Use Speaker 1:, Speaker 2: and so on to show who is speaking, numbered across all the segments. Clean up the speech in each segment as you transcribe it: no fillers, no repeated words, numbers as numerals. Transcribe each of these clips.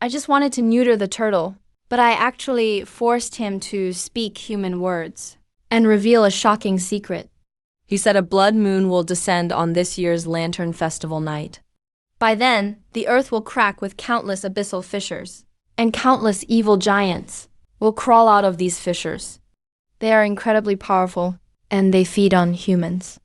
Speaker 1: I just wanted to neuter the turtle, but I actually forced him to speak human words and reveal a shocking secret.
Speaker 2: He said a blood moon will descend on this year's Lantern Festival night.
Speaker 1: By then, the earth will crack with countless abyssal fissures, and countless evil giants will crawl out of these fissures. They are incredibly powerful, and they feed on humans.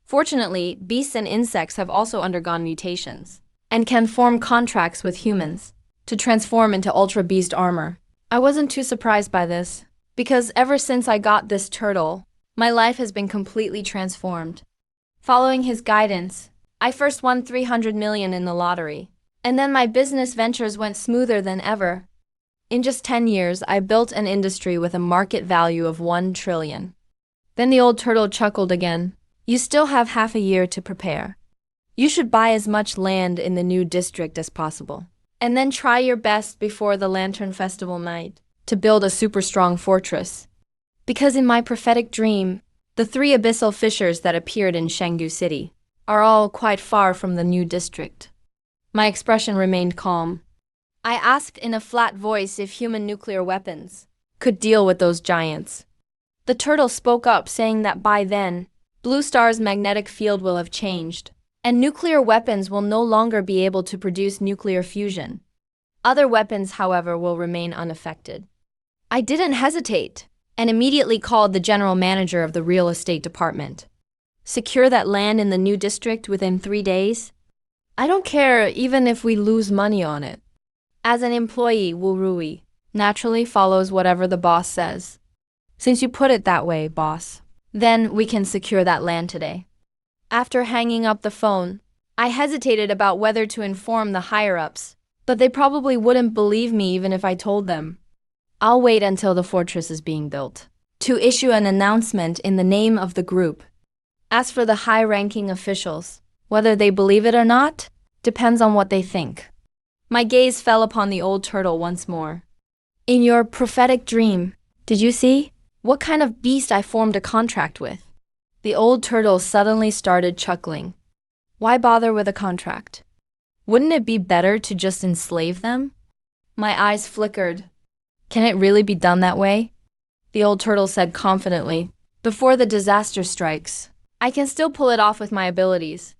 Speaker 1: Fortunately, beasts and insects have also undergone mutations and can form contracts with humans to transform into Ultra Beast armor. I wasn't too surprised by this, because ever since I got this turtle, my life has been completely transformed. Following his guidance, I first won 300 million in the lottery, and then my business ventures went smoother than ever. In just 10 years, I built an industry with a market value of 1 trillion. Then the old turtle chuckled again. You still have half a year to prepare. You should buy as much land in the new district as possible, and then try your best before the Lantern Festival night to build a super strong fortress. Because in my prophetic dream, the 3 abyssal fissures that appeared in Shanggu City are all quite far from the new district. My expression remained calm. I asked in a flat voice if human nuclear weapons could deal with those giants. The turtle spoke up, saying that by then, Blue Star's magnetic field will have changed, and nuclear weapons will no longer be able to produce nuclear fusion. Other weapons, however, will remain unaffected. I didn't hesitate, and immediately called the general manager of the real estate department. Secure that land in the new district within 3 days? I don't care even if we lose money on it. As an employee, Wu Rui naturally follows whatever the boss says. Since you put it that way, boss, then we can secure that land today. After hanging up the phone, I hesitated about whether to inform the higher-ups, but they probably wouldn't believe me even if I told them. I'll wait until the fortress is being built to issue an announcement in the name of the group. As for the high-ranking officials, whether they believe it or not, depends on what they think. My gaze fell upon the old turtle once more. In your prophetic dream, did you see what kind of beast I formed a contract with? The old turtle suddenly started chuckling. Why bother with a contract? Wouldn't it be better to just enslave them? My eyes flickered. Can it really be done that way? The old turtle said confidently. Before the disaster strikes, I can still pull it off with my abilities.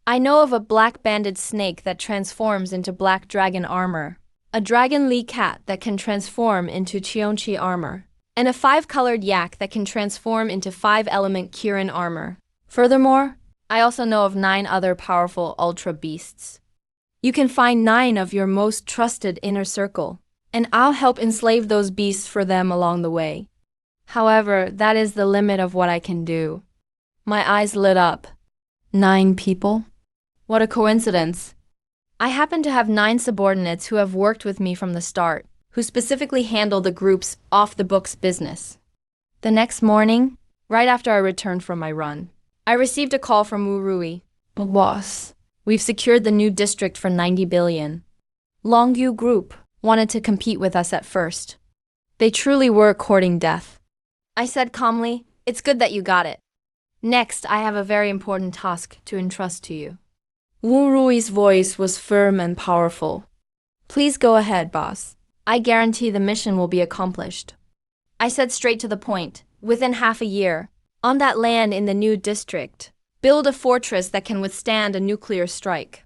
Speaker 1: I know of a black-banded snake that transforms into black dragon armor, a dragon Li cat that can transform into Cheonchi armor, and a 5-colored yak that can transform into 5-element Kirin armor. Furthermore, I also know of 9 other powerful ultra beasts. You can find 9 of your most trusted inner circle, and I'll help enslave those beasts for them along the way. However, that is the limit of what I can do. My eyes lit up. 9 people? What a coincidence. I happen to have 9 subordinates who have worked with me from the start, who specifically handle the group's off-the-books business. The next morning, right after I returned from my run, I received a call from Wu Rui. Boss, we've secured the new district for 90 billion. Longyu Group wanted to compete with us at first. They truly were courting death. I said calmly, it's good that you got it. Next, I have a very important task to entrust to you. Wu Rui's voice was firm and powerful. Please go ahead, boss. I guarantee the mission will be accomplished. I said straight to the point, within half a year, on that land in the new district, build a fortress that can withstand a nuclear strike.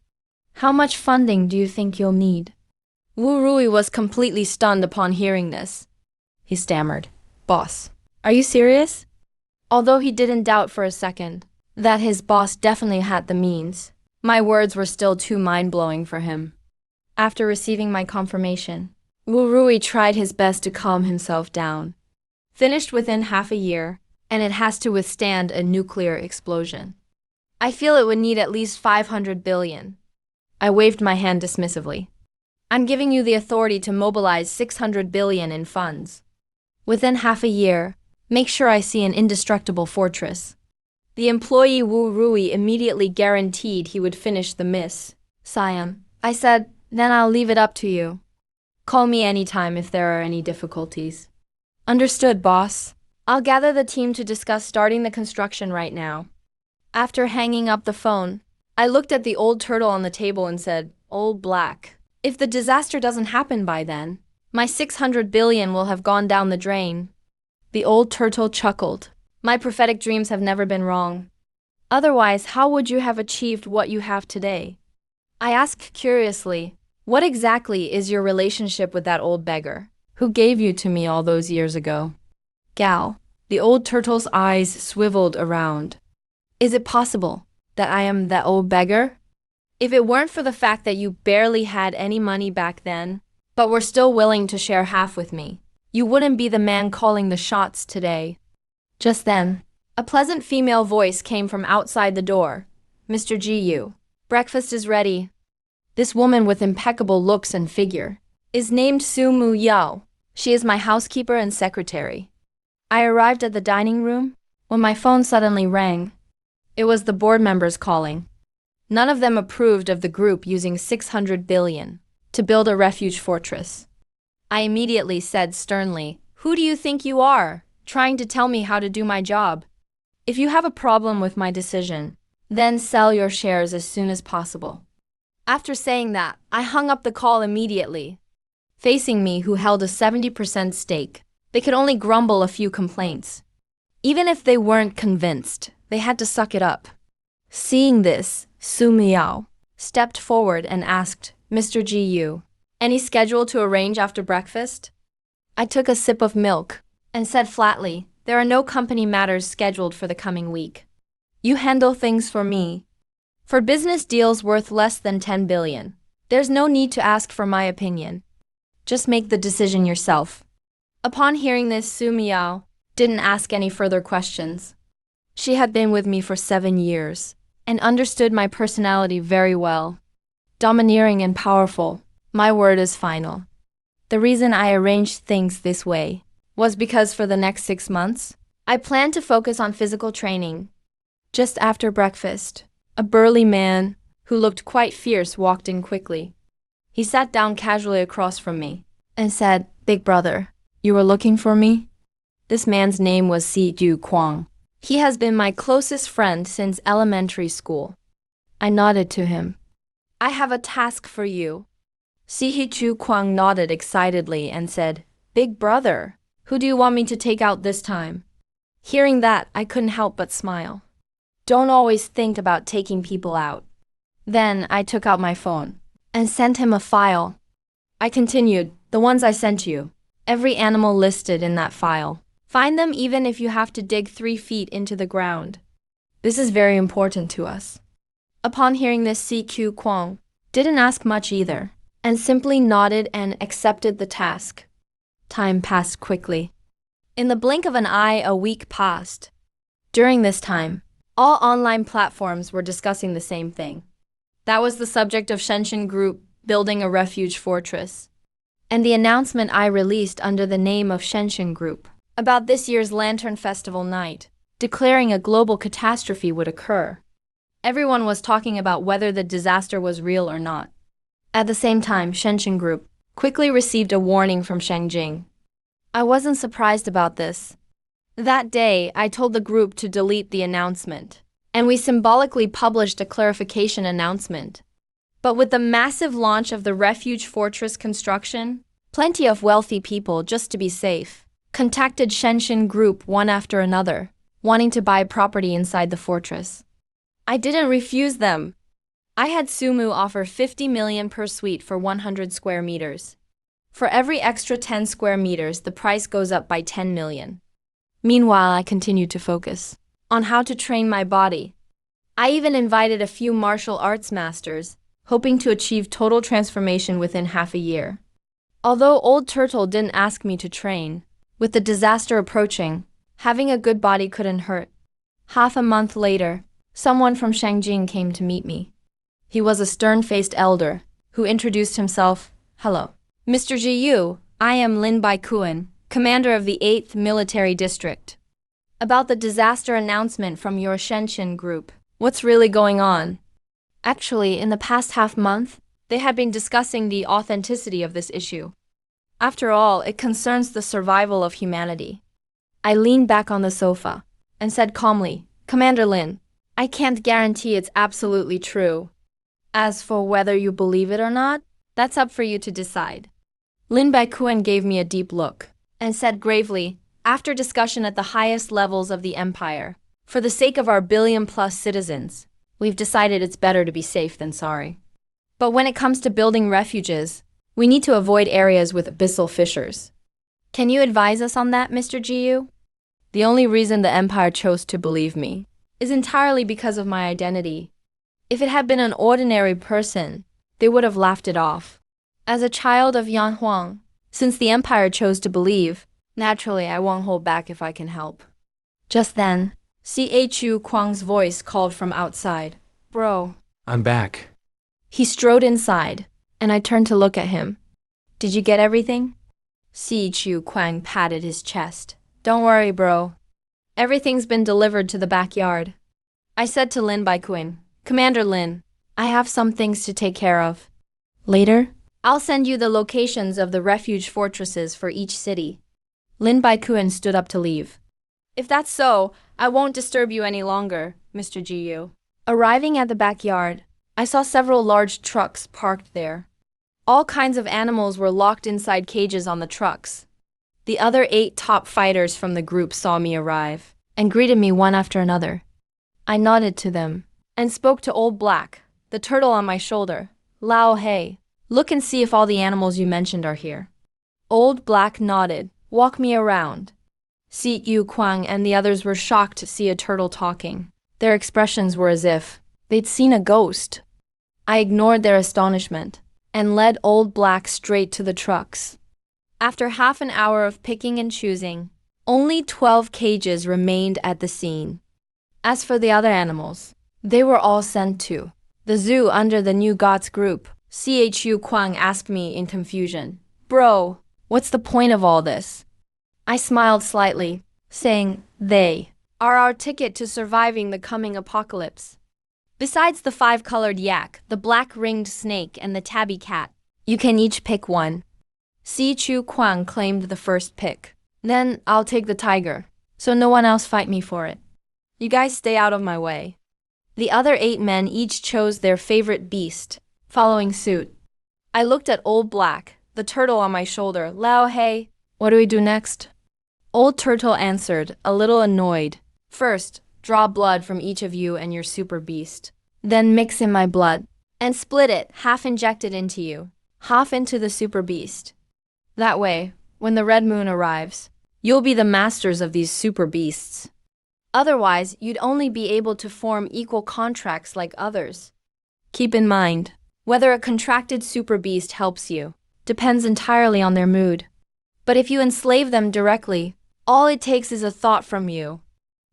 Speaker 1: How much funding do you think you'll need? Wu Rui was completely stunned upon hearing this. He stammered, Boss, are you serious? Although he didn't doubt for a second that his boss definitely had the means, my words were still too mind-blowing for him. After receiving my confirmation, Wu Rui tried his best to calm himself down. Finished within half a year, and it has to withstand a nuclear explosion. I feel it would need at least 500 billion. I waved my hand dismissively. I'm giving you the authority to mobilize 600 billion in funds. Within half a year, make sure I see an indestructible fortress. The employee Wu Rui immediately guaranteed he would finish the miss. Siam, I said, then I'll leave it up to you. Call me anytime if there are any difficulties. Understood, boss. I'll gather the team to discuss starting the construction right now. After hanging up the phone, I looked at the old turtle on the table and said, Old Black, If the disaster doesn't happen by then, my 600 billion will have gone down the drain. The old turtle chuckled. My prophetic dreams have never been wrong. Otherwise, how would you have achieved what you have today? I asked curiously, what exactly is your relationship with that old beggar who gave you to me all those years ago? Gal, the old turtle's eyes swiveled around. Is it possible that I am that old beggar? If it weren't for the fact that you barely had any money back then, but were still willing to share half with me, you wouldn't be the man calling the shots today. Just then, a pleasant female voice came from outside the door. Mr. Gu, breakfast is ready. This woman with impeccable looks and figure is named Su Mu Yao. She is my housekeeper and secretary. I arrived at the dining room when my phone suddenly rang. It was the board members calling. None of them approved of the group using 600 billion to build a refuge fortress. I immediately said sternly, "Who do you think you are, trying to tell me how to do my job? If you have a problem with my decision, then sell your shares as soon as possible." After saying that, I hung up the call immediately. Facing me, who held a 70% stake, they could only grumble a few complaints. Even if they weren't convinced, they had to suck it up. Seeing this, Su Miao stepped forward and asked, "Mr. Gu, any schedule to arrange after breakfast?" I took a sip of milk and said flatly, "There are no company matters scheduled for the coming week. You handle things for me. For business deals worth less than 10 billion, there's no need to ask for my opinion. Just make the decision yourself." Upon hearing this, Su Miao didn't ask any further questions. She had been with me for 7 years and understood my personality very well. Domineering and powerful, my word is final. The reason I arranged things this way was because for the next 6 months, I planned to focus on physical training. Just after breakfast, a burly man who looked quite fierce walked in quickly. He sat down casually across from me and said, "Big brother, you were looking for me?" This man's name was Si Ju Kwang. He has been my closest friend since elementary school. I nodded to him. "I have a task for you." Si Ju Kwang nodded excitedly and said, "Big brother, who do you want me to take out this time?" Hearing that, I couldn't help but smile. Don't always think about taking people out. Then I took out my phone and sent him a file. I continued, "The ones I sent you, every animal listed in that file. Find them even if you have to dig 3 feet into the ground. This is very important to us." Upon hearing this, CQ Kwang didn't ask much either, and simply nodded and accepted the task. Time passed quickly. In the blink of an eye, a week passed. During this time, all online platforms were discussing the same thing. That was the subject of Shenshin Group building a refuge fortress, and the announcement I released under the name of Shenshin Group about this year's Lantern Festival night, declaring a global catastrophe would occur. Everyone was talking about whether the disaster was real or not. At the same time, Shenshin Group quickly received a warning from Shangjing. I wasn't surprised about this. That day, I told the group to delete the announcement, and we symbolically published a clarification announcement. But with the massive launch of the refuge fortress construction, plenty of wealthy people, just to be safe, contacted Shenshin Group one after another, wanting to buy property inside the fortress. I didn't refuse them. I had Sumu offer 50 million per suite for 100 square meters. For every extra 10 square meters, the price goes up by 10 million. Meanwhile, I continued to focus on how to train my body. I even invited a few martial arts masters, hoping to achieve total transformation within half a year. Although Old Turtle didn't ask me to train, with the disaster approaching, having a good body couldn't hurt. Half a month later, someone from Shangjing came to meet me. He was a stern-faced elder who introduced himself. "Hello, Mr. Jiyu, I am Lin Baikuan, commander of the 8th Military District. About the disaster announcement from your Shenshin Group, what's really going on?" Actually, in the past half month, they had been discussing the authenticity of this issue. After all, it concerns the survival of humanity. I leaned back on the sofa and said calmly, "Commander Lin, I can't guarantee it's absolutely true. As for whether you believe it or not, That's up for you to decide. Lin Baikuen gave me a deep look and said gravely, after discussion at the highest levels of the empire, for the sake of our billion-plus citizens, we've decided it's better to be safe than sorry. But when it comes to building refuges, we need to avoid areas with abyssal fissures. Can you advise us on that, Mr. Jiyu? The only reason the empire chose to believe me is entirely because of my identity. If it had been an ordinary person, they would have laughed it off. As a child of Yan Huang, since the empire chose to believe, naturally I won't hold back if I can help. Just then, Chu Kwang's voice called from outside. Bro.
Speaker 3: I'm back.
Speaker 1: He strode inside, and I turned to look at him. Did you get everything? Chu Kwang patted his chest. Don't worry, bro. Everything's been delivered to the backyard. I said to Lin Baikuen, Commander Lin, I have some things to take care of. Later, I'll send you the locations of the refuge fortresses for each city. Lin Baikuen stood up to leave. If that's so, I won't disturb you any longer, Mr. Jiyu. Arriving at the backyard, I saw several large trucks parked there. All kinds of animals were locked inside cages on the trucks. The other 8 top fighters from the group saw me arrive and greeted me one after another. I nodded to them and spoke to Old Black, the turtle on my shoulder. Lao Hei, look and see if all the animals you mentioned are here. Old Black nodded. Walk me around. Yu Kwang and the others were shocked to see a turtle talking. Their expressions were as if they'd seen a ghost. I ignored their astonishment and led Old Black straight to the trucks. After half an hour of picking and choosing, only 12 cages remained at the scene. As for the other animals, they were all sent to the zoo under the New Gods group. Chu Kwang asked me in confusion. Bro, what's the point of all this? I smiled slightly, saying, they are our ticket to surviving the coming apocalypse. Besides the 5-colored yak, the black-ringed snake, and the tabby cat, you can each pick one. Chu Kwang claimed the first pick. Then I'll take the tiger, so no one else fight me for it. You guys stay out of my way. The other 8 men each chose their favorite beast, following suit. I looked at Old Black, the turtle on my shoulder. Lao Hei, what do we do next? Old Turtle answered, a little annoyed. First, draw blood from each of you and your super beast. Then mix in my blood and split it, half injected into you, half into the super beast. That way, when the red moon arrives, you'll be the masters of these super beasts. Otherwise, you'd only be able to form equal contracts like others. Keep in mind, whether a contracted super beast helps you depends entirely on their mood. But if you enslave them directly, all it takes is a thought from you.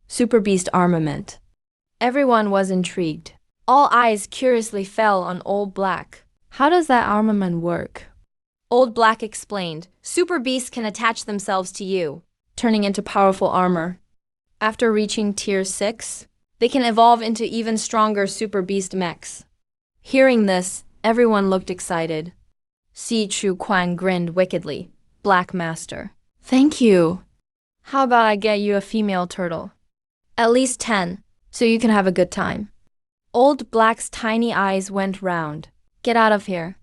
Speaker 1: Super beast armament. Everyone was intrigued. All eyes curiously fell on Old Black. How does that armament work? Old Black explained, super beasts can attach themselves to you, turning into powerful armor. After reaching tier 6, they can evolve into even stronger super beast mechs. Hearing this, everyone looked excited. Chu Kwang grinned wickedly. Black Master. Thank you. How about I get you a female turtle? At least 10, so you can have a good time. Old Black's tiny eyes went round. Get out of here.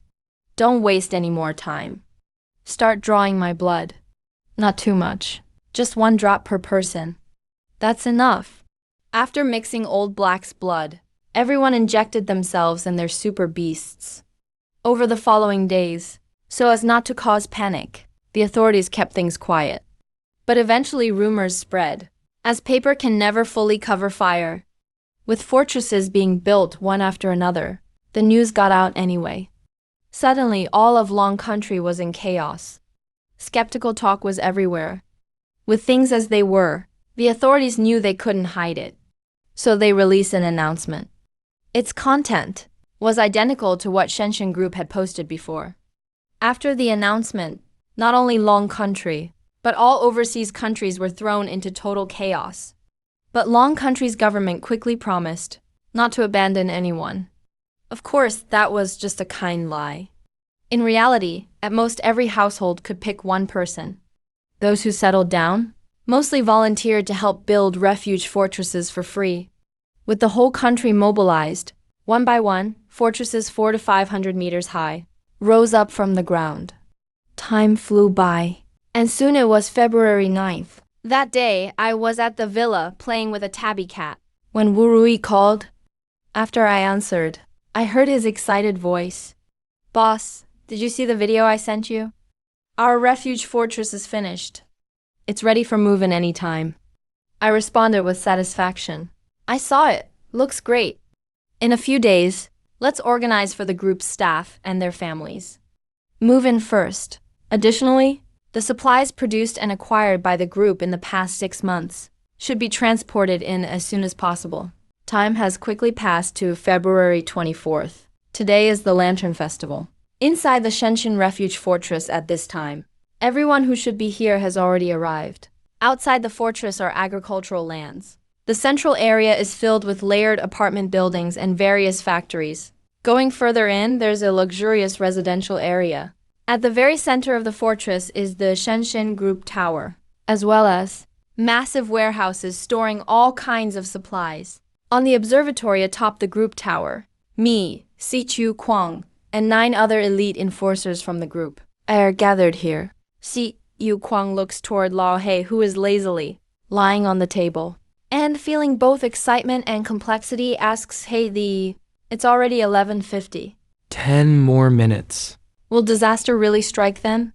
Speaker 1: Don't waste any more time. Start drawing my blood. Not too much. Just 1 drop per person. That's enough. After mixing Old Black's blood, everyone injected themselves and their super beasts. Over the following days, so as not to cause panic, the authorities kept things quiet. But eventually rumors spread, as paper can never fully cover fire. With fortresses being built one after another, the news got out anyway. Suddenly, all of Long Country was in chaos. Skeptical talk was everywhere. With things as they were, the authorities knew they couldn't hide it. So they released an announcement. Its content was identical to what Shenshin Group had posted before. After the announcement, not only Long Country, but all overseas countries were thrown into total chaos. But Long Country's government quickly promised not to abandon anyone. Of course, that was just a kind lie. In reality, at most every household could pick 1 person. Those who settled down mostly volunteered to help build refuge fortresses for free. With the whole country mobilized, 1 by 1, fortresses 400 to 500 meters high, rose up from the ground. Time flew by, and soon it was February 9th. That day, I was at the villa playing with a tabby cat. When Wu Rui called, after I answered, I heard his excited voice. Boss, did you see the video I sent you? Our refuge fortress is finished. It's ready for move-in any time. I responded with satisfaction. I saw it. Looks great. In a few days, let's organize for the group's staff and their families. Move in first. Additionally, the supplies produced and acquired by the group in the past 6 months should be transported in as soon as possible. Time has quickly passed to February 24th. Today is the Lantern Festival. Inside the Shenshin Refuge Fortress at this time, everyone who should be here has already arrived. Outside the fortress are agricultural lands. The central area is filled with layered apartment buildings and various factories. Going further in, there's a luxurious residential area. At the very center of the fortress is the Shenshin Group Tower, as well as massive warehouses storing all kinds of supplies. On the observatory atop the group tower, me, Sichu Kwang, and 9 other elite enforcers from the group are gathered here. Yu Kwang looks toward Lao Hei, who is lazily lying on the table, and feeling both excitement and complexity, asks Hei it's already 11:50.
Speaker 3: 10 more minutes.
Speaker 1: Will disaster really strike then?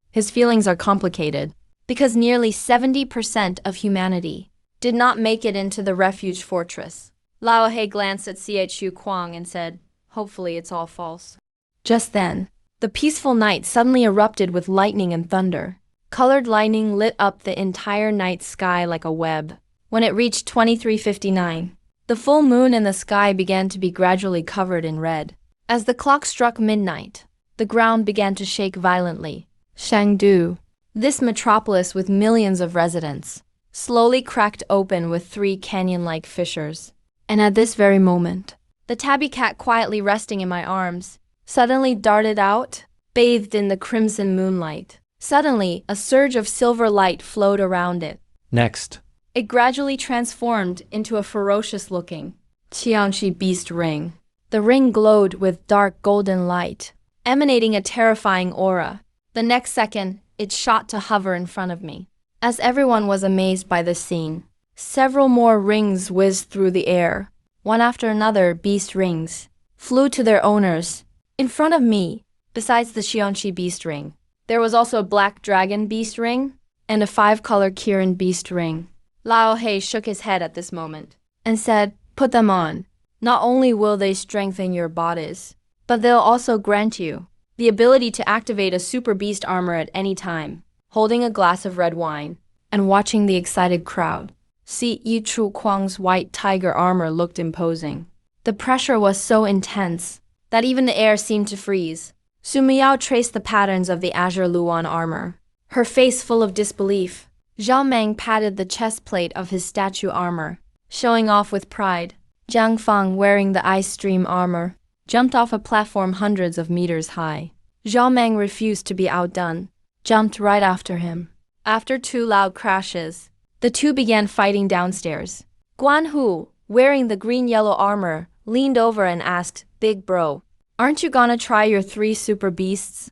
Speaker 1: His feelings are complicated, because nearly 70% of humanity did not make it into the refuge fortress. Lao Hei glanced at Chu Kwang and said, hopefully it's all false. Just then, the peaceful night suddenly erupted with lightning and thunder. Colored lightning lit up the entire night sky like a web. When it reached 23:59, the full moon in the sky began to be gradually covered in red. As the clock struck midnight, the ground began to shake violently. Shangdu, this metropolis with millions of residents, slowly cracked open with 3 canyon-like fissures. And at this very moment, the tabby cat quietly resting in my arms suddenly darted out, bathed in the crimson moonlight. Suddenly, a surge of silver light flowed around it.
Speaker 3: Next.
Speaker 1: It gradually transformed into a ferocious-looking Qiangqi beast ring. The ring glowed with dark golden light, emanating a terrifying aura. The next second, it shot to hover in front of me. As everyone was amazed by this scene, several more rings whizzed through the air. One after another, beast rings flew to their owners. In front of me, besides the Qiangqi beast ring, there was also a black dragon beast ring and a 5-color Kirin beast ring. Lao Hei shook his head at this moment and said, put them on. Not only will they strengthen your bodies, but they'll also grant you the ability to activate a super beast armor at any time. Holding a glass of red wine and watching the excited crowd, Yu Kwang's white tiger armor looked imposing. The pressure was so intense that even the air seemed to freeze. Su Miao traced the patterns of the Azure Luan armor, her face full of disbelief. Zhao Meng patted the chest plate of his statue armor, showing off with pride. Jiang Fang, wearing the ice stream armor, jumped off a platform hundreds of meters high. Zhao Meng refused to be outdone, jumped right after him. After 2 loud crashes, the two began fighting downstairs. Guan Hu, wearing the green-yellow armor, leaned over and asked, Big bro, aren't you gonna try your 3 super beasts?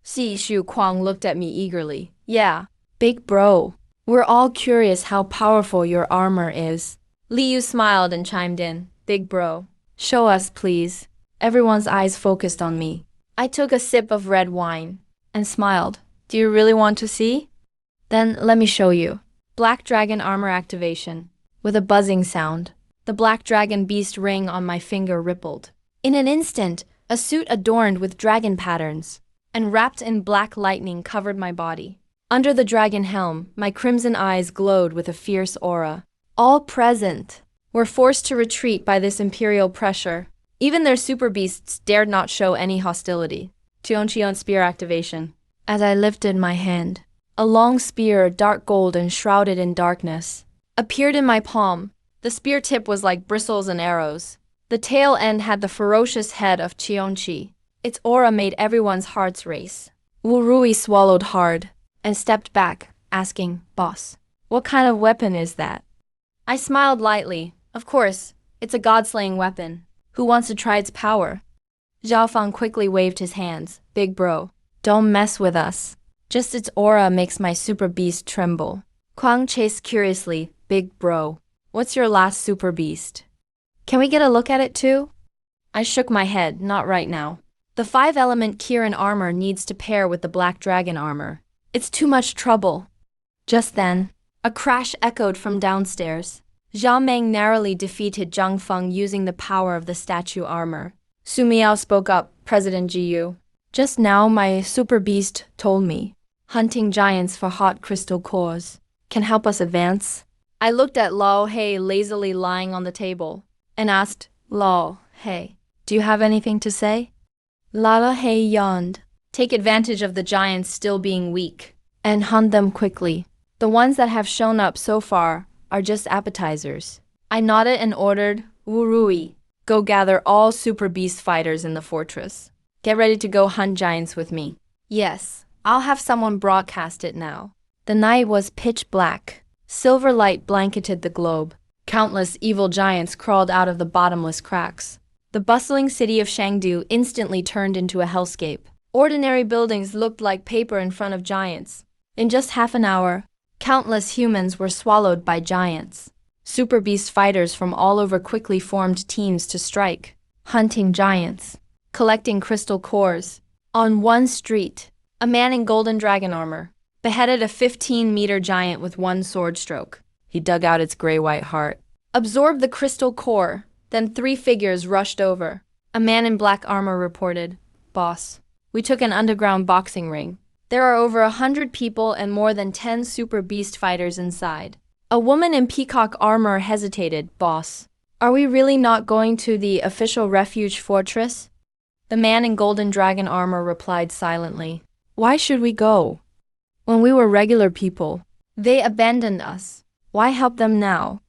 Speaker 1: Shu Kwang looked at me eagerly. Yeah, big bro. We're all curious how powerful your armor is. Liu smiled and chimed in. Big bro, show us please. Everyone's eyes focused on me. I took a sip of red wine and smiled. Do you really want to see? Then let me show you. Black dragon armor activation. With a buzzing sound, the black dragon beast ring on my finger rippled. In an instant, a suit adorned with dragon patterns and wrapped in black lightning covered my body. Under the dragon helm, my crimson eyes glowed with a fierce aura. All present were forced to retreat by this imperial pressure. Even their super beasts dared not show any hostility. Qion spear activation. As I lifted my hand, a long spear, dark gold and shrouded in darkness, appeared in my palm. The spear tip was like bristles and arrows. The tail end had the ferocious head of Qion. Its aura made everyone's hearts race. Wu Rui swallowed hard and stepped back, asking, Boss, what kind of weapon is that? I smiled lightly. Of course, it's a god-slaying weapon. Who wants to try its power? Zhao Feng quickly waved his hands. Big bro, don't mess with us. Just its aura makes my super beast tremble. Kwang chased curiously. Big bro, what's your last super beast? Can we get a look at it too? I shook my head. Not right now. The 5-element Kirin armor needs to pair with the Black Dragon armor. It's too much trouble. Just then, a crash echoed from downstairs. Zhao Meng narrowly defeated Zhang Feng using the power of the statue armor. Su Miao spoke up. President Jiyu. Just now my super beast told me hunting giants for hot crystal cores can help us advance. I looked at Lao Hei lazily lying on the table and asked, Lao Hei, do you have anything to say? Lao Hei yawned. Take advantage of the giants still being weak and hunt them quickly. The ones that have shown up so far are just appetizers. I nodded and ordered, Wu Rui, go gather all super beast fighters in the fortress. Get ready to go hunt giants with me. Yes, I'll have someone broadcast it now. The night was pitch black. Silver light blanketed the globe. Countless evil giants crawled out of the bottomless cracks. The bustling city of Shangdu instantly turned into a hellscape. Ordinary buildings looked like paper in front of giants. In just half an hour, countless humans were swallowed by giants. Super beast fighters from all over quickly formed teams to strike, hunting giants, collecting crystal cores. On one street, a man in golden dragon armor beheaded a 15-meter giant with one sword stroke. He dug out its gray-white heart, absorbed the crystal core, then 3 figures rushed over. A man in black armor reported, Boss, we took an underground boxing ring. There are over 100 people and more than 10 super beast fighters inside. A woman in peacock armor hesitated. Boss, are we really not going to the official refuge fortress? The man in golden dragon armor replied silently. Why should we go? When we were regular people, they abandoned us. Why help them now?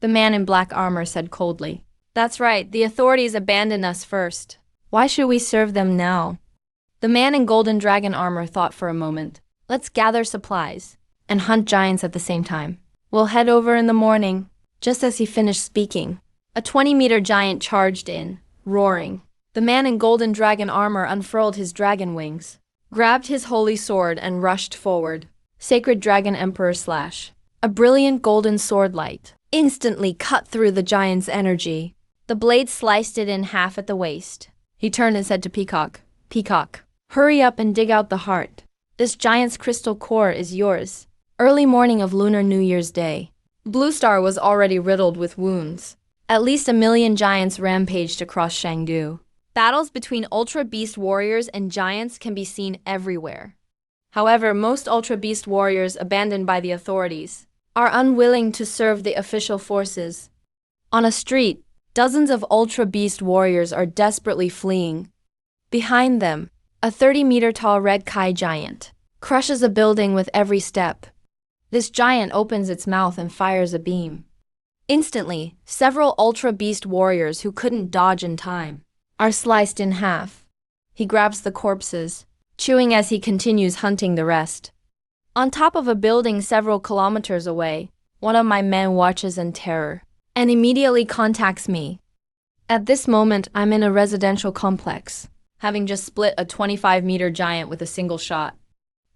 Speaker 1: The man in black armor said coldly. That's right, the authorities abandoned us first. Why should we serve them now? The man in golden dragon armor thought for a moment. Let's gather supplies and hunt giants at the same time. We'll head over in the morning. Just as he finished speaking, a 20-meter giant charged in, roaring. The man in golden dragon armor unfurled his dragon wings, grabbed his holy sword and rushed forward. Sacred Dragon Emperor Slash. A brilliant golden sword light instantly cut through the giant's energy. The blade sliced it in half at the waist. He turned and said to Peacock, Peacock, hurry up and dig out the heart. This giant's crystal core is yours. Early morning of Lunar New Year's Day. Blue Star was already riddled with wounds. At least 1 million giants rampaged across Shangdu. Battles between Ultra Beast warriors and giants can be seen everywhere. However, most Ultra Beast warriors abandoned by the authorities are unwilling to serve the official forces. On a street, dozens of Ultra Beast warriors are desperately fleeing. Behind them, a 30-meter-tall red Kai giant crushes a building with every step. This giant opens its mouth and fires a beam. Instantly, several Ultra Beast warriors who couldn't dodge in time are sliced in half. He grabs the corpses, chewing as he continues hunting the rest. On top of a building several kilometers away, one of my men watches in terror and immediately contacts me. At this moment, I'm in a residential complex, having just split a 25-meter giant with a single shot.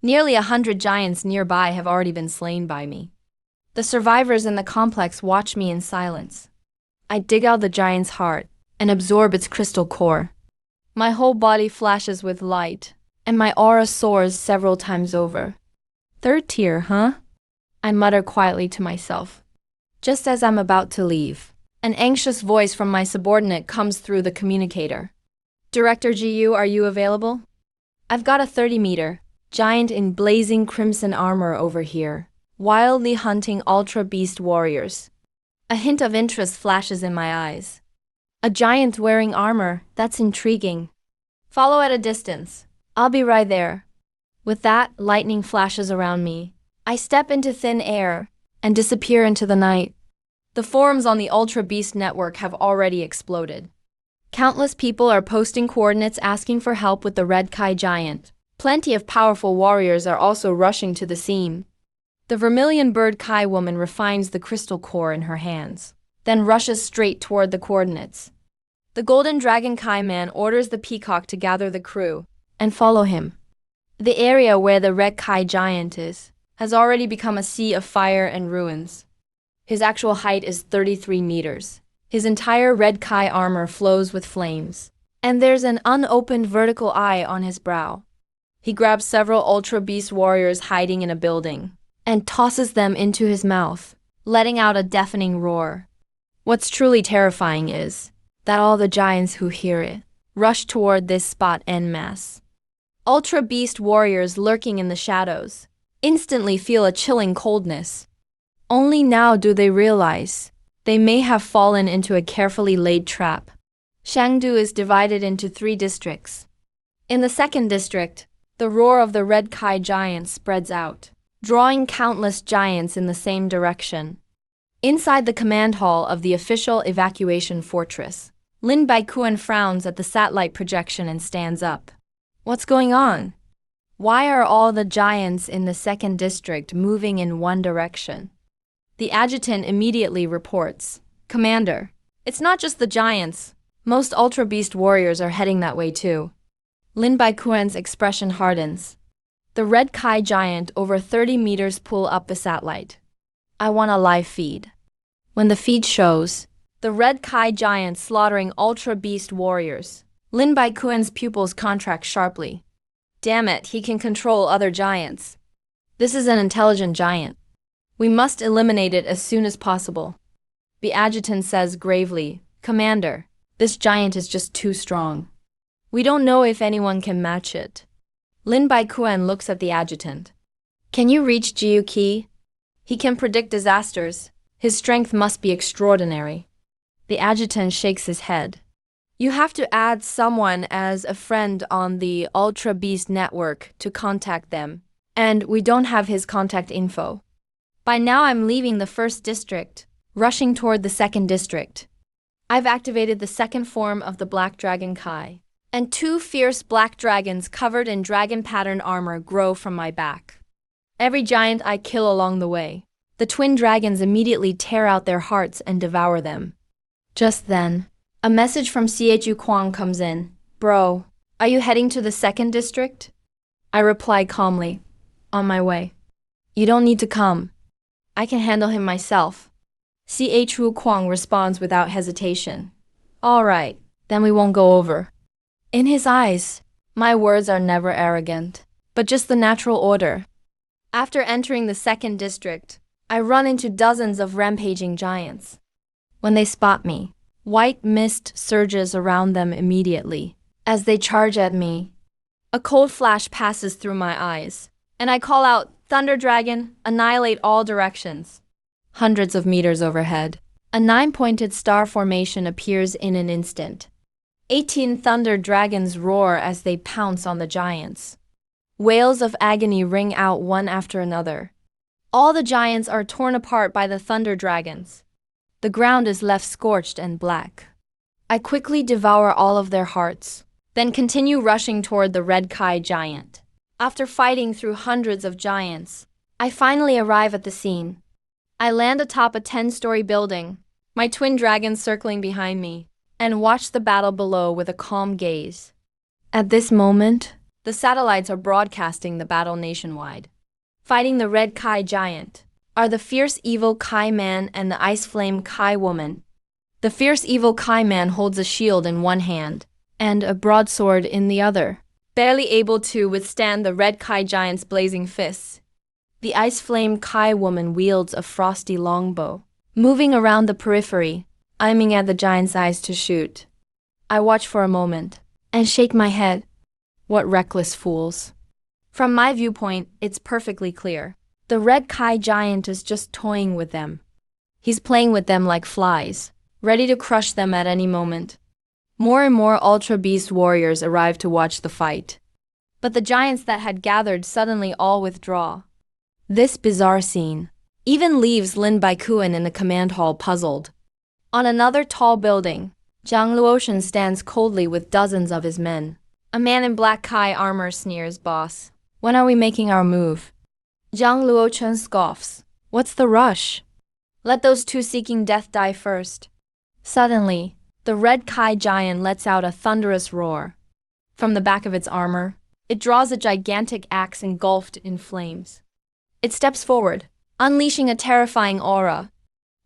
Speaker 1: Nearly 100 giants nearby have already been slain by me. The survivors in the complex watch me in silence. I dig out the giant's heart and absorb its crystal core. My whole body flashes with light, and my aura soars several times over. 3rd tier, huh? I mutter quietly to myself. Just as I'm about to leave, an anxious voice from my subordinate comes through the communicator. Director GU, are you available? I've got a 30-meter giant in blazing crimson armor over here, wildly hunting Ultra Beast warriors. A hint of interest flashes in my eyes. A giant wearing armor, that's intriguing. Follow at a distance. I'll be right there. With that, lightning flashes around me. I step into thin air and disappear into the night. The forums on the Ultra Beast network have already exploded. Countless people are posting coordinates asking for help with the Red Kai giant. Plenty of powerful warriors are also rushing to the scene. The vermilion bird Kai woman refines the crystal core in her hands, then rushes straight toward the coordinates.
Speaker 2: The Golden Dragon Kai Man orders the peacock to gather the crew
Speaker 1: and follow him. The area where the Red Kai giant is has already become a sea of fire and ruins. His actual height is 33 meters. His entire Red Kai armor flows with flames, and there's an unopened vertical eye on his brow. He grabs several Ultra Beast warriors hiding in a building and tosses them into his mouth, letting out a deafening roar. What's truly terrifying is that all the giants who hear it rush toward this spot en masse. Ultra Beast warriors lurking in the shadows instantly feel a chilling coldness. Only now do they realize they may have fallen into a carefully laid trap. Shangdu is divided into 3 districts. In the second district, the roar of the Red Kai giant spreads out, drawing countless giants in the same direction. Inside the command hall of the official evacuation fortress, Lin Baikuan frowns at the satellite projection and stands up. What's going on? Why are all the giants in the second district moving in one direction? The adjutant immediately reports, Commander, it's not just the giants. Most Ultra Beast warriors are heading that way too. Lin Baikuan's expression hardens. The Red Kai giant over 30 meters pull up the satellite. I want a live feed. When the feed shows the Red Kai giant slaughtering Ultra Beast warriors, Lin Baikuan's pupils contract sharply. Damn it, he can control other giants. This is an intelligent giant. We must eliminate it as soon as possible. The adjutant says gravely, Commander, this giant is just too strong. We don't know if anyone can match it. Lin Baikuan looks at the adjutant. Can you reach Jiu Qi? He can predict disasters. His strength must be extraordinary. The adjutant shakes his head. You have to add someone as a friend on the Ultra Beast network to contact them, and we don't have his contact info. By now I'm leaving the first district, rushing toward the second district. I've activated the second form of the Black Dragon Kai, and 2 fierce black dragons covered in dragon pattern armor grow from my back. Every giant I kill along the way, the twin dragons immediately tear out their hearts and devour them. Just then, a message from Chu Kwang comes in. Bro, are you heading to the second district? I reply calmly. On my way. You don't need to come. I can handle him myself. Chu Kwang responds without hesitation. All right, then we won't go over. In his eyes, my words are never arrogant, but just the natural order. After entering the second district, I run into dozens of rampaging giants. When they spot me, white mist surges around them immediately. As they charge at me, a cold flash passes through my eyes, and I call out, Thunder Dragon, annihilate all directions. Hundreds of meters overhead, a 9-pointed star formation appears in an instant. 18 thunder dragons roar as they pounce on the giants. Wails of agony ring out one after another. All the giants are torn apart by the thunder dragons. The ground is left scorched and black. I quickly devour all of their hearts, then continue rushing toward the Red Kai giant. After fighting through hundreds of giants, I finally arrive at the scene. I land atop a 10-story building, my twin dragons circling behind me, and watch the battle below with a calm gaze. At this moment, the satellites are broadcasting the battle nationwide. Fighting the Red Kai giant are the fierce evil Kai man and the ice flame Kai woman. The fierce evil Kai man holds a shield in one hand and a broadsword in the other, barely able to withstand the Red Kai giant's blazing fists. The ice flame Kai woman wields a frosty longbow, moving around the periphery, aiming at the giant's eyes to shoot. I watch for a moment and shake my head. What reckless fools. From my viewpoint, it's perfectly clear. The Red Kai giant is just toying with them. He's playing with them like flies, ready to crush them at any moment. More and more Ultra Beast warriors arrive to watch the fight. But the giants that had gathered suddenly all withdraw. This bizarre scene even leaves Lin Baikuan in the command hall puzzled. On another tall building, Zhang Luoshan stands coldly with dozens of his men. A man in black Kai armor sneers, Boss, when are we making our move? Zhang Luoshan scoffs. What's the rush? Let those 2 seeking death die first. Suddenly, The red Kai giant lets out a thunderous roar. From the back of its armor, it draws a gigantic axe engulfed in flames. It steps forward, unleashing a terrifying aura.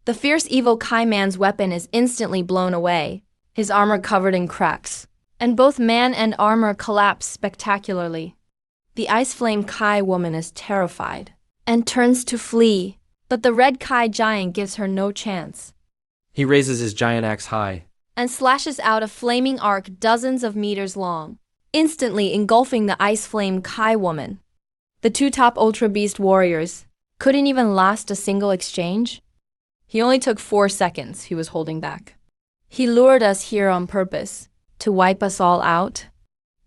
Speaker 1: The fierce evil Kai man's weapon is instantly blown away, his armor covered in cracks, and both man and armor collapse spectacularly. The ice flame Kai woman is terrified and turns to flee, but the red Kai giant gives her no chance
Speaker 3: He raises his giant axe high.
Speaker 1: and slashes out a flaming arc dozens of meters long, instantly engulfing the ice flame Kai woman. The two top Ultra Beast warriors couldn't even last a single exchange. He only took 4 seconds, he was holding back. He lured us here on purpose, to wipe us all out.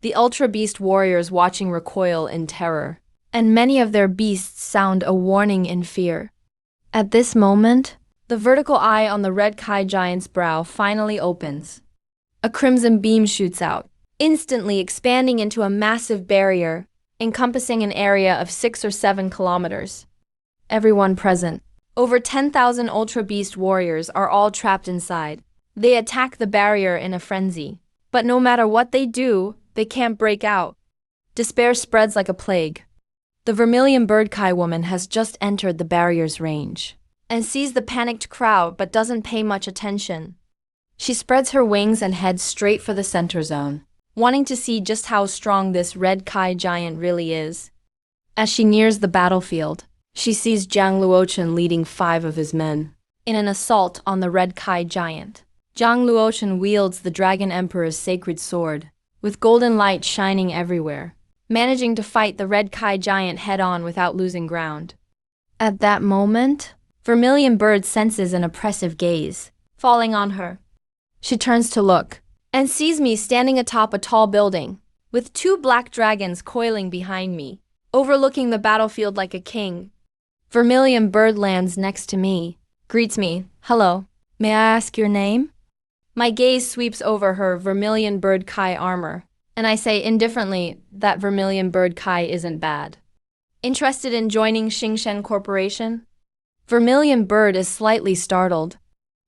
Speaker 1: The Ultra Beast warriors watching recoil in terror, and many of their beasts sound a warning in fear. At this moment, the vertical eye on the red Kai giant's brow finally opens. A crimson beam shoots out, instantly expanding into a massive barrier, encompassing an area of 6 or 7 kilometers. Everyone present, over 10,000 Ultra Beast warriors, are all trapped inside. They attack the barrier in a frenzy, but no matter what they do, they can't break out. Despair spreads like a plague. The vermilion bird Kai woman has just entered the barrier's range and sees the panicked crowd but doesn't pay much attention. She spreads her wings and heads straight for the center zone, wanting to see just how strong this red Kai giant really is. As she nears the battlefield, she sees Zhang Luochen leading 5 of his men in an assault on the red Kai giant. Zhang Luochen wields the Dragon Emperor's sacred sword, with golden light shining everywhere, managing to fight the red Kai giant head-on without losing ground. At that moment, Vermilion Bird senses an oppressive gaze falling on her. She turns to look and sees me standing atop a tall building, with 2 black dragons coiling behind me, overlooking the battlefield like a king. Vermilion Bird lands next to me, greets me, "Hello, may I ask your name?" My gaze sweeps over her Vermilion Bird Kai armor, and I say indifferently that Vermilion Bird Kai isn't bad. Interested in joining Xingshen Corporation? Vermilion Bird is slightly startled.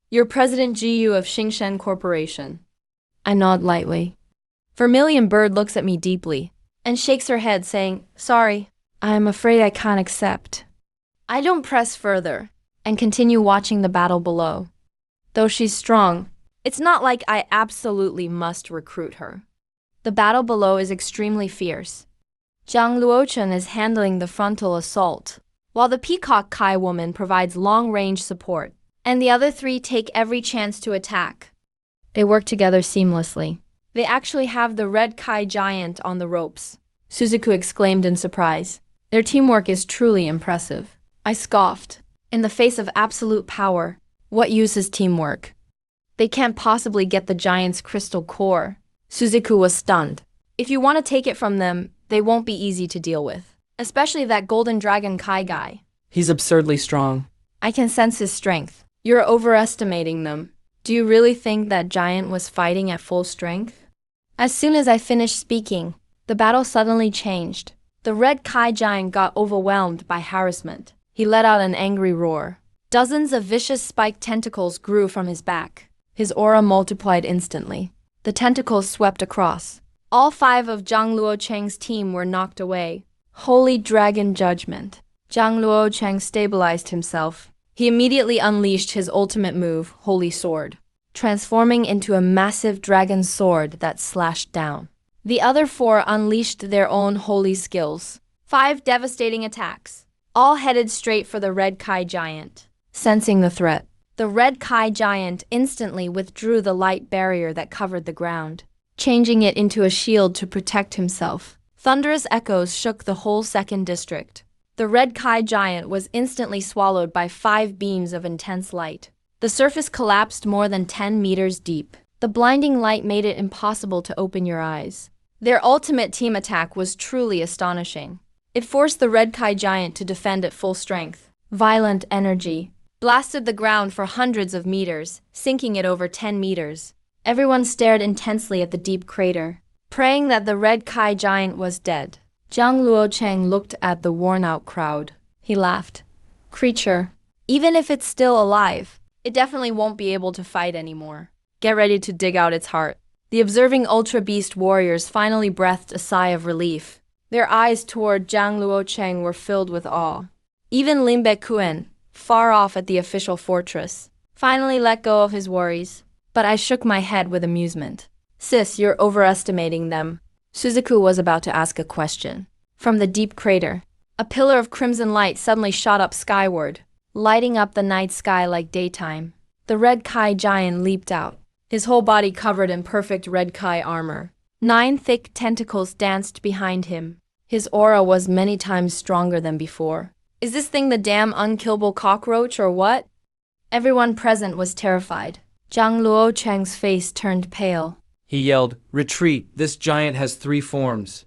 Speaker 1: "You're President Jiyu of Xingshen Corporation." I nod lightly. Vermilion Bird looks at me deeply and shakes her head, saying, "Sorry, I am afraid I can't accept." I don't press further and continue watching the battle below. Though she's strong, it's not like I absolutely must recruit her. The battle below is extremely fierce. Zhang Luochen is handling the frontal assault, while the Peacock Kai woman provides long-range support, and the other 3 take every chance to attack. They work together seamlessly. They actually have the red Kai giant on the ropes, Suzuku exclaimed in surprise. Their teamwork is truly impressive. I scoffed. In the face of absolute power, what use is teamwork? They can't possibly get the giant's crystal core. Suzuku was stunned. If you want to take it from them, they won't be easy to deal with. Especially that golden dragon Kai guy.
Speaker 3: He's absurdly strong.
Speaker 1: I can sense his strength. You're overestimating them. Do you really think that giant was fighting at full strength? As soon as I finished speaking, the battle suddenly changed. The red Kai giant got overwhelmed by harassment. He let out an angry roar. Dozens of vicious spiked tentacles grew from his back. His aura multiplied instantly. The tentacles swept across. All 5 of Zhang Luocheng's team were knocked away. Holy Dragon Judgment. Zhang Luocheng stabilized himself. He immediately unleashed his ultimate move, Holy Sword, transforming into a massive dragon sword that slashed down. The other 4 unleashed their own holy skills. 5 devastating attacks, all headed straight for the red Kai giant. Sensing the threat, the red Kai giant instantly withdrew the light barrier that covered the ground, changing it into a shield to protect himself. Thunderous echoes shook the whole second district. The red Kai giant was instantly swallowed by 5 beams of intense light. The surface collapsed more than 10 meters deep. The blinding light made it impossible to open your eyes. Their ultimate team attack was truly astonishing. It forced the red Kai giant to defend at full strength. Violent energy blasted the ground for hundreds of meters, sinking it over 10 meters. Everyone stared intensely at the deep crater, praying that the red Kai giant was dead. Zhang Luocheng looked at the worn-out crowd. He laughed. "Creature, even if it's still alive, it definitely won't be able to fight anymore."
Speaker 2: Get ready to dig out its heart. The observing Ultra Beast warriors finally breathed a sigh of relief. Their eyes toward Zhang Luocheng were filled with awe. Even Lin Bekuen, far off at the official fortress, finally let go of his worries. But I shook my head with amusement. Sis, you're overestimating them. Suzaku was about to ask a question. From the deep crater, a pillar of crimson light suddenly shot up skyward, lighting up the night sky like daytime. The Red Kai giant leaped out, his whole body covered in perfect Red Kai armor. 9 thick tentacles danced behind him. His aura was many times stronger than before. Is this thing the damn unkillable cockroach or what? Everyone present was terrified. Zhang Luocheng's face turned pale.
Speaker 3: He yelled, "Retreat! This giant has 3 forms."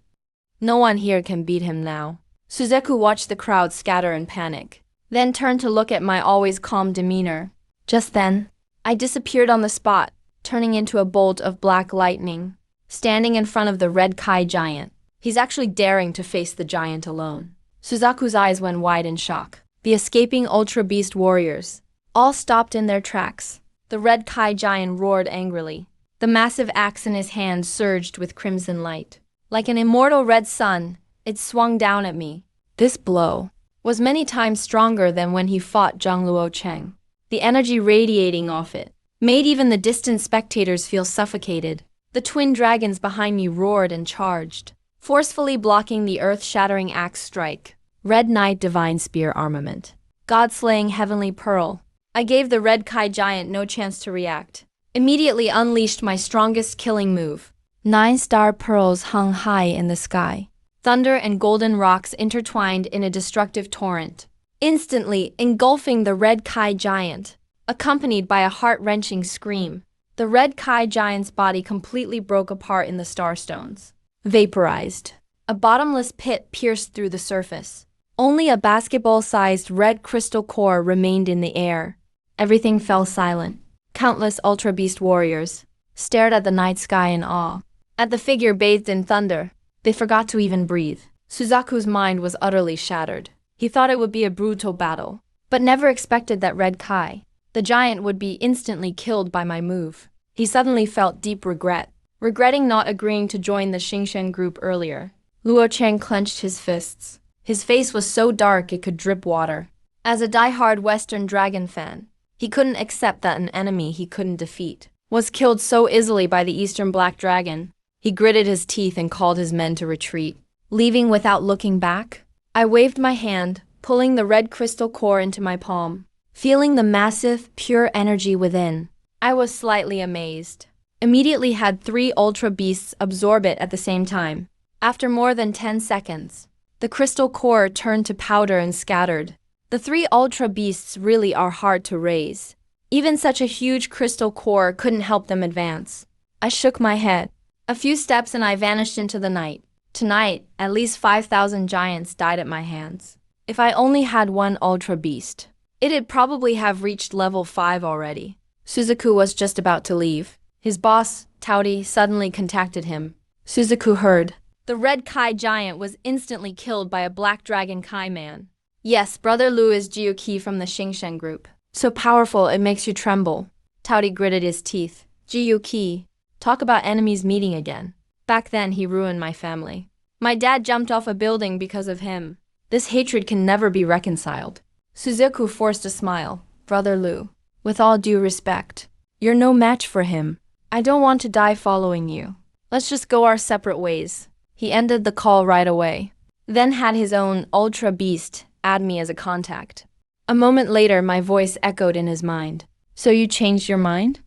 Speaker 2: No one here can beat him now. Suzaku watched the crowd scatter in panic, then turned to look at my always calm demeanor. Just then, I disappeared on the spot, turning into a bolt of black lightning, standing in front of the Red Kai giant. He's actually daring to face the giant alone. Suzaku's eyes went wide in shock. The escaping Ultra Beast warriors all stopped in their tracks. The Red Kai giant roared angrily. The massive axe in his hand surged with crimson light. Like an immortal red sun, it swung down at me. This blow was many times stronger than when he fought Zhang Luocheng. The energy radiating off it made even the distant spectators feel suffocated. The twin dragons behind me roared and charged, forcefully blocking the earth-shattering axe strike. Red Knight Divine Spear Armament. God-slaying Heavenly Pearl. I gave the Red Kai giant no chance to react. Immediately unleashed my strongest killing move. 9 star pearls hung high in the sky. Thunder and golden rocks intertwined in a destructive torrent, instantly engulfing the Red Kai giant, accompanied by a heart-wrenching scream. The Red Kai giant's body completely broke apart in the starstones. Vaporized. A bottomless pit pierced through the surface. Only a basketball-sized red crystal core remained in the air. Everything fell silent. Countless Ultra Beast warriors stared at the night sky in awe. At the figure bathed in thunder, they forgot to even breathe. Suzaku's mind was utterly shattered. He thought it would be a brutal battle, but never expected that Red Kai, the giant, would be instantly killed by my move. He suddenly felt deep regret, regretting not agreeing to join the Xingshen group earlier. Luocheng clenched his fists. His face was so dark it could drip water. As a die-hard Western Dragon fan, he couldn't accept that an enemy he couldn't defeat was killed so easily by the Eastern Black Dragon. He gritted his teeth and called his men to retreat, leaving without looking back. I waved my hand, pulling the red crystal core into my palm, feeling the massive, pure energy within. I was slightly amazed. Immediately had 3 Ultra Beasts absorb it at the same time. After more than 10 seconds, the crystal core turned to powder and scattered. The 3 Ultra Beasts really are hard to raise. Even such a huge crystal core couldn't help them advance. I shook my head. A few steps and I vanished into the night. Tonight, at least 5,000 giants died at my hands. If I only had 1 Ultra Beast, it'd probably have reached level 5 already. Suzaku was just about to leave. His boss, Taudi, suddenly contacted him. Suzaku heard. The Red Kai giant was instantly killed by a Black Dragon Kai man. Yes, Brother Lu is Jiuqi from the Xingshen group. So powerful it makes you tremble. Taudi gritted his teeth. Jiuqi. Talk about enemies meeting again. Back then he ruined my family. My dad jumped off a building because of him. This hatred can never be reconciled. Suzaku forced a smile. Brother Lu, with all due respect, you're no match for him. I don't want to die following you. Let's just go our separate ways. He ended the call right away, then had his own Ultra Beast add me as a contact. A moment later, my voice echoed in his mind. So you changed your mind?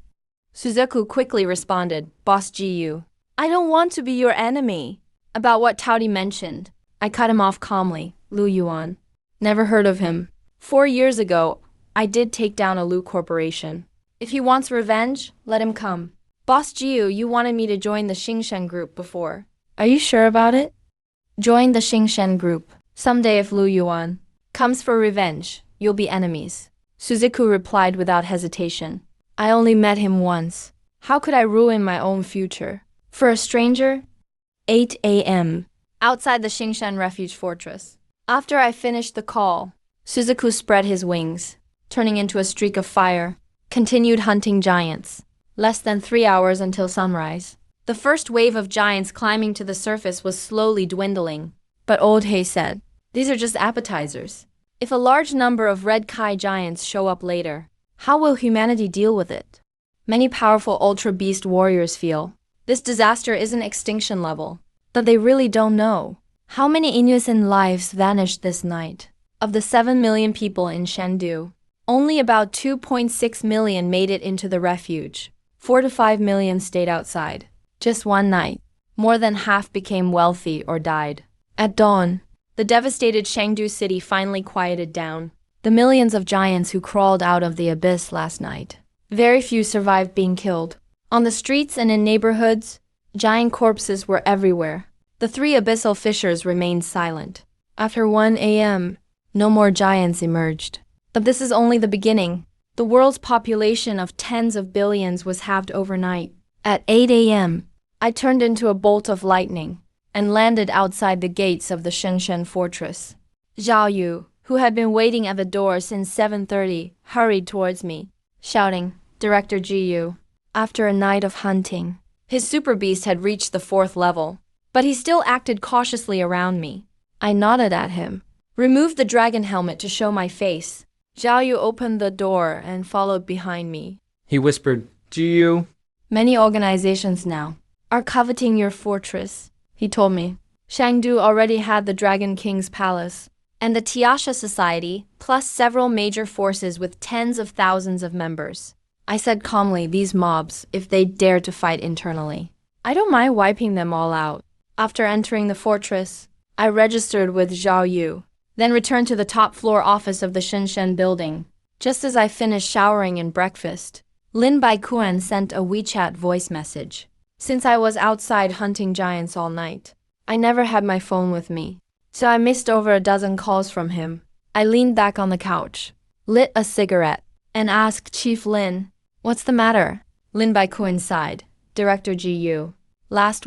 Speaker 2: Suzaku quickly responded, Boss Jiu, I don't want to be your enemy. About what Taudi mentioned, I cut him off calmly. Lu Yuan. Never heard of him. 4 years ago, I did take down a Lu corporation. If he wants revenge, let him come. Boss Jiu, you wanted me to join the Xingshen group before. Are you sure about it? Join the Xingshen group. Someday if Lu Yuan comes for revenge, you'll be enemies. Suzaku replied without hesitation. I only met him once. How could I ruin my own future? For a stranger? 8 a.m. Outside the Xingshen Refuge Fortress. After I finished the call, Suzaku spread his wings, turning into a streak of fire, continued hunting giants. Less than 3 hours until sunrise. The first wave of giants climbing to the surface was slowly dwindling. But Old Hay said, "These are just appetizers. If a large number of red Kai giants show up later, how will humanity deal with it?" Many powerful Ultra Beast warriors feel this disaster isn't extinction level, but they really don't know how many innocent lives vanished this night. Of the 7 million people in Chengdu, only about 2.6 million made it into the refuge. 4 to 5 million stayed outside. Just one night, more than half became wealthy or died. At dawn, the devastated Chengdu city finally quieted down. The millions of giants who crawled out of the abyss last night, very few survived being killed. On the streets and in neighborhoods, giant corpses were everywhere. The 3 abyssal fissures remained silent. After 1 a.m., no more giants emerged. But this is only the beginning. The world's population of tens of billions was halved overnight. At 8 a.m., I turned into a bolt of lightning and landed outside the gates of the Shenzhen fortress. Zhao Yu, who had been waiting at the door since 7:30, hurried towards me, shouting, "Director Jiyu." After a night of hunting, his super beast had reached the 4th level, but he still acted cautiously around me. I nodded at him, removed the dragon helmet to show my face. Zhao Yu opened the door and followed behind me.
Speaker 3: He whispered, "Jiyu."
Speaker 2: "Many organizations now are coveting your fortress," he told me. Chengdu already had the Dragon King's palace, and the Tiasha Society, plus several major forces with tens of thousands of members. I said calmly, "These mobs, if they dare to fight internally, I don't mind wiping them all out." After entering the fortress, I registered with Zhao Yu, then returned to the top floor office of the Shenzhen building. Just as I finished showering and breakfast, Lin Baikuan sent a WeChat voice message. Since I was outside hunting giants all night, I never had my phone with me, so I missed over a dozen calls from him. I leaned back on the couch, lit a cigarette, and asked Chief Lin, "What's the matter?" Lin Baikuan sighed. "Director Jiyu, last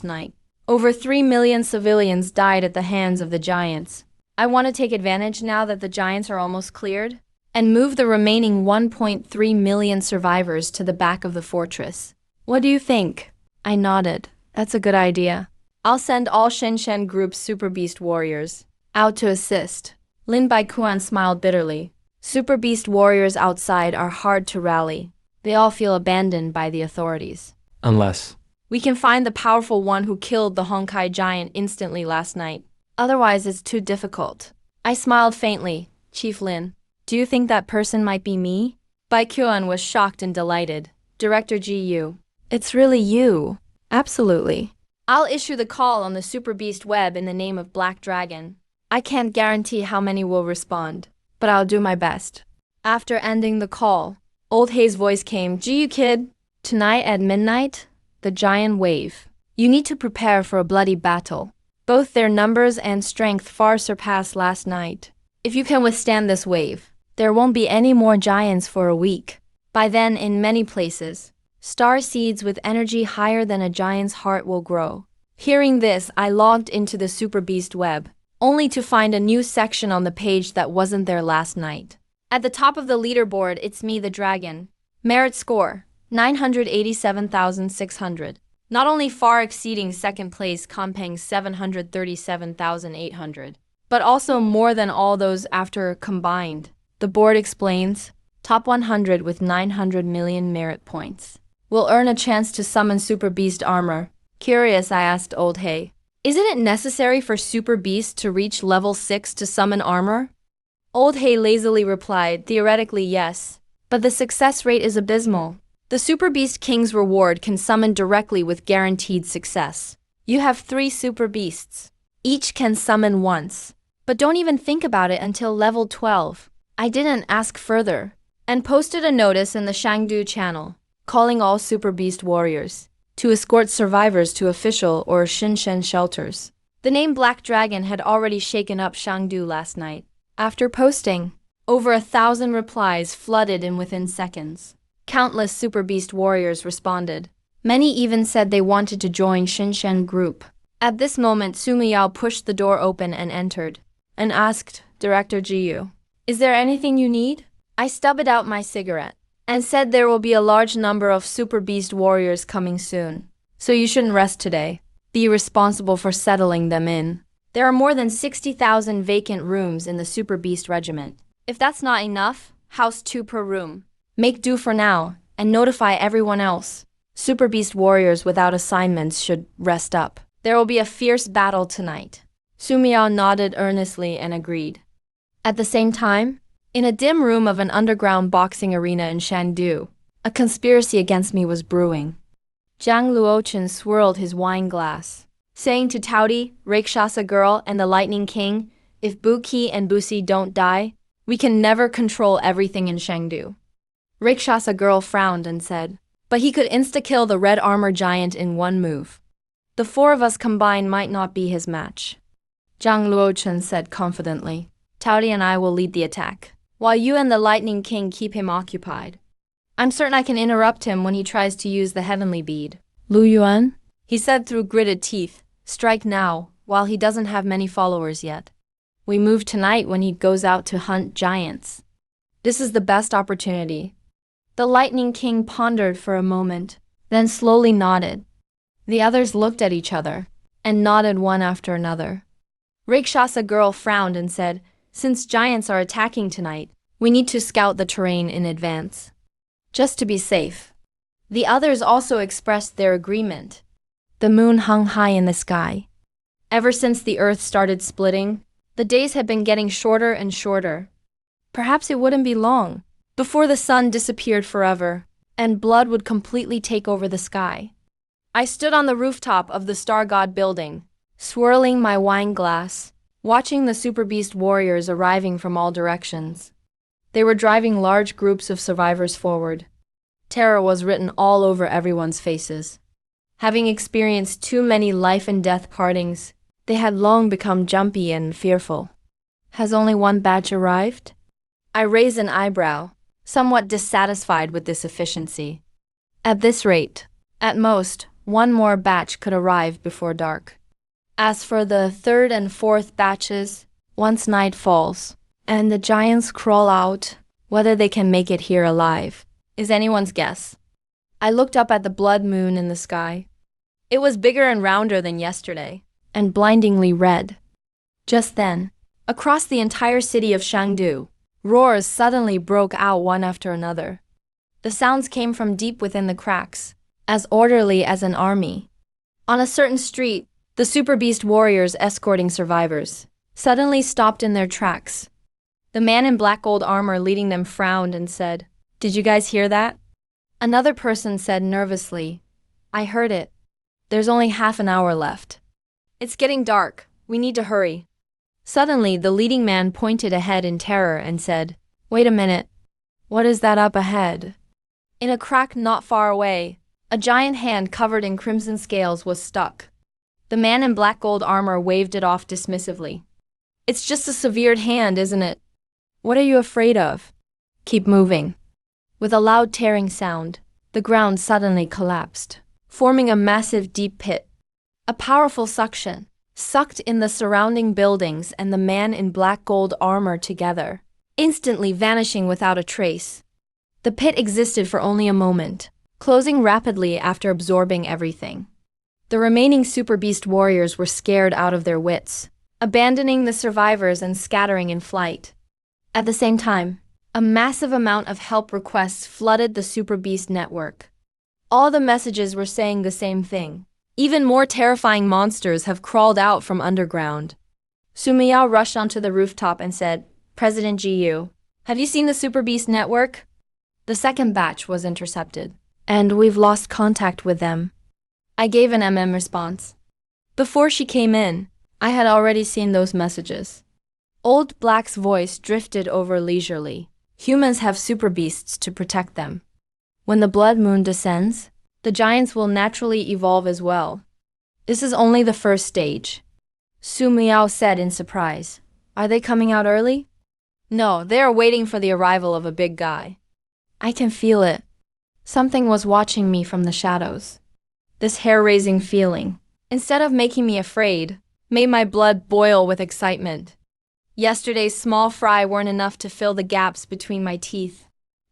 Speaker 2: night, over 3 million civilians died at the hands of the giants. I want to take advantage now that the giants are almost cleared, and move the remaining 1.3 million survivors to the back of the fortress. What do you think?" I nodded. "That's a good idea. I'll send all Shenzhen Group's Super Beast warriors out to assist." Lin Baikuan smiled bitterly. Super Beast warriors outside are hard to rally. They all feel abandoned by the authorities.
Speaker 3: Unless
Speaker 2: We can find the powerful one who killed the Honkai giant instantly last night. Otherwise, it's too difficult. I smiled faintly. "Chief Lin, do you think that person might be me?" Baikuan was shocked and delighted. "Director Jiyu, it's really you." "Absolutely. I'll issue the call on the Super Beast web in the name of Black Dragon. I can't guarantee how many will respond, but I'll do my best." After ending the call, Old Hay's voice came, "Jiyu kid, tonight at midnight, the giant wave. You need to prepare for a bloody battle. Both their numbers and strength far surpass last night. If you can withstand this wave, there won't be any more giants for a week. By then, in many places, star seeds with energy higher than a giant's heart will grow." Hearing this, I logged into the Super Beast web, only to find a new section on the page that wasn't there last night. At the top of the leaderboard, it's me, the dragon. Merit score, 987,600. Not only far exceeding second place Kompeng's 737,800, but also more than all those after combined. The board explains, top 100 with 900 million merit points will earn a chance to summon Super Beast armor. Curious, I asked Old Hay, "Isn't it necessary for Super Beast to reach level 6 to summon armor?" Old Hay lazily replied, "Theoretically, yes, but the success rate is abysmal. The Super Beast King's reward can summon directly with guaranteed success. You have 3 Super Beasts. Each can summon once, but don't even think about it until level 12. I didn't ask further, and posted a notice in the Shangdu channel, calling all Super Beast warriors to escort survivors to official or Shenzhen shelters. The name Black Dragon had already shaken up Shangdu last night. After posting, over 1,000 replies flooded in within seconds. Countless Super Beast warriors responded. Many even said they wanted to join Shenzhen Group. At this moment, Sumiyao pushed the door open and entered, and asked, "Director Jiyu, is there anything you need?" I stubbed out my cigarette. and said there will be a large number of Super Beast warriors coming soon. So you shouldn't rest today. Be responsible for settling them in. There are more than 60,000 vacant rooms in the Super Beast regiment. If that's not enough, house 2 per room. Make do for now, and notify everyone else. Super Beast warriors without assignments should rest up. There will be a fierce battle tonight. Su Miao nodded earnestly and agreed. At the same time, in a dim room of an underground boxing arena in Shandu, a conspiracy against me was brewing. Zhang Luochen swirled his wine glass, saying to Taudi, Rakshasa Girl, and the Lightning King, if Buki and Busi don't die, we can never control everything in Shangdu. Rakshasa Girl frowned and said, but he could insta-kill the red armor giant in one move. The 4 of us combined might not be his match. Zhang Luochen said confidently, Taudi and I will lead the attack, while you and the Lightning King keep him occupied. I'm certain I can interrupt him when he tries to use the heavenly bead. Lu Yuan, he said through gritted teeth, strike now, while he doesn't have many followers yet. We move tonight when he goes out to hunt giants. This is the best opportunity. The Lightning King pondered for a moment, then slowly nodded. The others looked at each other, and nodded one after another. Rakshasa Girl frowned and said, since giants are attacking tonight, we need to scout the terrain in advance. Just to be safe. The others also expressed their agreement. The moon hung high in the sky. Ever since the earth started splitting, the days had been getting shorter and shorter. Perhaps it wouldn't be long before the sun disappeared forever, and blood would completely take over the sky. I stood on the rooftop of the Star God building, swirling my wine glass, watching the Super Beast warriors arriving from all directions. They were driving large groups of survivors forward. Terror was written all over everyone's faces. Having experienced too many life and death partings, they had long become jumpy and fearful. Has only one batch arrived? I raised an eyebrow, somewhat dissatisfied with this efficiency. At this rate, at most, one more batch could arrive before dark. As for the 3rd and 4th batches, once night falls, and the giants crawl out, whether they can make it here alive is anyone's guess. I looked up at the blood moon in the sky. It was bigger and rounder than yesterday, and blindingly red. Just then, across the entire city of Shangdu, roars suddenly broke out one after another. The sounds came from deep within the cracks, as orderly as an army. On a certain street, the Super Beast warriors escorting survivors suddenly stopped in their tracks. The man in black gold armor leading them frowned and said, Did you guys hear that? Another person said nervously, I heard it. There's only half an hour left. It's getting dark. We need to hurry. Suddenly, the leading man pointed ahead in terror and said, Wait a minute. What is that up ahead? In a crack not far away, a giant hand covered in crimson scales was stuck. The man in black gold armor waved it off dismissively. It's just a severed hand, isn't it? What are you afraid of? Keep moving. With a loud tearing sound, the ground suddenly collapsed, forming a massive deep pit. A powerful suction sucked in the surrounding buildings and the man in black gold armor together, instantly vanishing without a trace. The pit existed for only a moment, closing rapidly after absorbing everything. The remaining Super Beast warriors were scared out of their wits, abandoning the survivors and scattering in flight. At the same time, a massive amount of help requests flooded the Super Beast network. All the messages were saying the same thing. Even more terrifying monsters have crawled out from underground. Su Miao rushed onto the rooftop and said, President GU, have you seen the Super Beast network? The second batch was intercepted, and we've lost contact with them. I gave an response. Before she came in, I had already seen those messages. Old Black's voice drifted over leisurely. Humans have super beasts to protect them. When the blood moon descends, the giants will naturally evolve as well. This is only the first stage. Su Miao said in surprise. Are they coming out early? No, they are waiting for the arrival of a big guy. I can feel it. Something was watching me from the shadows. This hair-raising feeling, instead of making me afraid, made my blood boil with excitement. Yesterday's small fry weren't enough to fill the gaps between my teeth.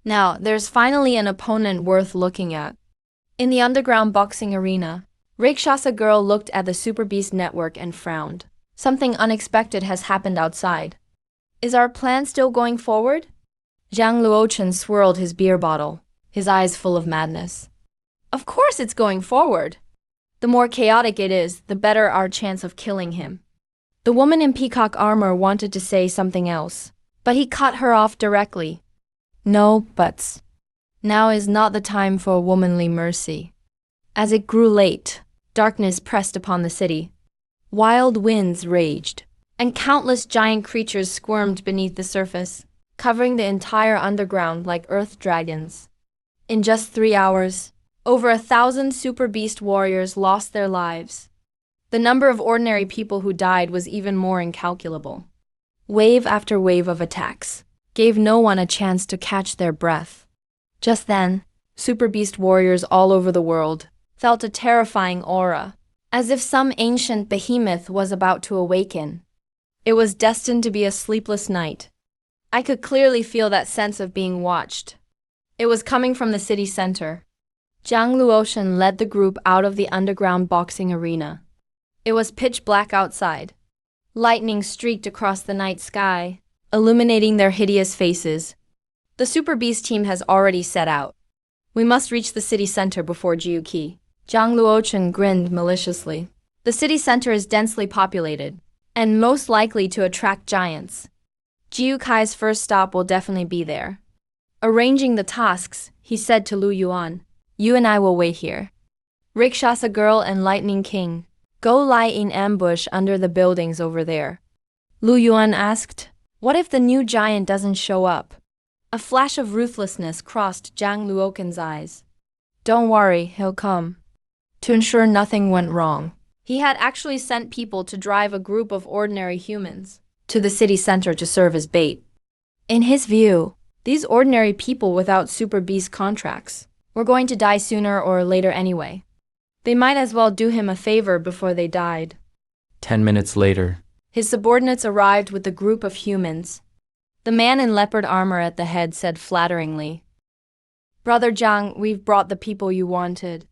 Speaker 2: Now, there's finally an opponent worth looking at. In the underground boxing arena, Rakshasa girl looked at the Super Beast network and frowned. Something unexpected has happened outside. Is our plan still going forward? Zhang Luochen swirled his beer bottle, his eyes full of madness. Of course it's going forward. The more chaotic it is, the better our chance of killing him. The woman in peacock armor wanted to say something else, but he cut her off directly. No buts. Now is not the time for womanly mercy. As it grew late, darkness pressed upon the city. Wild winds raged, and countless giant creatures squirmed beneath the surface, covering the entire underground like earth dragons. In just 3 hours, over 1,000 Super Beast warriors lost their lives. The number of ordinary people who died was even more incalculable. Wave after wave of attacks gave no one a chance to catch their breath. Just then, Super Beast warriors all over the world felt a terrifying aura, as if some ancient behemoth was about to awaken. It was destined to be a sleepless night. I could clearly feel that sense of being watched. It was coming from the city center. Zhang Luochen led the group out of the underground boxing arena. It was pitch black outside. Lightning streaked across the night sky, illuminating their hideous faces. The Super Beast team has already set out. We must reach the city center before Jiuqi. Zhang Luochen grinned maliciously. The city center is densely populated, and most likely to attract giants. Jiu Kai's first stop will definitely be there. Arranging the tasks, he said to Lu Yuan, "You and I will wait here. Rakshasa girl and Lightning King, go lie in ambush under the buildings over there." Lu Yuan asked, "What if the new giant doesn't show up?" A flash of ruthlessness crossed Zhang Luochen's eyes. "Don't worry, he'll come." To ensure nothing went wrong, he had actually sent people to drive a group of ordinary humans to the city center to serve as bait. In his view, these ordinary people without Super Beast contracts were going to die sooner or later anyway. They might as well do him a favor before they died.
Speaker 3: 10 minutes later.
Speaker 2: His subordinates arrived with a group of humans. The man in leopard armor at the head said flatteringly, "Brother Zhang, we've brought the people you wanted."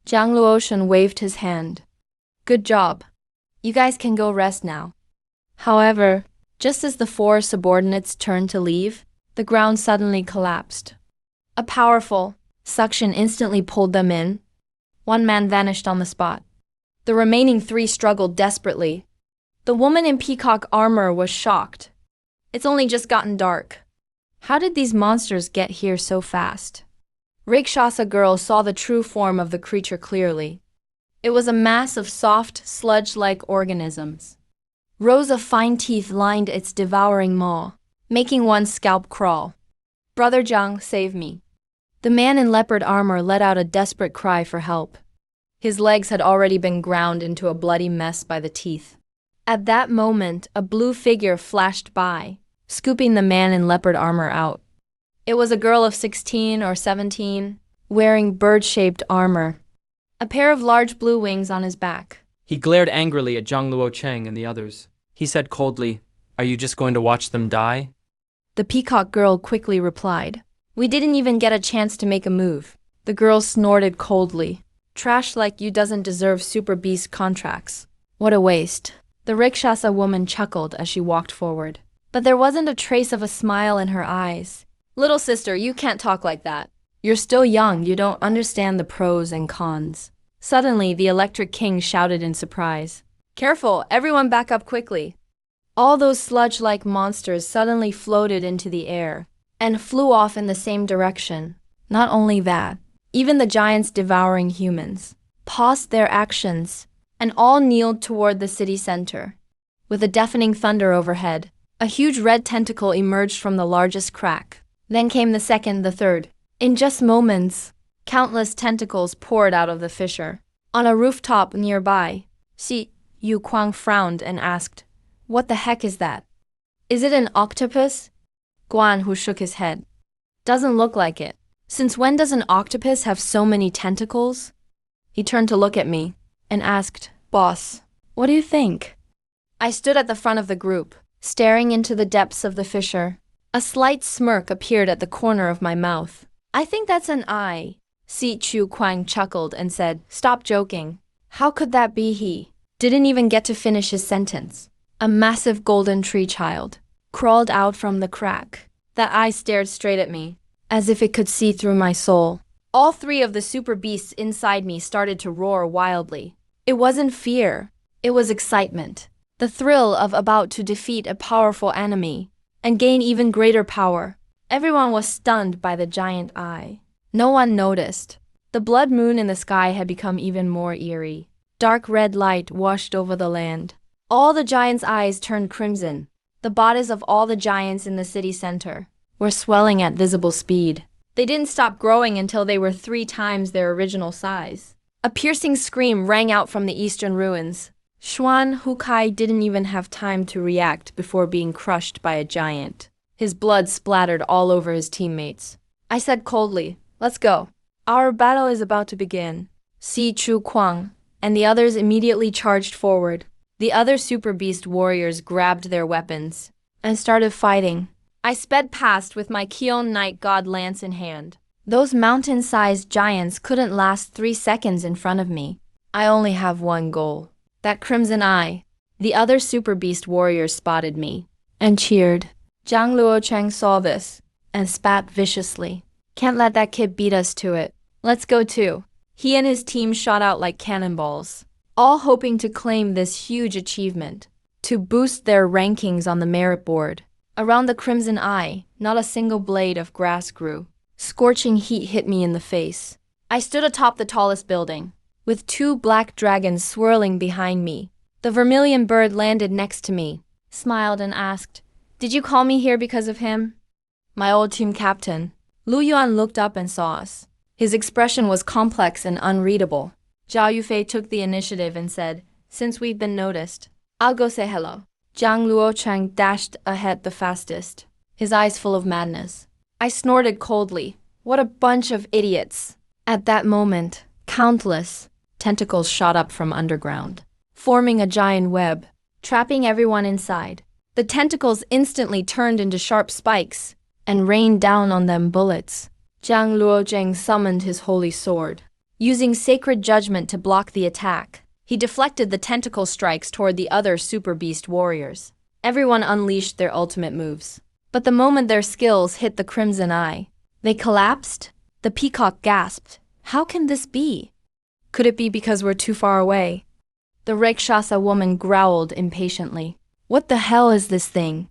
Speaker 2: Zhang Luochen waved his hand. "Good job. You guys can go rest now." However, just as the 4 subordinates turned to leave, the ground suddenly collapsed. A powerful suction instantly pulled them in. One man vanished on the spot. The remaining 3 struggled desperately. The woman in peacock armor was shocked. It's only just gotten dark. How did these monsters get here so fast? Rakshasa girl saw the true form of the creature clearly. It was a mass of soft, sludge-like organisms. Rows of fine teeth lined its devouring maw, making one's scalp crawl. "Brother Zhang, save me." The man in leopard armor let out a desperate cry for help. His legs had already been ground into a bloody mess by the teeth. At that moment, a blue figure flashed by, scooping the man in leopard armor out. It was a girl of 16 or 17, wearing bird-shaped armor, a pair of large blue wings on his back.
Speaker 3: He glared angrily at Zhang Luocheng and the others. He said coldly, "Are you just going to watch them die?"
Speaker 2: The peacock girl quickly replied, "We didn't even get a chance to make a move." The girl snorted coldly. "Trash like you doesn't deserve Super Beast contracts. What a waste." The Rakshasa woman chuckled as she walked forward. But there wasn't a trace of a smile in her eyes. "Little sister, you can't talk like that. You're still young, you don't understand the pros and cons." Suddenly, the Electric King shouted in surprise. "Careful, everyone back up quickly." All those sludge-like monsters suddenly floated into the air and flew off in the same direction. Not only that, even the giants devouring humans paused their actions and all kneeled toward the city center. With a deafening thunder overhead, a huge red tentacle emerged from the largest crack. Then came the second, the third. In just moments, countless tentacles poured out of the fissure. On a rooftop nearby, Xi Yu Kuang frowned and asked, "What the heck is that? Is it an octopus?" Guan Hu shook his head. "Doesn't look like it. Since when does an octopus have so many tentacles?" He turned to look at me and asked, "Boss, what do you think?" I stood at the front of the group, staring into the depths of the fissure. A slight smirk appeared at the corner of my mouth. I think that's an eye. Si Chu Kwang chuckled and said, "Stop joking." How could that be? He didn't even get to finish his sentence. A massive golden tree child crawled out from the crack. That eye stared straight at me, as if it could see through my soul. All three of the super beasts inside me started to roar wildly. It wasn't fear, it was excitement. The thrill of about to defeat a powerful enemy and gain even greater power. Everyone was stunned by the giant eye. No one noticed. The blood moon in the sky had become even more eerie. Dark red light washed over the land. All the giants' eyes turned crimson. The bodies of all the giants in the city center were swelling at visible speed. They didn't stop growing until they were 3 times their original size. A piercing scream rang out from the eastern ruins. Xuan Hukai didn't even have time to react before being crushed by a giant. His blood splattered all over his teammates. I said coldly, "Let's go. Our battle is about to begin." Si Chu Kwang and the others immediately charged forward. The other super beast warriors grabbed their weapons and started fighting. I sped past with my Kion Night God lance in hand. Those mountain-sized giants couldn't last 3 seconds in front of me. I only have one goal. That crimson eye. The other super beast warriors spotted me and cheered. Zhang Luocheng saw this and spat viciously. "Can't let that kid beat us to it. Let's go too." He and his team shot out like cannonballs, all hoping to claim this huge achievement, to boost their rankings on the merit board. Around the crimson eye, not a single blade of grass grew. Scorching heat hit me in the face. I stood atop the tallest building, with 2 black dragons swirling behind me. The vermilion bird landed next to me, smiled and asked, "Did you call me here because of him?" My old team captain, Lu Yuan, looked up and saw us. His expression was complex and unreadable. Zhao Yufei took the initiative and said, "Since we've been noticed, I'll go say hello." Zhang Luocheng dashed ahead the fastest, his eyes full of madness. I snorted coldly. What a bunch of idiots. At that moment, countless tentacles shot up from underground, forming a giant web, trapping everyone inside. The tentacles instantly turned into sharp spikes and rained down on them bullets. Zhang Luocheng summoned his holy sword. Using sacred judgment to block the attack, he deflected the tentacle strikes toward the other super beast warriors. Everyone unleashed their ultimate moves. But the moment their skills hit the crimson eye, they collapsed. The peacock gasped. How can this be? Could it be because we're too far away? The Rakshasa woman growled impatiently. What the hell is this thing?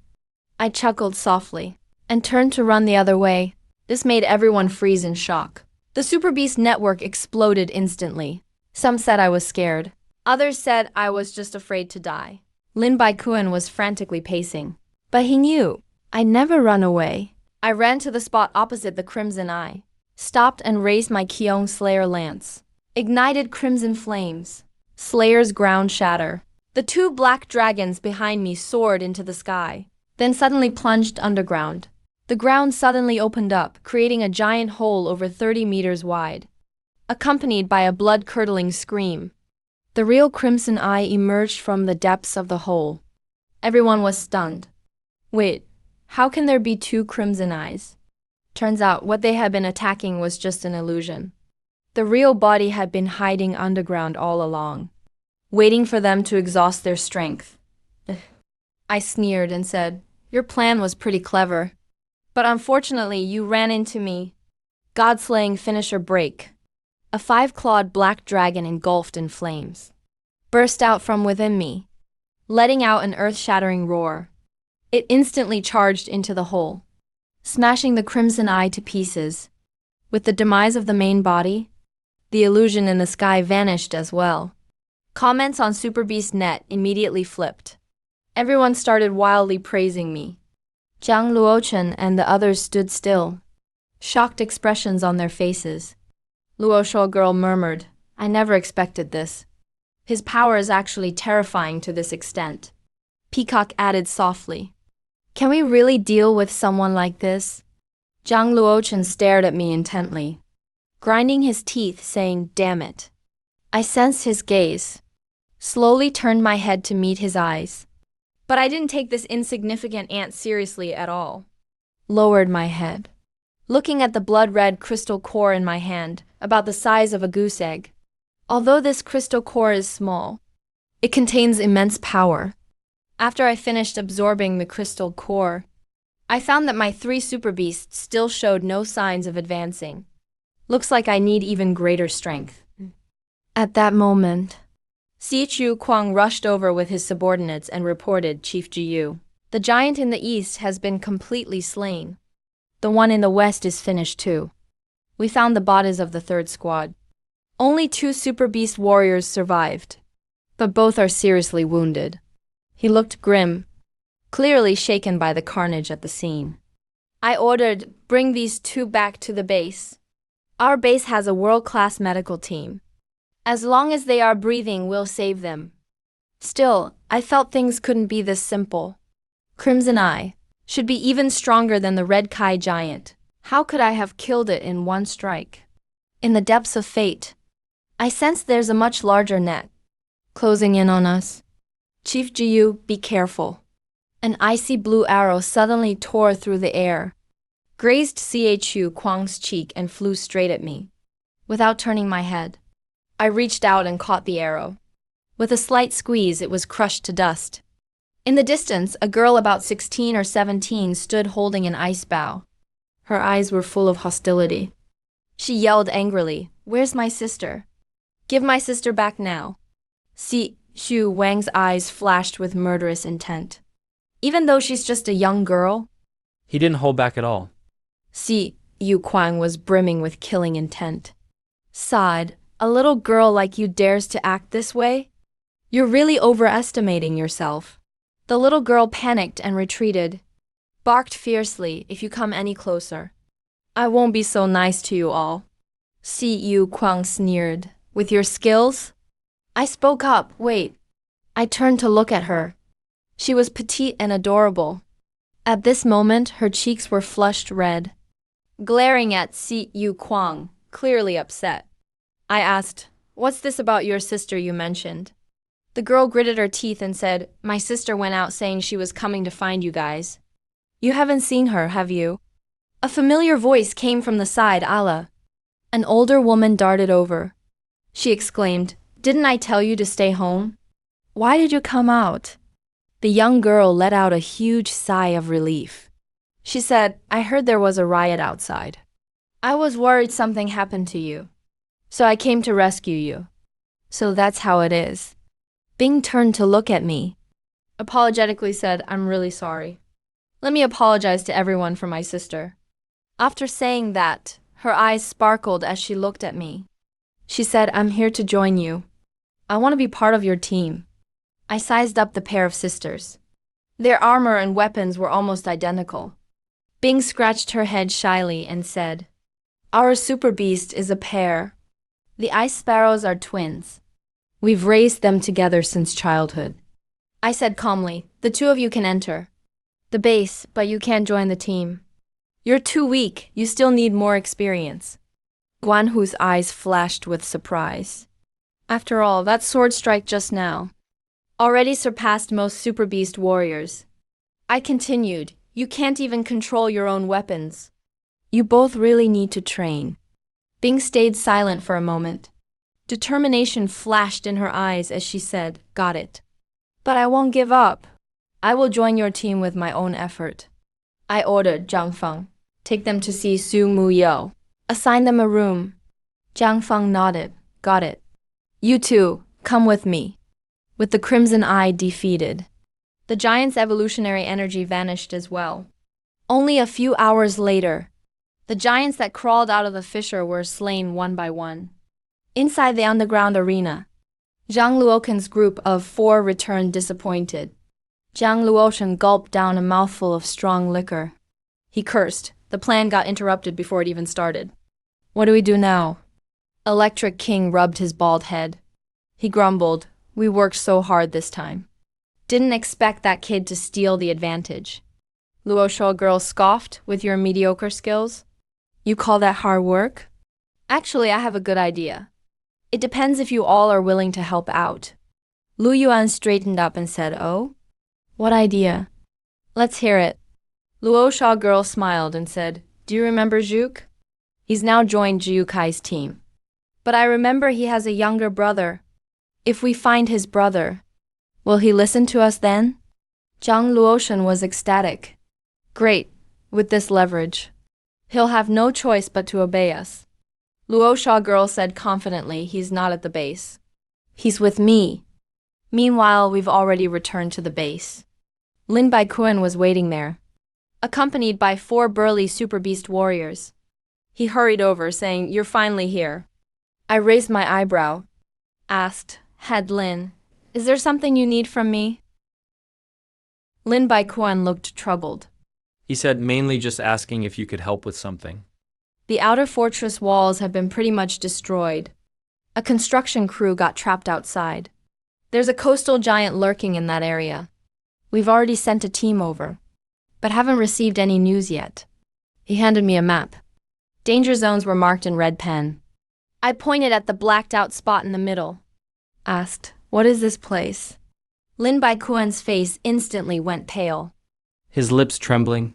Speaker 2: I chuckled softly and turned to run the other way. This made everyone freeze in shock. The Super Beast network exploded instantly. Some said I was scared. Others said I was just afraid to die. Lin Baikuan was frantically pacing. But he knew. I never run away. I ran to the spot opposite the crimson eye, stopped and raised my Keong Slayer lance. Ignited crimson flames. Slayer's ground shatter. The 2 black dragons behind me soared into the sky, then suddenly plunged underground. The ground suddenly opened up, creating a giant hole over 30 meters wide, accompanied by a blood-curdling scream. The real crimson eye emerged from the depths of the hole. Everyone was stunned. Wait, how can there be 2 crimson eyes? Turns out what they had been attacking was just an illusion. The real body had been hiding underground all along, waiting for them to exhaust their strength. I sneered and said, "Your plan was pretty clever. But unfortunately, you ran into me." God-slaying finisher break. A 5-clawed black dragon engulfed in flames burst out from within me, letting out an earth-shattering roar. It instantly charged into the hole, smashing the crimson eye to pieces. With the demise of the main body, the illusion in the sky vanished as well. Comments on Super Beast Net immediately flipped. Everyone started wildly praising me. Zhang Luochen and the others stood still, shocked expressions on their faces. Luoshuo girl murmured, "I never expected this. His power is actually terrifying to this extent." Peacock added softly, "Can we really deal with someone like this?" Zhang Luochen stared at me intently, grinding his teeth, saying, "Damn it." I sensed his gaze, slowly turned my head to meet his eyes. But I didn't take this insignificant ant seriously at all. lowered my head, looking at the blood-red crystal core in my hand, about the size of a goose egg. Although this crystal core is small, it contains immense power. After I finished absorbing the crystal core, I found that my 3 super beasts still showed no signs of advancing. Looks like I need even greater strength. At that moment, Chu Kwang rushed over with his subordinates and reported, Chief Jiyu, the giant in the east has been completely slain. The one in the west is finished too. We found the bodies of the 3rd squad. Only 2 super beast warriors survived, but both are seriously wounded. He looked grim, clearly shaken by the carnage at the scene. I ordered, bring these 2 back to the base. Our base has a world-class medical team. As long as they are breathing, we'll save them. Still, I felt things couldn't be this simple. Crimson Eye should be even stronger than the Red Kai giant. How could I have killed it in one strike? In the depths of fate, I sense there's a much larger net closing in on us. Chief Jiyu, be careful. An icy blue arrow suddenly tore through the air, grazed Chu Kwang's cheek and flew straight at me. Without turning my head, I reached out and caught the arrow. With a slight squeeze, it was crushed to dust. In the distance, a girl about 16 or 17 stood holding an ice bow. Her eyes were full of hostility. She yelled angrily, "Where's my sister? Give my sister back now." Chu Wang's eyes flashed with murderous intent. Even though she's just a young girl?
Speaker 3: He didn't hold back at all.
Speaker 2: Yu Kwang was brimming with killing intent. Sighed, a little girl like you dares to act this way? You're really overestimating yourself. The little girl panicked and retreated, barked fiercely, if you come any closer, I won't be so nice to you all. Yu Kwang sneered, with your skills? I spoke up, wait. I turned to look at her. She was petite and adorable. At this moment, her cheeks were flushed red. Glaring at Yu Kwang, clearly upset, I asked, "What's this about your sister you mentioned?" The girl gritted her teeth and said, "My sister went out saying she was coming to find you guys." You haven't seen her, have you? A familiar voice came from the side, Allah. An older woman darted over. She exclaimed, "Didn't I tell you to stay home? Why did you come out?" The young girl let out a huge sigh of relief. She said, "I heard there was a riot outside. I was worried something happened to you, so I came to rescue you." So that's how it is. Bing turned to look at me, apologetically said, "I'm really sorry. Let me apologize to everyone for my sister." After saying that, her eyes sparkled as she looked at me. She said, "I'm here to join you. I want to be part of your team." I sized up the pair of sisters. Their armor and weapons were almost identical. Bing scratched her head shyly and said, "Our super beast is a pair. The ice sparrows are twins. We've raised them together since childhood." I said calmly, "The 2 of you can enter the base, but you can't join the team. You're too weak, you still need more experience." Guan Hu's eyes flashed with surprise. After all, that sword strike just now already surpassed most super beast warriors. I continued, "You can't even control your own weapons. You both really need to train." Bing stayed silent for a moment. Determination flashed in her eyes as she said, "Got it. But I won't give up. I will join your team with my own effort." I ordered Zhang Feng, "Take them to see Su Mu Yo. Assign them a room." Zhang Feng nodded, "Got it. You two, come with me." With the Crimson Eye defeated, the giant's evolutionary energy vanished as well. Only a few hours later, the giants that crawled out of the fissure were slain one by one. Inside the underground arena, Zhang Luoken's group of 4 returned disappointed. Zhang Luoshen gulped down a mouthful of strong liquor. He cursed. The plan got interrupted before it even started. "What do we do now?" Electric King rubbed his bald head. He grumbled, "We worked so hard this time. Didn't expect that kid to steal the advantage." Luosho girl scoffed, "With your mediocre skills? You call that hard work?" "Actually, I have a good idea. It depends if you all are willing to help out." Lu Yuan straightened up and said, "Oh? What idea? Let's hear it." Luosha girl smiled and said, "Do you remember Zhuke? He's now joined Jiu Kai's team. But I remember he has a younger brother. If we find his brother, will he listen to us then?" Zhang Luoshan was ecstatic. "Great, with this leverage. He'll have no choice but to obey us." Luosha girl said confidently, "He's not at the base. He's with me." Meanwhile, we've already returned to the base. Lin Baikuan was waiting there, accompanied by 4 burly super beast warriors. He hurried over, saying, "You're finally here." I raised my eyebrow, asked, "Head Lin, is there something you need from me?" Lin Baikuan looked troubled.
Speaker 3: He said, mainly just asking if you could help with something.
Speaker 2: The outer fortress walls have been pretty much destroyed. A construction crew got trapped outside. There's a coastal giant lurking in that area. We've already sent a team over, but haven't received any news yet. He handed me a map. Danger zones were marked in red pen. I pointed at the blacked out spot in the middle. Asked, "What is this place?" Lin Baikuan's face instantly went pale.
Speaker 3: His lips trembling.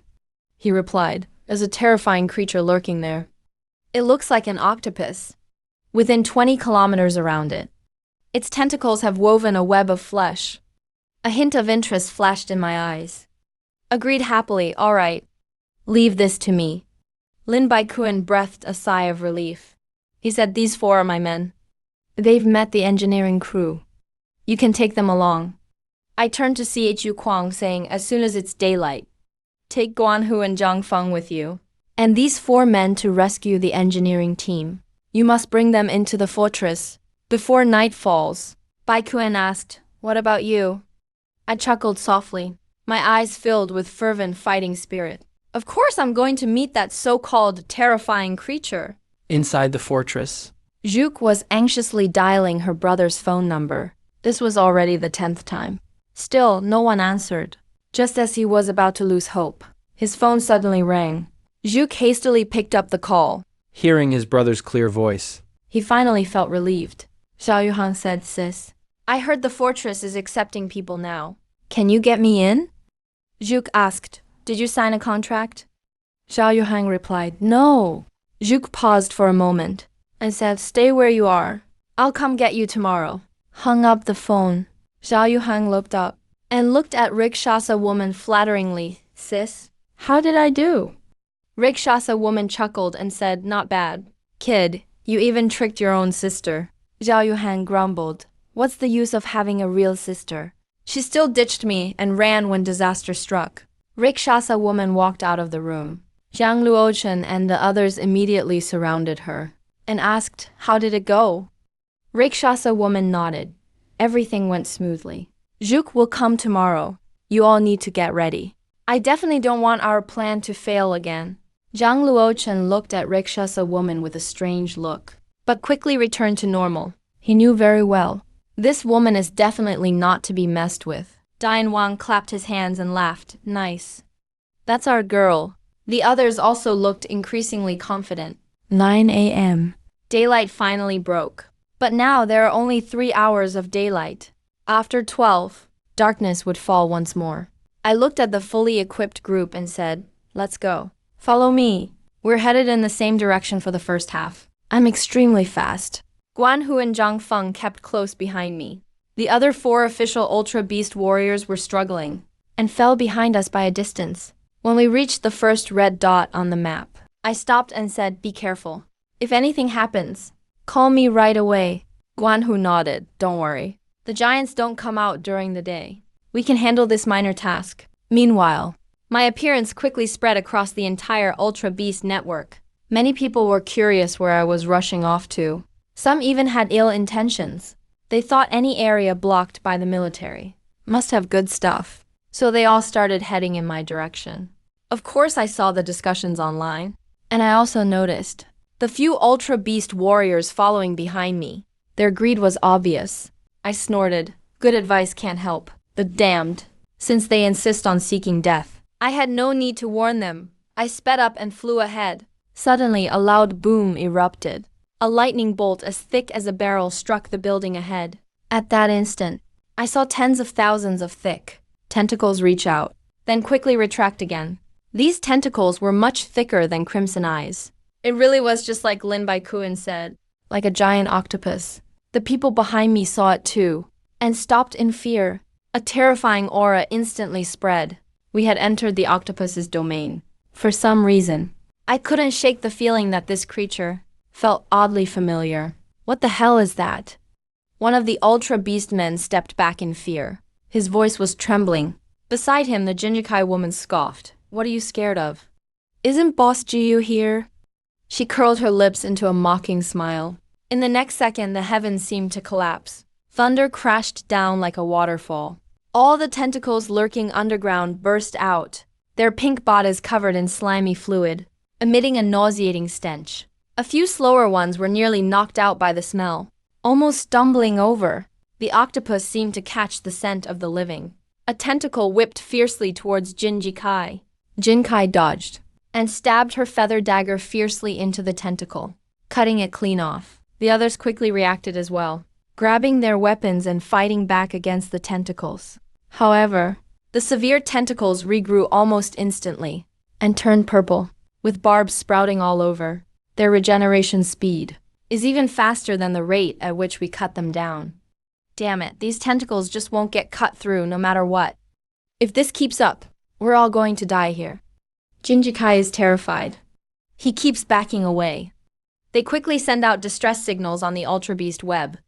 Speaker 2: He replied, "There's a terrifying creature lurking there. It looks like an octopus, within 20 kilometers around it. Its tentacles have woven a web of flesh." A hint of interest flashed in my eyes. Agreed happily, "All right. Leave this to me." Lin Baikuan breathed a sigh of relief. He said, "These 4 are my men. They've met the engineering crew. You can take them along." I turned to CHU Kwang, saying, "As soon as it's daylight, take Guanhu and Zhang Feng with you, and these 4 men to rescue the engineering team. You must bring them into the fortress before night falls." Baikuan asked, "What about you?" I chuckled softly, my eyes filled with fervent fighting spirit. "Of course I'm going to meet that so-called terrifying creature."
Speaker 3: Inside the fortress.
Speaker 2: Zhuke was anxiously dialing her brother's phone number. This was already the 10th time. Still, no one answered. Just as he was about to lose hope, his phone suddenly rang. Zhuke hastily picked up the call.
Speaker 3: Hearing his brother's clear voice,
Speaker 2: he finally felt relieved. Xiao Yuhang said, "Sis, I heard the fortress is accepting people now. Can you get me in?" Zhuke asked, "Did you sign a contract?" Xiao Yuhang replied, "No." Zhuke paused for a moment and said, "Stay where you are. I'll come get you tomorrow." Hung up the phone. Xiao Yuhang looked up and looked at Rikshasa woman flatteringly. "Sis, how did I do?" Rikshasa woman chuckled and said, "Not bad. Kid, you even tricked your own sister." Xiao Yuhang grumbled, "What's the use of having a real sister? She still ditched me and ran when disaster struck." Rikshasa woman walked out of the room. Zhang Luochen and the others immediately surrounded her and asked, "How did it go?" Rikshasa woman nodded. Everything went smoothly. "Zhuke will come tomorrow. You all need to get ready. I definitely don't want our plan to fail again." Zhang Luochen looked at Rikshasa woman with a strange look, but quickly returned to normal. He knew very well, this woman is definitely not to be messed with. Dian Wang clapped his hands and laughed. "Nice. That's our girl." The others also looked increasingly confident. 9 a.m. Daylight finally broke. But now there are only 3 hours of daylight. After 12, darkness would fall once more. I looked at the fully equipped group and said, "Let's go. Follow me. We're headed in the same direction for the first half." I'm extremely fast. Guanhu and Zhang Feng kept close behind me. The other 4 official Ultra Beast warriors were struggling and fell behind us by a distance. When we reached the first red dot on the map, I stopped and said, "Be careful. If anything happens, call me right away." Guanhu nodded. "Don't worry. The giants don't come out during the day. We can handle this minor task." Meanwhile, my appearance quickly spread across the entire Ultra Beast network. Many people were curious where I was rushing off to. Some even had ill intentions. They thought any area blocked by the military must have good stuff, so they all started heading in my direction. Of course, I saw the discussions online, and I also noticed the few Ultra Beast warriors following behind me. Their greed was obvious. I snorted. Good advice can't help. The damned, since they insist on seeking death. I had no need to warn them. I sped up and flew ahead. Suddenly, a loud boom erupted. A lightning bolt as thick as a barrel struck the building ahead. At that instant, I saw tens of thousands of thick tentacles reach out, then quickly retract again. These tentacles were much thicker than Crimson Eyes. It really was just like Lin Baikuin said, like a giant octopus. The people behind me saw it too, and stopped in fear. A terrifying aura instantly spread. We had entered the octopus's domain. For some reason, I couldn't shake the feeling that this creature felt oddly familiar. What the hell is that? One of the Ultra Beast men stepped back in fear. His voice was trembling. Beside him, the Jinjikai woman scoffed. What are you scared of? Isn't Boss Jiyu here? She curled her lips into a mocking smile. In the next second, the heavens seemed to collapse. Thunder crashed down like a waterfall. All the tentacles lurking underground burst out, their pink bodies covered in slimy fluid, emitting a nauseating stench. A few slower ones were nearly knocked out by the smell, almost stumbling over. The octopus seemed to catch the scent of the living. A tentacle whipped fiercely towards Jinjikai. Jinkai dodged and stabbed her feather dagger fiercely into the tentacle, cutting it clean off. The others quickly reacted as well, grabbing their weapons and fighting back against the tentacles. However, the severe tentacles regrew almost instantly and turned purple, with barbs sprouting all over. Their regeneration speed is even faster than the rate at which we cut them down. Damn it, these tentacles just won't get cut through no matter what. If this keeps up, we're all going to die here. Jinjikai is terrified. He keeps backing away. They quickly send out distress signals on the Ultra Beast web.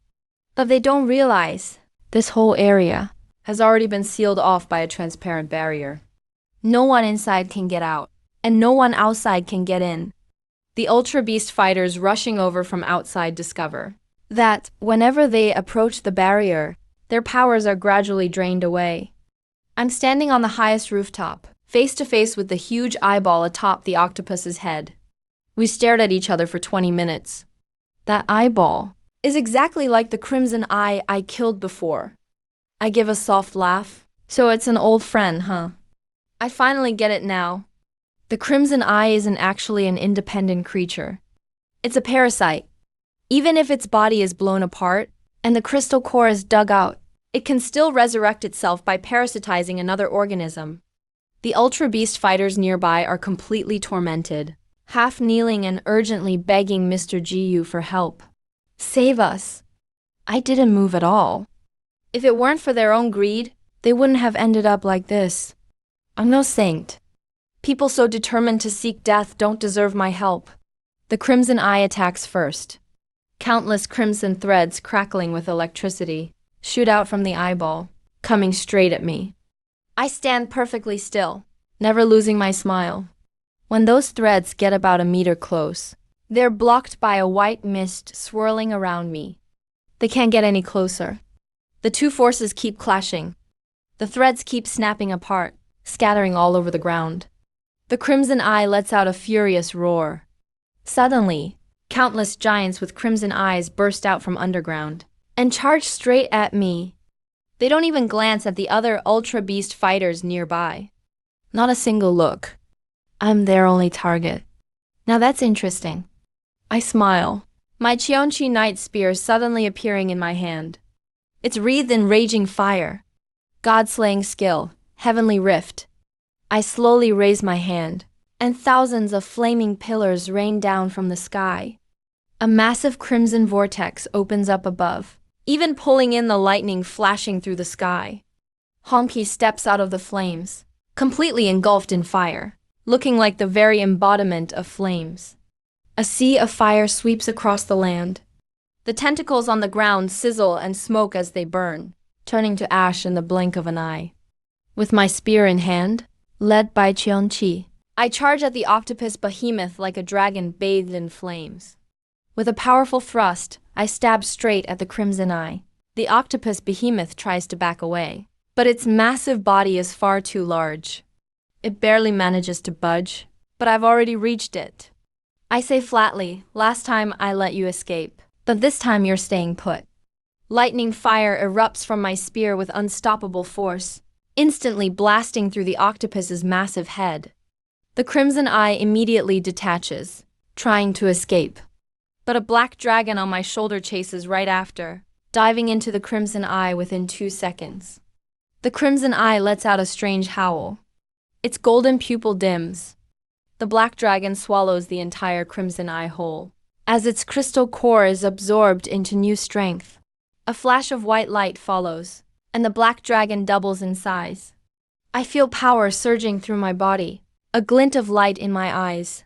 Speaker 2: But they don't realize this whole area has already been sealed off by a transparent barrier. No one inside can get out, and no one outside can get in. The Ultra Beast fighters rushing over from outside discover that whenever they approach the barrier, their powers are gradually drained away. I'm standing on the highest rooftop, face to face with the huge eyeball atop the octopus's head. We stared at each other for 20 minutes. That eyeball is exactly like the crimson eye I killed before. I give a soft laugh. So it's an old friend, huh? I finally get it now. The crimson eye isn't actually an independent creature. It's a parasite. Even if its body is blown apart and the crystal core is dug out, it can still resurrect itself by parasitizing another organism. The Ultra Beast fighters nearby are completely tormented, half kneeling and urgently begging Mr. Jiyu for help. Save us. I didn't move at all. If it weren't for their own greed, they wouldn't have ended up like this. I'm no saint. People so determined to seek death don't deserve my help. The crimson eye attacks first. Countless crimson threads crackling with electricity shoot out from the eyeball, coming straight at me. I stand perfectly still, never losing my smile. When those threads get about a meter close, they're blocked by a white mist swirling around me. They can't get any closer. The two forces keep clashing. The threads keep snapping apart, scattering all over the ground. The crimson eye lets out a furious roar. Suddenly, countless giants with crimson eyes burst out from underground and charge straight at me. They don't even glance at the other Ultra Beast fighters nearby. Not a single look. I'm their only target. Now that's interesting. I smile, my Cheonchi Knight Spear suddenly appearing in my hand. It's wreathed in raging fire. God-slaying skill, heavenly rift. I slowly raise my hand, and thousands of flaming pillars rain down from the sky. A massive crimson vortex opens up above, even pulling in the lightning flashing through the sky. Honki steps out of the flames, completely engulfed in fire, looking like the very embodiment of flames. A sea of fire sweeps across the land. The tentacles on the ground sizzle and smoke as they burn, turning to ash in the blink of an eye. With my spear in hand, led by Cheonchi, I charge at the octopus behemoth like a dragon bathed in flames. With a powerful thrust, I stab straight at the crimson eye. The octopus behemoth tries to back away, but its massive body is far too large. It barely manages to budge, but I've already reached it. I say flatly, last time I let you escape, but this time you're staying put. Lightning fire erupts from my spear with unstoppable force, instantly blasting through the octopus's massive head. The crimson eye immediately detaches, trying to escape. But a black dragon on my shoulder chases right after, diving into the crimson eye within 2 seconds. The crimson eye lets out a strange howl. Its golden pupil dims. The black dragon swallows the entire crimson eye whole, as its crystal core is absorbed into new strength. A flash of white light follows, and the black dragon doubles in size. I feel power surging through my body, a glint of light in my eyes.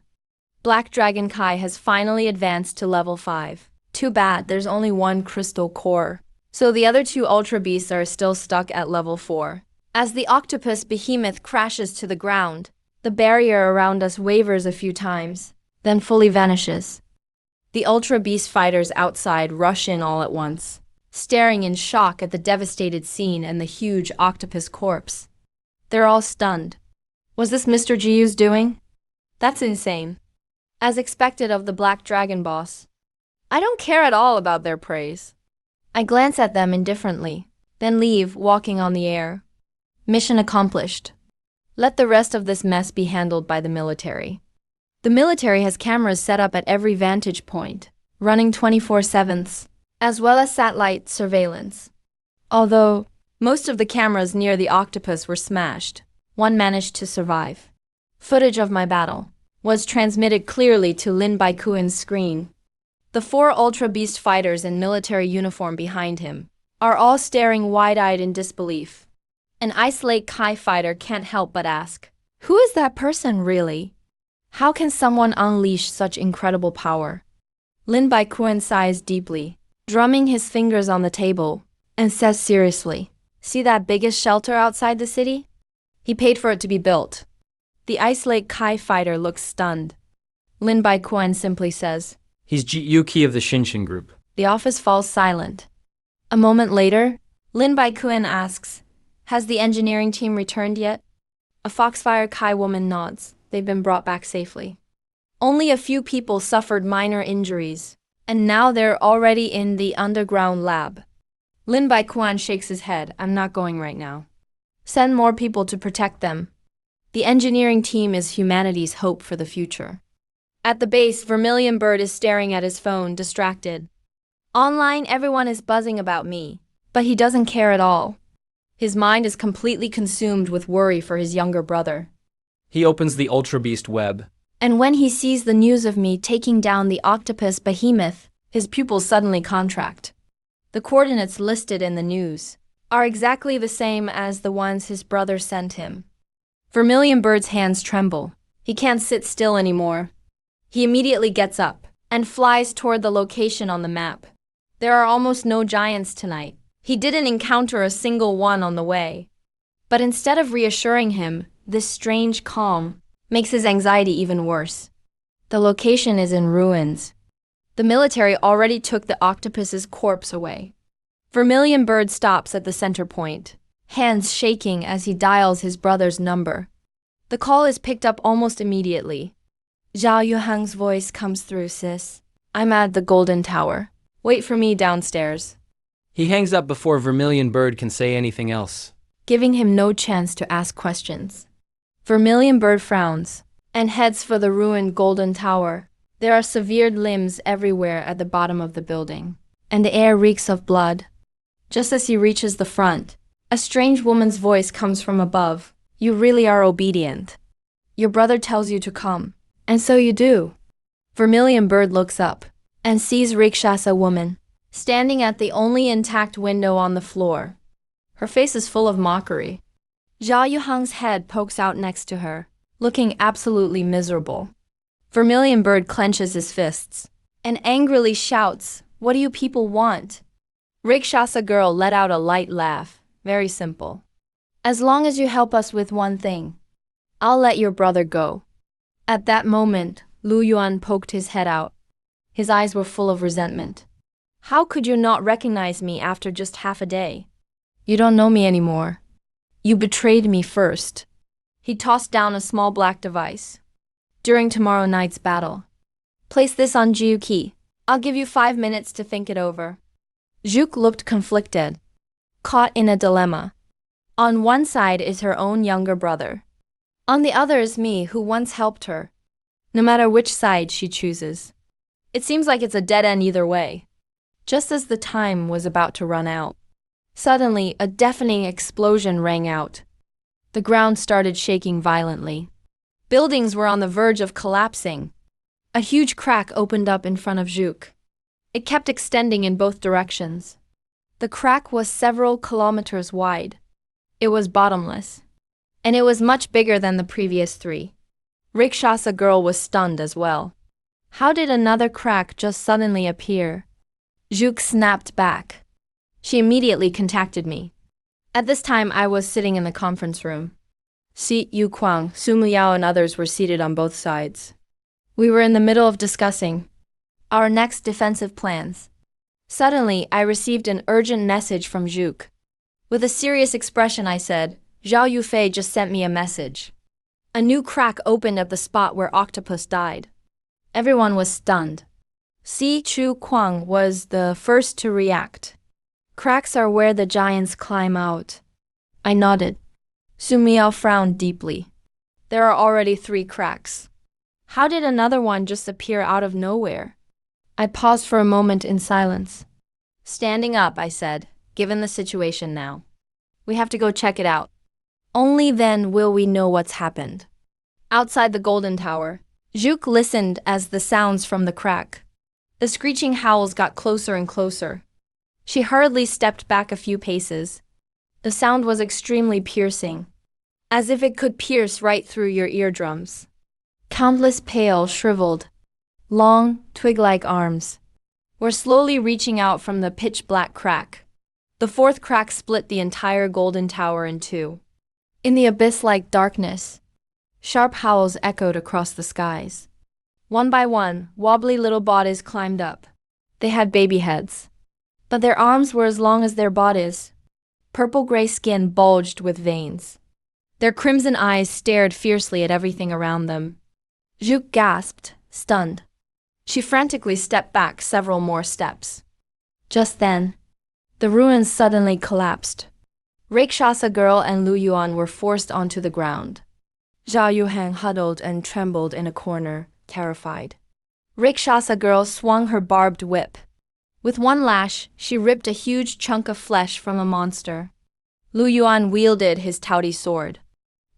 Speaker 2: Black Dragon Kai has finally advanced to level 5. Too bad there's only one crystal core, so the other two Ultra Beasts are still stuck at level 4. As the octopus behemoth crashes to the ground, the barrier around us wavers a few times, then fully vanishes. The Ultra Beast fighters outside rush in all at once, staring in shock at the devastated scene and the huge octopus corpse. They're all stunned. Was this Mr. Jiu's doing? That's insane. As expected of the Black Dragon boss. I don't care at all about their praise. I glance at them indifferently, then leave, walking on the air. Mission accomplished. Let the rest of this mess be handled by the military. The military has cameras set up at every vantage point, running 24/7, as well as satellite surveillance. Although most of the cameras near the octopus were smashed, one managed to survive. Footage of my battle was transmitted clearly to Lin Baikuan's screen. The 4 Ultra Beast fighters in military uniform behind him are all staring wide-eyed in disbelief. An Ice Lake Kai fighter can't help but ask, who is that person really? How can someone unleash such incredible power? Lin Baikuan sighs deeply, drumming his fingers on the table, and says seriously, see that biggest shelter outside the city? He paid for it to be built. The Ice Lake Kai fighter looks stunned. Lin Baikuan simply says,
Speaker 3: He's Yuki of the Shinshin group.
Speaker 2: The office falls silent. A moment later, Lin Baikuan asks, has the engineering team returned yet? A Foxfire Kai woman nods. They've been brought back safely. Only a few people suffered minor injuries, and now they're already in the underground lab. Lin Baikuan shakes his head. I'm not going right now. Send more people to protect them. The engineering team is humanity's hope for the future. At the base, Vermilion Bird is staring at his phone, distracted. Online, everyone is buzzing about me, but he doesn't care at all. His mind is completely consumed with worry for his younger brother.
Speaker 3: He opens the Ultra Beast web.
Speaker 2: And when he sees the news of me taking down the octopus behemoth, his pupils suddenly contract. The coordinates listed in the news are exactly the same as the ones his brother sent him. Vermilion Bird's hands tremble. He can't sit still anymore. He immediately gets up and flies toward the location on the map. There are almost no giants tonight. He didn't encounter a single one on the way. But instead of reassuring him, this strange calm makes his anxiety even worse. The location is in ruins. The military already took the octopus's corpse away. Vermilion Bird stops at the center point, hands shaking as he dials his brother's number. The call is picked up almost immediately. Zhao Yuhang's voice comes through, sis. I'm at the Golden Tower. Wait for me downstairs.
Speaker 3: He hangs up before Vermilion Bird can say anything else,
Speaker 2: giving him no chance to ask questions. Vermilion Bird frowns and heads for the ruined Golden Tower. There are severed limbs everywhere at the bottom of the building, and the air reeks of blood. Just as he reaches the front, a strange woman's voice comes from above. You really are obedient. Your brother tells you to come, and so you do. Vermilion Bird looks up and sees Rikshasa woman standing at the only intact window on the floor. Her face is full of mockery. Zhao Yuhang's head pokes out next to her, looking absolutely miserable. Vermilion Bird clenches his fists and angrily shouts, "What do you people want?" Rikshasa girl let out a light laugh. Very simple. As long as you help us with one thing, I'll let your brother go. At that moment, Lu Yuan poked his head out. His eyes were full of resentment. How could you not recognize me after just half a day? You don't know me anymore. You betrayed me first. He tossed down a small black device. During tomorrow night's battle, place this on Jiuki. I'll give you 5 minutes to think it over. Zhuke looked conflicted, caught in a dilemma. On one side is her own younger brother. On the other is me, who once helped her. No matter which side she chooses, it seems like it's a dead end either way. Just as the time was about to run out, suddenly a deafening explosion rang out. The ground started shaking violently. Buildings were on the verge of collapsing. A huge crack opened up in front of Juk. It kept extending in both directions. The crack was several kilometers wide. It was bottomless. And it was much bigger than the previous three. Rikshasa girl was stunned as well. How did another crack just suddenly appear? Juk snapped back. She immediately contacted me. At this time, I was sitting in the conference room. Si Yu Kwang, Su Muyao and others were seated on both sides. We were in the middle of discussing our next defensive plans. Suddenly, I received an urgent message from Juk. With a serious expression, I said, Zhao Yufei just sent me a message. A new crack opened at the spot where Octopus died. Everyone was stunned. Si Chu Kwang was the first to react. Cracks are where the giants climb out. I nodded. Su Miao frowned deeply. There are already 3 cracks. How did another one just appear out of nowhere? I paused for a moment in silence. Standing up, I said, given the situation now. We have to go check it out. Only then will we know what's happened. Outside the Golden Tower, Juk listened as the sounds from the crack. The screeching howls got closer and closer. She hurriedly stepped back a few paces. The sound was extremely piercing, as if it could pierce right through your eardrums. Countless pale, shriveled, long, twig-like arms were slowly reaching out from the pitch-black crack. The 4th crack split the entire Golden Tower in 2. In the abyss-like darkness, sharp howls echoed across the skies. One by one, wobbly little bodies climbed up. They had baby heads, but their arms were as long as their bodies. Purple-gray skin bulged with veins. Their crimson eyes stared fiercely at everything around them. Juk gasped, stunned. She frantically stepped back several more steps. Just then, the ruins suddenly collapsed. Rakshasa girl and Lu Yuan were forced onto the ground. Zhao Yuhang huddled and trembled in a corner, terrified. Rakshasa girl swung her barbed whip. With one lash, she ripped a huge chunk of flesh from a monster. Lu Yuan wielded his touty sword.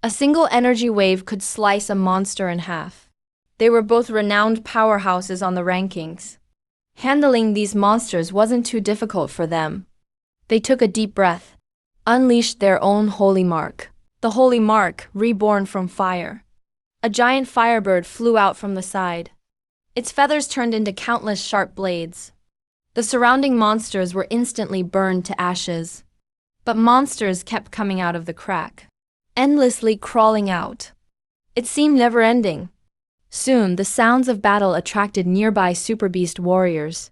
Speaker 2: A single energy wave could slice a monster in half. They were both renowned powerhouses on the rankings. Handling these monsters wasn't too difficult for them. They took a deep breath, unleashed their own holy mark. The holy mark, reborn from fire. A giant firebird flew out from the side. Its feathers turned into countless sharp blades. The surrounding monsters were instantly burned to ashes. But monsters kept coming out of the crack, endlessly crawling out. It seemed never-ending. Soon, the sounds of battle attracted nearby Super Beast warriors.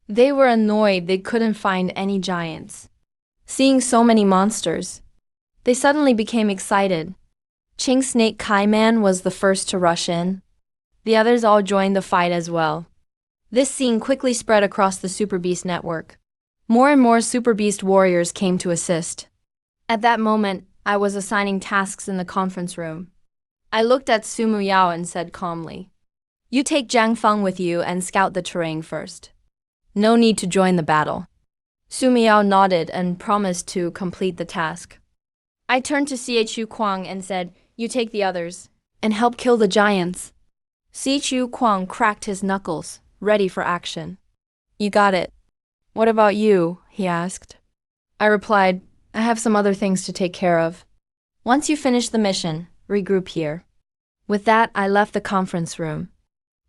Speaker 2: They were annoyed they couldn't find any giants. Seeing so many monsters, they suddenly became excited. Ching Snake Kaiman was the first to rush in. The others all joined the fight as well. This scene quickly spread across the Super Beast network. More and more Super Beast warriors came to assist. At that moment, I was assigning tasks in the conference room. I looked at Su Muyao and said calmly, "You take Zhang Feng with you and scout the terrain first. No need to join the battle." Su Muyao nodded and promised to complete the task. I turned to Chu Kwang and said, "You take the others and help kill the giants." Chu Kwang cracked his knuckles, ready for action. "You got it. What about you?" he asked. I replied, "I have some other things to take care of. Once you finish the mission, regroup here." With that, I left the conference room.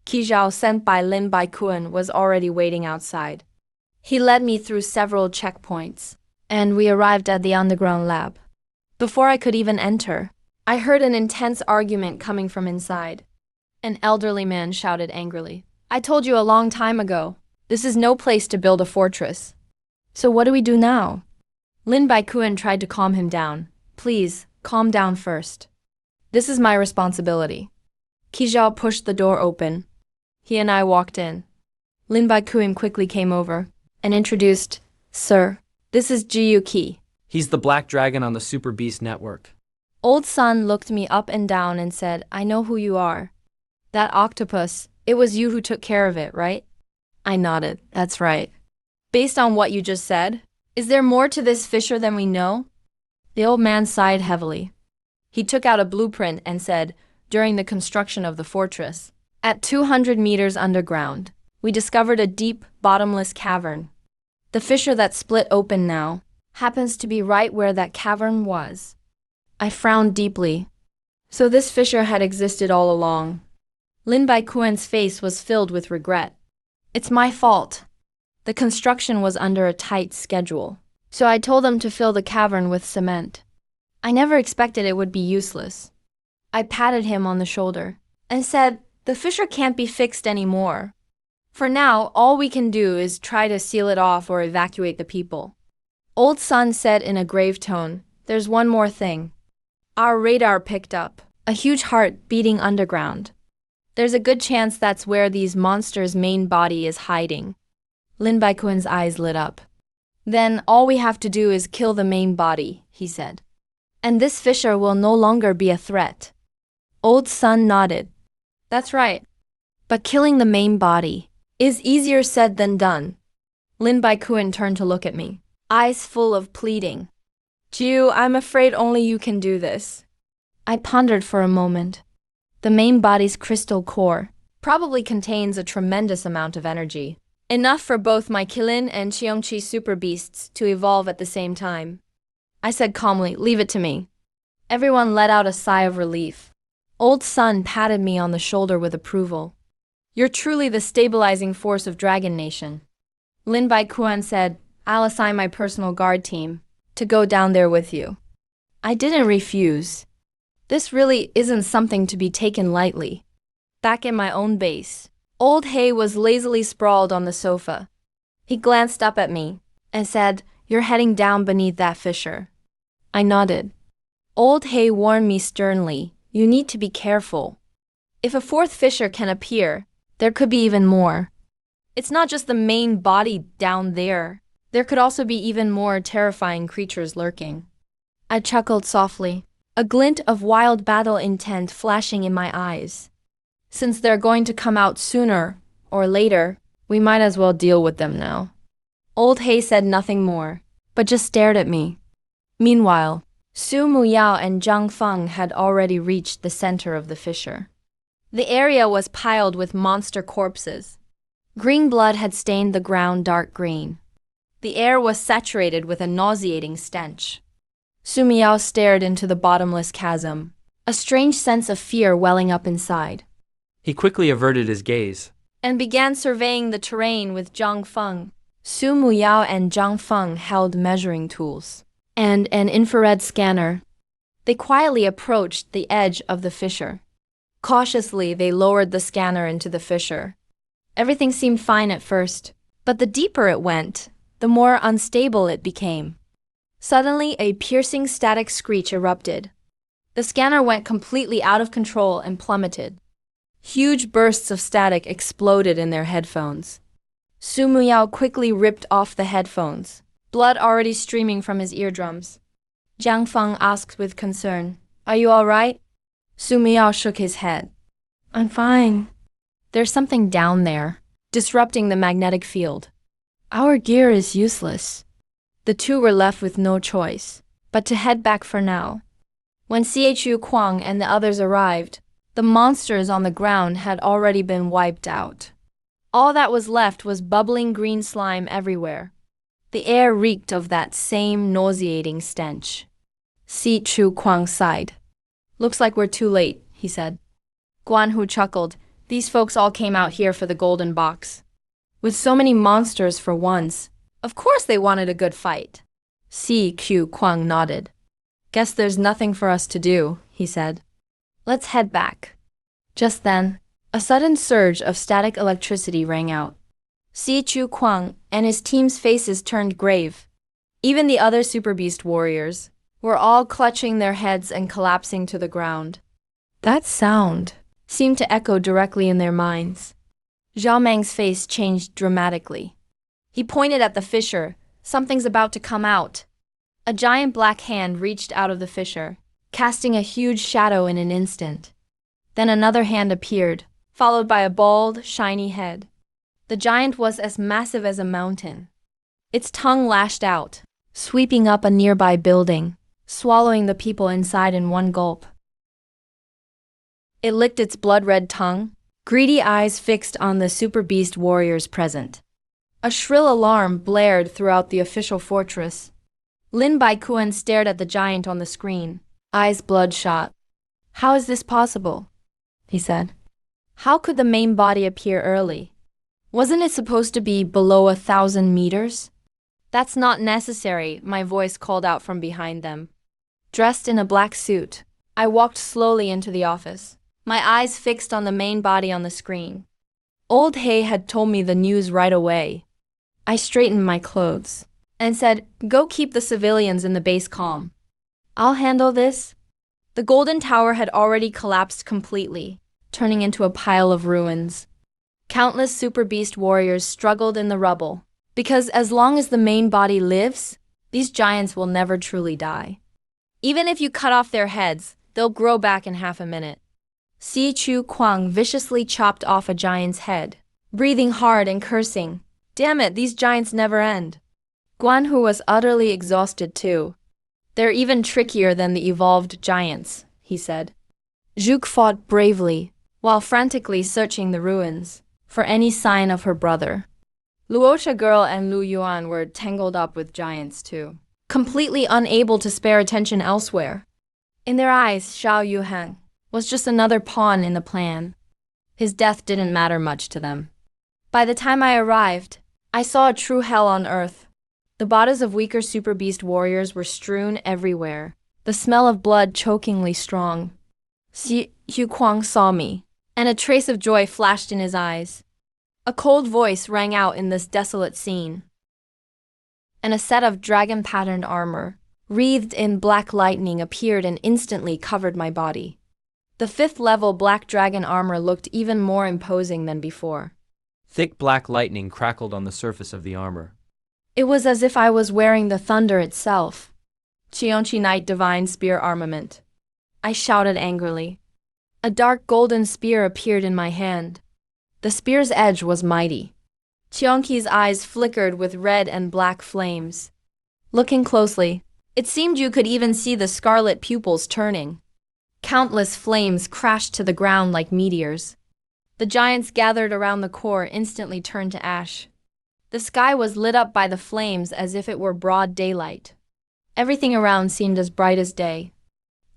Speaker 2: Qizhao, sent by Lin Baikun, was already waiting outside. He led me through several checkpoints, and we arrived at the underground lab. Before I could even enter, I heard an intense argument coming from inside. An elderly man shouted angrily, "I told you a long time ago, this is no place to build a fortress. So what do we do now?" Lin Baikun tried to calm him down. "Please, calm down first. This is my responsibility." Qizhao pushed the door open. He and I walked in. Lin Baikun quickly came over and introduced, "Sir, this is Jiyu Qi."
Speaker 3: He's the Black Dragon on the Super Beast network.
Speaker 2: Old Sun looked me up and down and said, "I know who you are. That octopus, it was you who took care of it, right?" I nodded. "That's right." "Based on what you just said, is there more to this fissure than we know?" The old man sighed heavily. He took out a blueprint and said, during the construction of the fortress, at 200 meters underground, we discovered a deep, bottomless cavern. The fissure that split open now happens to be right where that cavern was. I frowned deeply. So this fissure had existed all along. Lin Baikuan's face was filled with regret. It's my fault. The construction was under a tight schedule, so I told them to fill the cavern with cement. I never expected it would be useless. I patted him on the shoulder and said, the fissure can't be fixed anymore. For now, all we can do is try to seal it off or evacuate the people. Old Sun said in a grave tone, there's one more thing. Our radar picked up a huge heart beating underground. There's a good chance that's where these monsters' main body is hiding. Lin Baikuan's eyes lit up. Then all we have to do is kill the main body, he said. And this fissure will no longer be a threat. Old Sun nodded. That's right. But killing the main body is easier said than done. Lin Baikuan turned to look at me, eyes full of pleading. Jiu, I'm afraid only you can do this. I pondered for a moment. The main body's crystal core probably contains a tremendous amount of energy, enough for both my Qilin and Qiongqi super beasts to evolve at the same time. I said calmly, leave it to me. Everyone let out a sigh of relief. Old Sun patted me on the shoulder with approval. You're truly the stabilizing force of Dragon Nation. Lin Baikuan said, I'll assign my personal guard team to go down there with you. I didn't refuse. This really isn't something to be taken lightly. Back in my own base, Old Hay was lazily sprawled on the sofa. He glanced up at me and said, you're heading down beneath that fissure. I nodded. Old Hay warned me sternly, you need to be careful. If a fourth fissure can appear, there could be even more. It's not just the main body down there. There could also be even more terrifying creatures lurking. I chuckled softly, a glint of wild battle intent flashing in my eyes. Since they're going to come out sooner or later, we might as well deal with them now. Old Hay said nothing more, but just stared at me. Meanwhile, Su Muyao and Zhang Feng had already reached the center of the fissure. The area was piled with monster corpses. Green blood had stained the ground dark green. The air was saturated with a nauseating stench. Su Muyao stared into the bottomless chasm, a strange sense of fear welling up inside.
Speaker 3: He quickly averted his gaze
Speaker 2: And began surveying the terrain with Zhang Feng. Su Muyao and Zhang Feng held measuring tools and an infrared scanner. They quietly approached the edge of the fissure. Cautiously, they lowered the scanner into the fissure. Everything seemed fine at first, but the deeper it went, the more unstable it became. Suddenly, a piercing static screech erupted. The scanner went completely out of control and plummeted. Huge bursts of static exploded in their headphones. Su Muyao quickly ripped off the headphones, blood already streaming from his eardrums. Zhang Feng asked with concern, Are you all right? Su Muyao shook his head. I'm fine. There's something down there, disrupting the magnetic field. Our gear is useless. The two were left with no choice but to head back for now. When Chu Kuang and the others arrived, the monsters on the ground had already been wiped out. All that was left was bubbling green slime everywhere. The air reeked of that same nauseating stench. Chu Kuang sighed. Looks like we're too late, he said. Guan Hu chuckled. These folks all came out here for the golden box. With so many monsters for once, of course they wanted a good fight. Chu Kuang nodded. Guess there's nothing for us to do, he said. Let's head back. Just then, a sudden surge of static electricity rang out. Chu Kuang and his team's faces turned grave. Even the other Super Beast warriors were all clutching their heads and collapsing to the ground. That sound seemed to echo directly in their minds. Zhao Meng's face changed dramatically. He pointed at the fissure. Something's about to come out. A giant black hand reached out of the fissure, casting a huge shadow in an instant. Then another hand appeared, followed by a bald, shiny head. The giant was as massive as a mountain. Its tongue lashed out, sweeping up a nearby building. swallowing the people inside in one gulp. It licked its blood-red tongue, greedy eyes fixed on the super beast warriors present. A shrill alarm blared throughout the official fortress. Lin Baikuan stared at the giant on the screen, eyes bloodshot. "How is this possible?" he said. "How could the main body appear early? Wasn't it supposed to be below 1,000 meters?" "That's not necessary," my voice called out from behind them. Dressed in a black suit, I walked slowly into the office, my eyes fixed on the main body on the screen. Old Hay had told me the news right away. I straightened my clothes and said, "Go keep the civilians in the base calm. I'll handle this." The Golden Tower had already collapsed completely, turning into a pile of ruins. Countless super beast warriors struggled in the rubble, because as long as the main body lives, these giants will never truly die. Even if you cut off their heads, they'll grow back in half a minute. Si Chu Kwang viciously chopped off a giant's head, breathing hard and cursing. "Damn it, these giants never end." Guan Hu was utterly exhausted too. "They're even trickier than the evolved giants," he said. Zhuge fought bravely, while frantically searching the ruins for any sign of her brother. Luosha Girl and Lu Yuan were tangled up with giants too, completely unable to spare attention elsewhere. In their eyes, Xiao Yuhang was just another pawn in the plan. His death didn't matter much to them. By the time I arrived, I saw a true hell on earth. The bodies of weaker super beast warriors were strewn everywhere, the smell of blood chokingly strong. Si Hu Kwang saw me, and a trace of joy flashed in his eyes. A cold voice rang out in this desolate scene. And a set of dragon-patterned armor, wreathed in black lightning, appeared and instantly covered my body. The 5th-level black dragon armor looked even more imposing than before.
Speaker 3: Thick black lightning crackled on the surface of the armor.
Speaker 2: It was as if I was wearing the thunder itself. Qianqi Knight Divine Spear Armament. I shouted angrily. A dark golden spear appeared in my hand. The spear's edge was mighty. Qianqi's eyes flickered with red and black flames. Looking closely, it seemed you could even see the scarlet pupils turning. Countless flames crashed to the ground like meteors. The giants gathered around the core instantly turned to ash. The sky was lit up by the flames as if it were broad daylight. Everything around seemed as bright as day.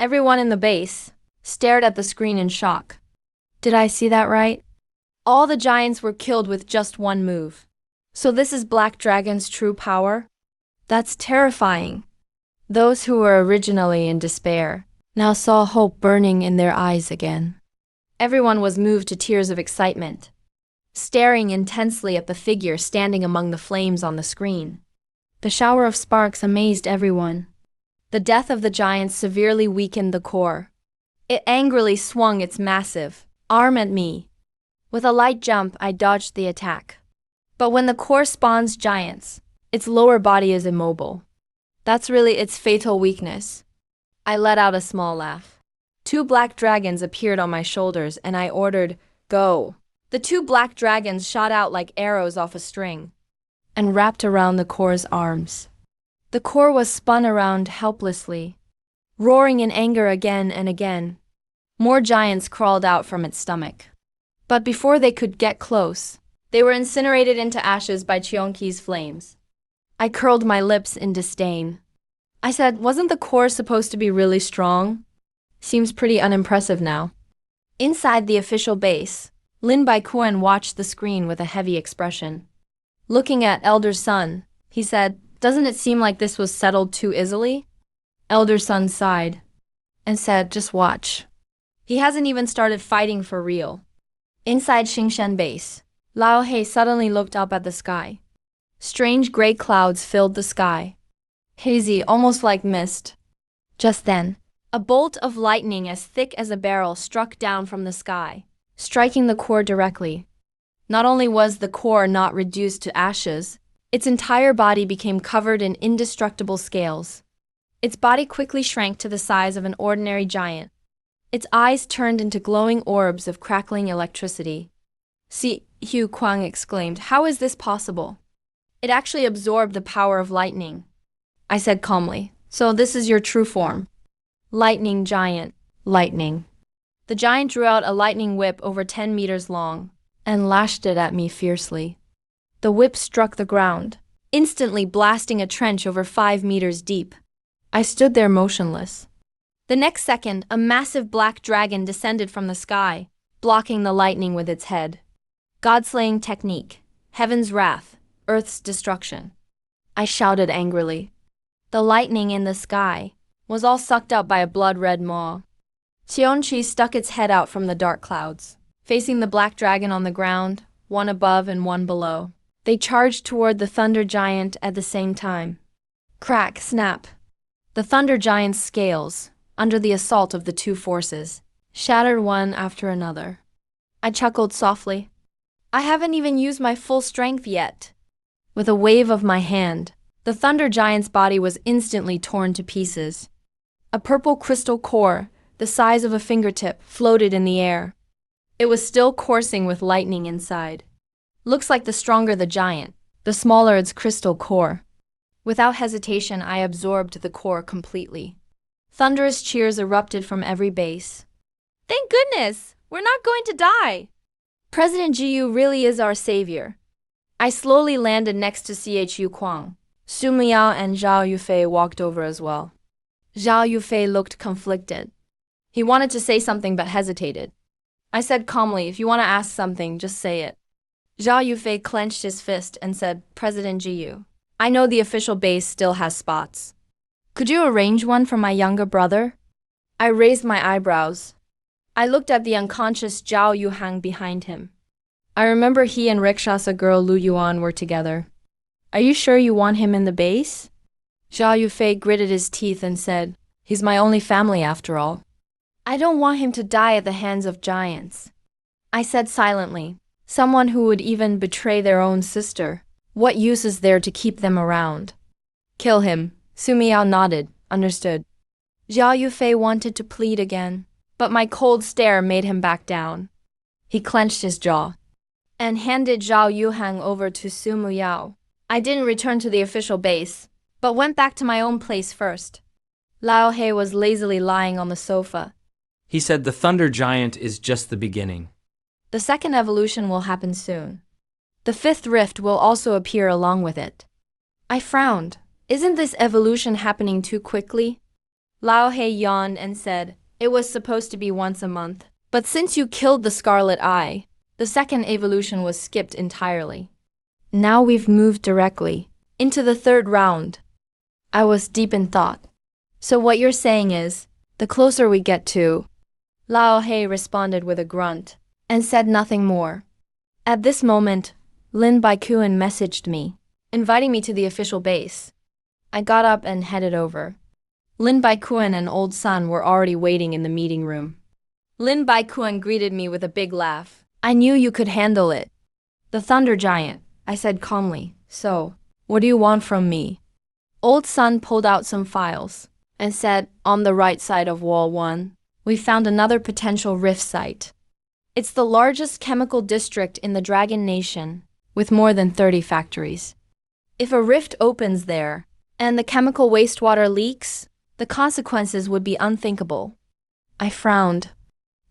Speaker 2: Everyone in the base stared at the screen in shock. Did I see that right? All the giants were killed with just one move. So this is Black Dragon's true power? That's terrifying. Those who were originally in despair now saw hope burning in their eyes again. Everyone was moved to tears of excitement, staring intensely at the figure standing among the flames on the screen. The shower of sparks amazed everyone. The death of the giant severely weakened the core. It angrily swung its massive arm at me. With a light jump, I dodged the attack. But when the core spawns giants, its lower body is immobile. That's really its fatal weakness. I let out a small laugh. 2 black dragons appeared on my shoulders and I ordered, "Go." The 2 black dragons shot out like arrows off a string and wrapped around the core's arms. The core was spun around helplessly, roaring in anger again and again. More giants crawled out from its stomach. But before they could get close, they were incinerated into ashes by Cheonki's flames. I curled my lips in disdain. I said, "Wasn't the core supposed to be really strong? Seems pretty unimpressive now." Inside the official base, Lin Baikuan watched the screen with a heavy expression. Looking at Elder Sun, he said, "Doesn't it seem like this was settled too easily?" Elder Sun sighed and said, "Just watch. He hasn't even started fighting for real." Inside Xingshan base, Lao He suddenly looked up at the sky. Strange gray clouds filled the sky, hazy, almost like mist. Just then, a bolt of lightning as thick as a barrel struck down from the sky, striking the core directly. Not only was the core not reduced to ashes, its entire body became covered in indestructible scales. Its body quickly shrank to the size of an ordinary giant. Its eyes turned into glowing orbs of crackling electricity. Si Hu Kwang exclaimed, "How is this possible?" "It actually absorbed the power of lightning," I said calmly, So this is your true form. Lightning giant. Lightning. The giant drew out a lightning whip over 10 meters long and lashed it at me fiercely. The whip struck the ground, instantly blasting a trench over 5 meters deep. I stood there motionless. The next second, a massive black dragon descended from the sky, blocking the lightning with its head. God-slaying technique. Heaven's wrath. Earth's destruction. I shouted angrily. The lightning in the sky was all sucked up by a blood-red maw. Xiongqi stuck its head out from the dark clouds, facing the black dragon on the ground, one above and one below. They charged toward the thunder giant at the same time. Crack, snap. The thunder giant's scales, under the assault of the two forces, shattered one after another. I chuckled softly. I haven't even used my full strength yet. With a wave of my hand, the thunder giant's body was instantly torn to pieces. A purple crystal core, the size of a fingertip, floated in the air. It was still coursing with lightning inside. Looks like the stronger the giant, the smaller its crystal core. Without hesitation, I absorbed the core completely. Thunderous cheers erupted from every base. Thank goodness! We're not going to die! President Jiyu really is our savior. I slowly landed next to Chu Kuang. Su Miao and Zhao Yufei walked over as well. Zhao Yufei looked conflicted. He wanted to say something but hesitated. I said calmly, if you want to ask something, just say it. Zhao Yufei clenched his fist and said, President Jiyu, I know the official base still has spots. Could you arrange one for my younger brother? I raised my eyebrows. I looked at the unconscious Zhao Yuhang behind him. I remember he and Rikshasa girl Lu Yuan were together. Are you sure you want him in the base? Zhao Yufei gritted his teeth and said, he's my only family after all. I don't want him to die at the hands of giants. I said silently, someone who would even betray their own sister. What use is there to keep them around? Kill him. Su Miao nodded, understood. Zhao Yufei wanted to plead again, but my cold stare made him back down. He clenched his jaw and handed Zhao Yuhang over to Su Miao. I didn't return to the official base, but went back to my own place first. Lao He was lazily lying on the sofa.
Speaker 3: He said the thunder giant is just the beginning.
Speaker 2: The second evolution will happen soon. The fifth rift will also appear along with it. I frowned. Isn't this evolution happening too quickly? Lao He yawned and said, it was supposed to be once a month, but since you killed the Scarlet Eye, the second evolution was skipped entirely. Now we've moved directly into the third round. I was deep in thought. So what you're saying is, the closer we get to... Lao He responded with a grunt and said nothing more. At this moment, Lin Baikuan messaged me, inviting me to the official base. I got up and headed over. Lin Baikuan and Old Sun were already waiting in the meeting room. Lin Baikuan greeted me with a big laugh. I knew you could handle it. The Thunder Giant, I said calmly. So, what do you want from me? Old Sun pulled out some files and said, on the right side of wall 1, we found another potential rift site. It's the largest chemical district in the Dragon Nation, with more than 30 factories. If a rift opens there, and the chemical wastewater leaks, the consequences would be unthinkable. I frowned.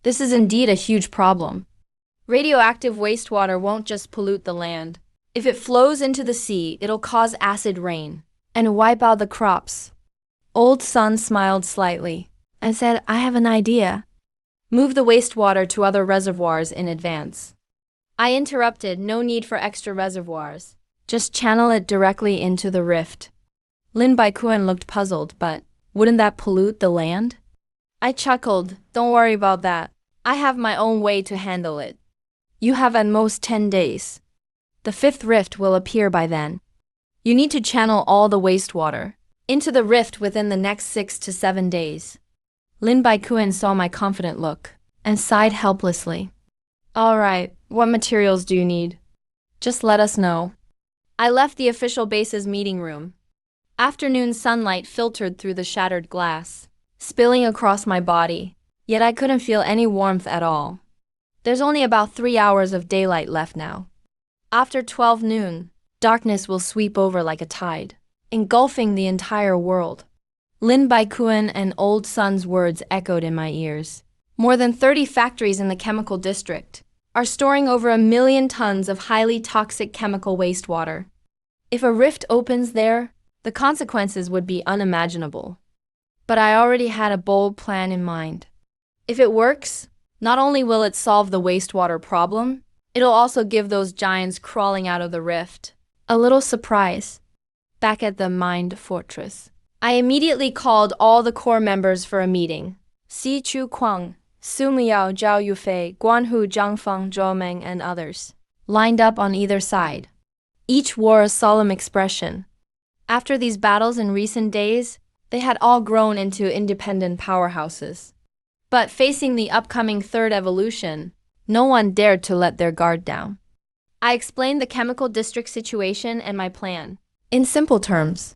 Speaker 2: This is indeed a huge problem. Radioactive wastewater won't just pollute the land. If it flows into the sea, it'll cause acid rain and wipe out the crops. Old Sun smiled slightly and said, I have an idea. Move the wastewater to other reservoirs in advance. I interrupted, no need for extra reservoirs. Just channel it directly into the rift. Lin Baikuan looked puzzled, but wouldn't that pollute the land? I chuckled, don't worry about that. I have my own way to handle it. You have at most 10 days. The fifth rift will appear by then. You need to channel all the wastewater into the rift within the next 6 to 7 days. Lin Baikuan saw my confident look and sighed helplessly. All right, what materials do you need? Just let us know. I left the official base's meeting room. Afternoon sunlight filtered through the shattered glass, spilling across my body, yet I couldn't feel any warmth at all. There's only about 3 hours of daylight left now. After 12 noon, darkness will sweep over like a tide, engulfing the entire world. Lin Baikuan and Old Sun's words echoed in my ears. More than 30 factories in the chemical district are storing over 1 million tons of highly toxic chemical wastewater. If a rift opens there, the consequences would be unimaginable. But I already had a bold plan in mind. If it works, not only will it solve the wastewater problem, it'll also give those giants crawling out of the rift a little surprise. Back at the mined fortress, I immediately called all the core members for a meeting. Si Chu Kuang, Su Miyao, Zhao Yufei, Guanhu, Zhangfeng, Zhou Meng, and others lined up on either side. Each wore a solemn expression. After these battles in recent days, they had all grown into independent powerhouses. But facing the upcoming third evolution, no one dared to let their guard down. I explained the chemical district situation and my plan, in simple terms.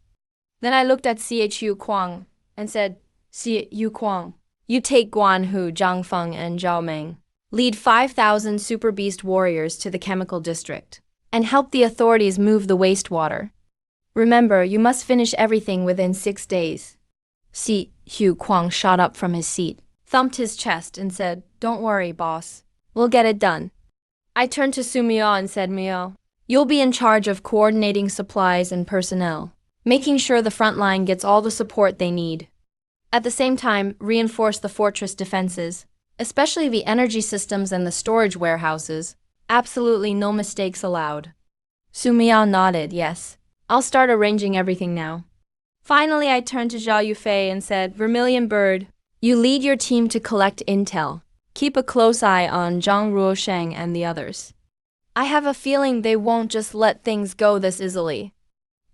Speaker 2: Then I looked at Chu Kuang and said, Chu Kuang, you take Guanhu, Zhangfeng, and Zhao Meng. Lead 5,000 super beast warriors to the chemical district and help the authorities move the wastewater. Remember, you must finish everything within 6 days. Chu Kuang shot up from his seat, thumped his chest, and said, Don't worry, boss. We'll get it done. I turned to Su Miao and said, Miao, you'll be in charge of coordinating supplies and personnel, making sure the front line gets all the support they need. At the same time, reinforce the fortress defenses, especially the energy systems and the storage warehouses. Absolutely no mistakes allowed. Su Miao nodded, yes. I'll start arranging everything now. Finally, I turned to Zhao Yufei and said, Vermilion Bird, you lead your team to collect intel. Keep a close eye on Zhang Ruosheng and the others. I have a feeling they won't just let things go this easily.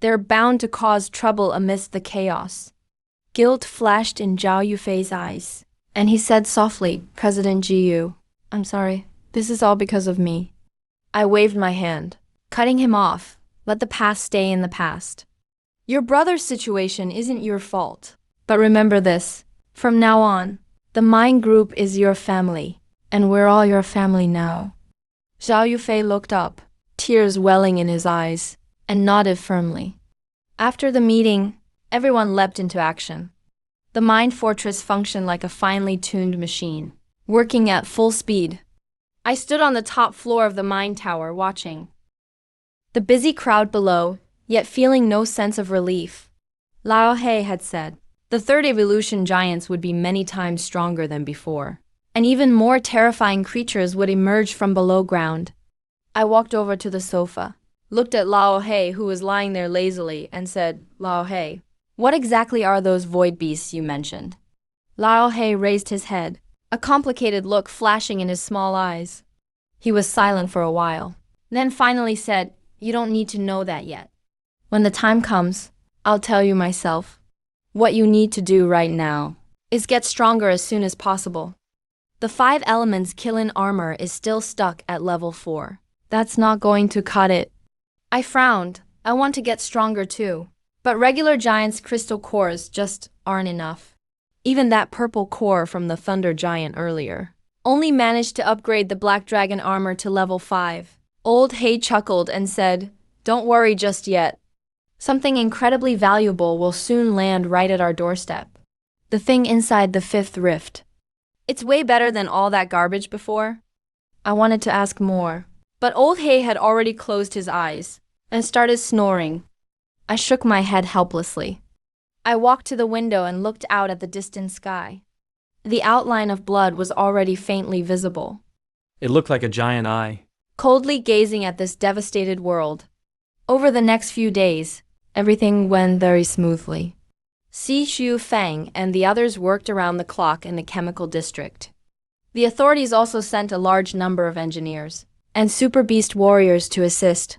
Speaker 2: They're bound to cause trouble amidst the chaos. Guilt flashed in Zhao Yufei's eyes, and he said softly, President Jiyu, I'm sorry, this is all because of me. I waved my hand, cutting him off. Let the past stay in the past. Your brother's situation isn't your fault. But remember this, from now on, the mine group is your family, and we're all your family now. Zhao Yufei looked up, tears welling in his eyes, and nodded firmly. After the meeting, everyone leapt into action. The mine fortress functioned like a finely tuned machine, working at full speed. I stood on the top floor of the mine tower watching the busy crowd below, yet feeling no sense of relief. Lao He had said, the third evolution giants would be many times stronger than before, and even more terrifying creatures would emerge from below ground. I walked over to the sofa, looked at Lao He, who was lying there lazily, and said, Lao He, what exactly are those void beasts you mentioned? Lao He raised his head, a complicated look flashing in his small eyes. He was silent for a while, then finally said, You don't need to know that yet. When the time comes, I'll tell you myself. What you need to do right now is get stronger as soon as possible. The 5 elements Kilin armor is still stuck at level 4. That's not going to cut it. I frowned. I want to get stronger too. But regular giant's crystal cores just aren't enough. Even that purple core from the thunder giant earlier only managed to upgrade the black dragon armor to level 5. Old Hay chuckled and said, Don't worry just yet. Something incredibly valuable will soon land right at our doorstep. The thing inside the 5th rift. It's way better than all that garbage before. I wanted to ask more, but Old Hay had already closed his eyes and started snoring. I shook my head helplessly. I walked to the window and looked out at the distant sky. The outline of blood was already faintly visible.
Speaker 3: It looked like a giant eye.
Speaker 2: Coldly gazing at this devastated world. Over the next few days, everything went very smoothly. Si Shu Fang and the others worked around the clock in the chemical district. The authorities also sent a large number of engineers and super beast warriors to assist.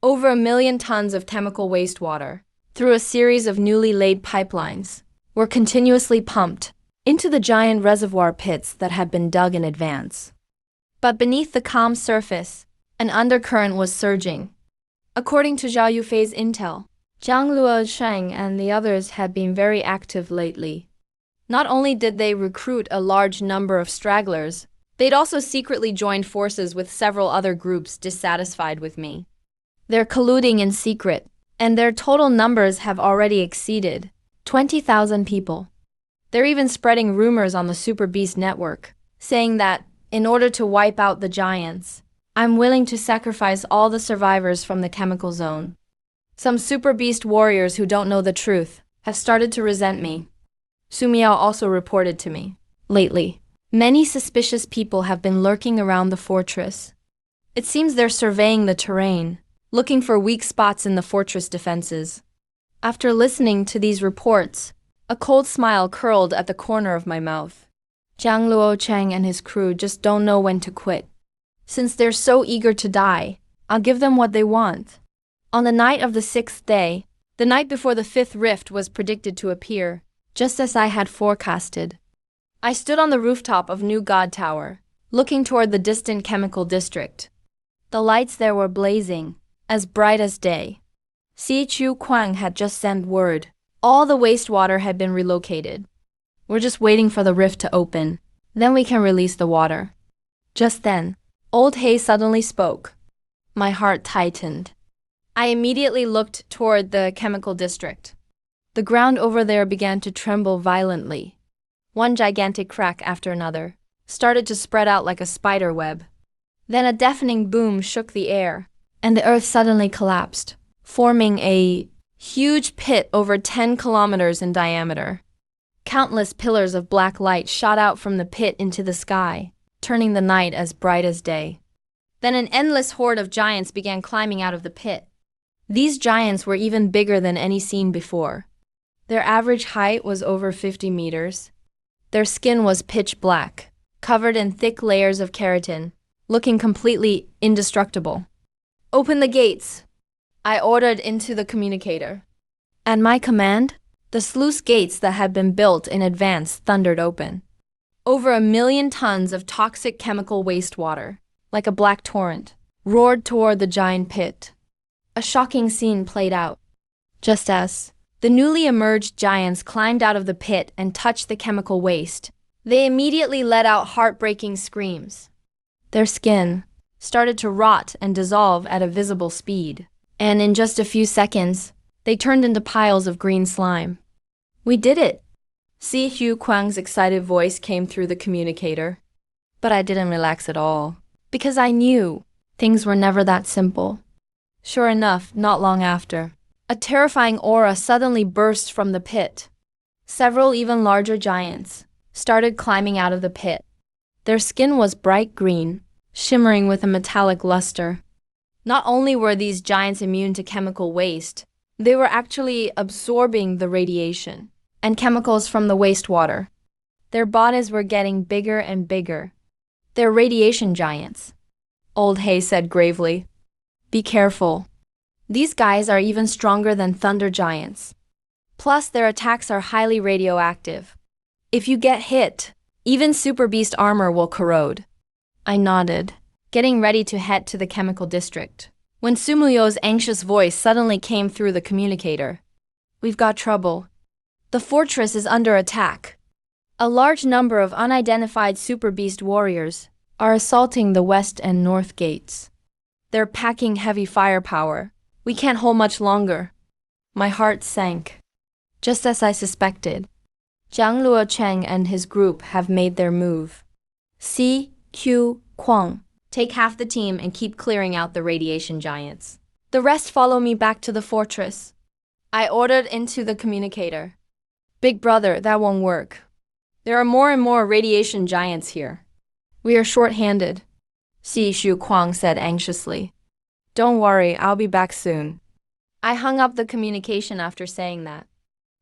Speaker 2: Over 1 million tons of chemical wastewater, through a series of newly laid pipelines, were continuously pumped into the giant reservoir pits that had been dug in advance. But beneath the calm surface, an undercurrent was surging. According to Zhao Yufei's intel, Zhang Luosheng and the others had been very active lately. Not only did they recruit a large number of stragglers, they'd also secretly joined forces with several other groups dissatisfied with me. They're colluding in secret, and their total numbers have already exceeded 20,000 people. They're even spreading rumors on the Super Beast network, saying that, in order to wipe out the giants, I'm willing to sacrifice all the survivors from the chemical zone. Some Super Beast warriors who don't know the truth have started to resent me. Su Miao also reported to me. Lately, many suspicious people have been lurking around the fortress. It seems they're surveying the terrain, looking for weak spots in the fortress defenses. After listening to these reports, a cold smile curled at the corner of my mouth. Zhang Luocheng and his crew just don't know when to quit. Since they're so eager to die, I'll give them what they want. On the night of the 6th day, the night before the 5th rift was predicted to appear, just as I had forecasted, I stood on the rooftop of New God Tower, looking toward the distant chemical district. The lights there were blazing, as bright as day. Si Chu Kuang had just sent word. All the wastewater had been relocated. We're just waiting for the rift to open. Then we can release the water. Just then, Old Hay suddenly spoke. My heart tightened. I immediately looked toward the chemical district. The ground over there began to tremble violently. One gigantic crack after another started to spread out like a spider web. Then a deafening boom shook the air, and the earth suddenly collapsed, forming a huge pit over 10 kilometers in diameter. Countless pillars of black light shot out from the pit into the sky, turning the night as bright as day. Then an endless horde of giants began climbing out of the pit. These giants were even bigger than any seen before. Their average height was over 50 meters. Their skin was pitch black, covered in thick layers of keratin, looking completely indestructible. Open the gates, I ordered into the communicator. At my command, the sluice gates that had been built in advance thundered open. Over 1 million tons of toxic chemical wastewater, like a black torrent, roared toward the giant pit. A shocking scene played out. Just as the newly emerged giants climbed out of the pit and touched the chemical waste, they immediately let out heartbreaking screams. Their skin started to rot and dissolve at a visible speed, and in just a few seconds, they turned into piles of green slime. We did it! Si Hu Kuang's excited voice came through the communicator. But I didn't relax at all, because I knew things were never that simple. Sure enough, not long after, a terrifying aura suddenly burst from the pit. Several even larger giants started climbing out of the pit. Their skin was bright green, shimmering with a metallic luster. Not only were these giants immune to chemical waste, they were actually absorbing the radiation and chemicals from the wastewater. Their bodies were getting bigger and bigger. They're radiation giants, Old Hay said gravely. Be careful. These guys are even stronger than thunder giants. Plus, their attacks are highly radioactive. If you get hit, even Super Beast armor will corrode. I nodded, getting ready to head to the chemical district, when Sumuyo's anxious voice suddenly came through the communicator. We've got trouble. The fortress is under attack. A large number of unidentified Super Beast warriors are assaulting the west and north gates. They're packing heavy firepower. We can't hold much longer. My heart sank. Just as I suspected, Zhang Luocheng and his group have made their move. Si Q Kuang, take half the team and keep clearing out the radiation giants. The rest follow me back to the fortress. I ordered into the communicator. Big brother, that won't work. There are more and more radiation giants here. We are short-handed, Si Shu Kuang said anxiously. Don't worry, I'll be back soon. I hung up the communication after saying that.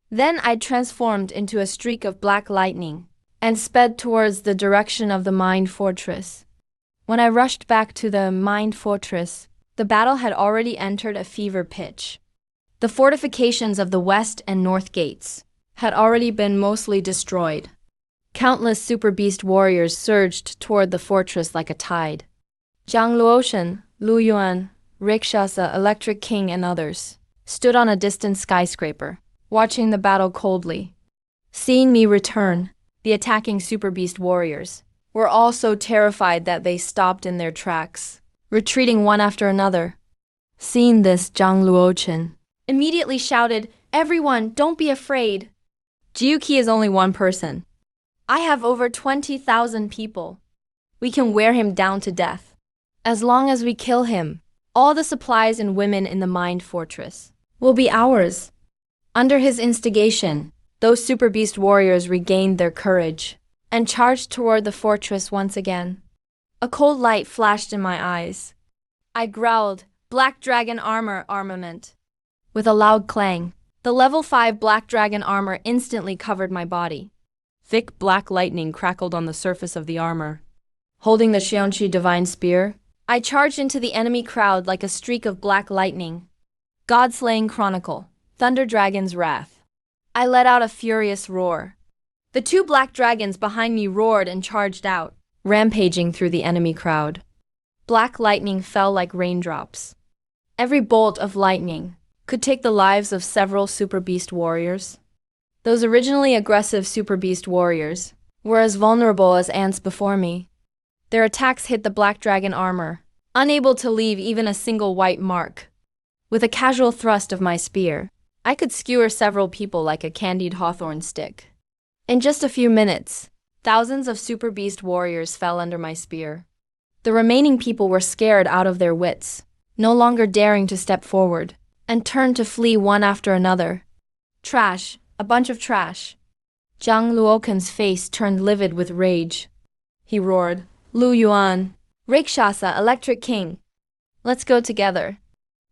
Speaker 2: Then I transformed into a streak of black lightning and sped towards the direction of the mined fortress. When I rushed back to the mined fortress, the battle had already entered a fever pitch. The fortifications of the west and north gates had already been mostly destroyed. Countless Super Beast warriors surged toward the fortress like a tide. Zhang Luoshen, Lu Yuan, Rikshasa, Electric King, and others stood on a distant skyscraper, watching the battle coldly. Seeing me return, the attacking Super Beast warriors were all so terrified that they stopped in their tracks, retreating one after another. Seeing this, Zhang Luochen immediately shouted, "Everyone, don't be afraid. Jiuqi is only one person. I have over 20,000 people. We can wear him down to death. As long as we kill him, all the supplies and women in the mined fortress will be ours. Under his instigation, those super beast warriors regained their courage and charged toward the fortress once again. A cold light flashed in my eyes. I growled, "Black Dragon armor armament." With a loud clang, the level 5 Black Dragon armor instantly covered my body. Thick black lightning crackled on the surface of the armor. Holding the Xiongqi divine spear, I charged into the enemy crowd like a streak of black lightning. God-slaying chronicle, Thunder Dragon's wrath. I let out a furious roar. The 2 black dragons behind me roared and charged out, rampaging through the enemy crowd. Black lightning fell like raindrops. Every bolt of lightning could take the lives of several super beast warriors. Those originally aggressive super beast warriors were as vulnerable as ants before me. Their attacks hit the black dragon armor, unable to leave even a single white mark. With a casual thrust of my spear, I could skewer several people like a candied hawthorn stick. In just a few minutes, thousands of super beast warriors fell under my spear. The remaining people were scared out of their wits, no longer daring to step forward, and turned to flee one after another. Trash, a bunch of trash. Zhang Luoken's face turned livid with rage. He roared, "Lu Yuan, Rakshasa, Electric King. Let's go together.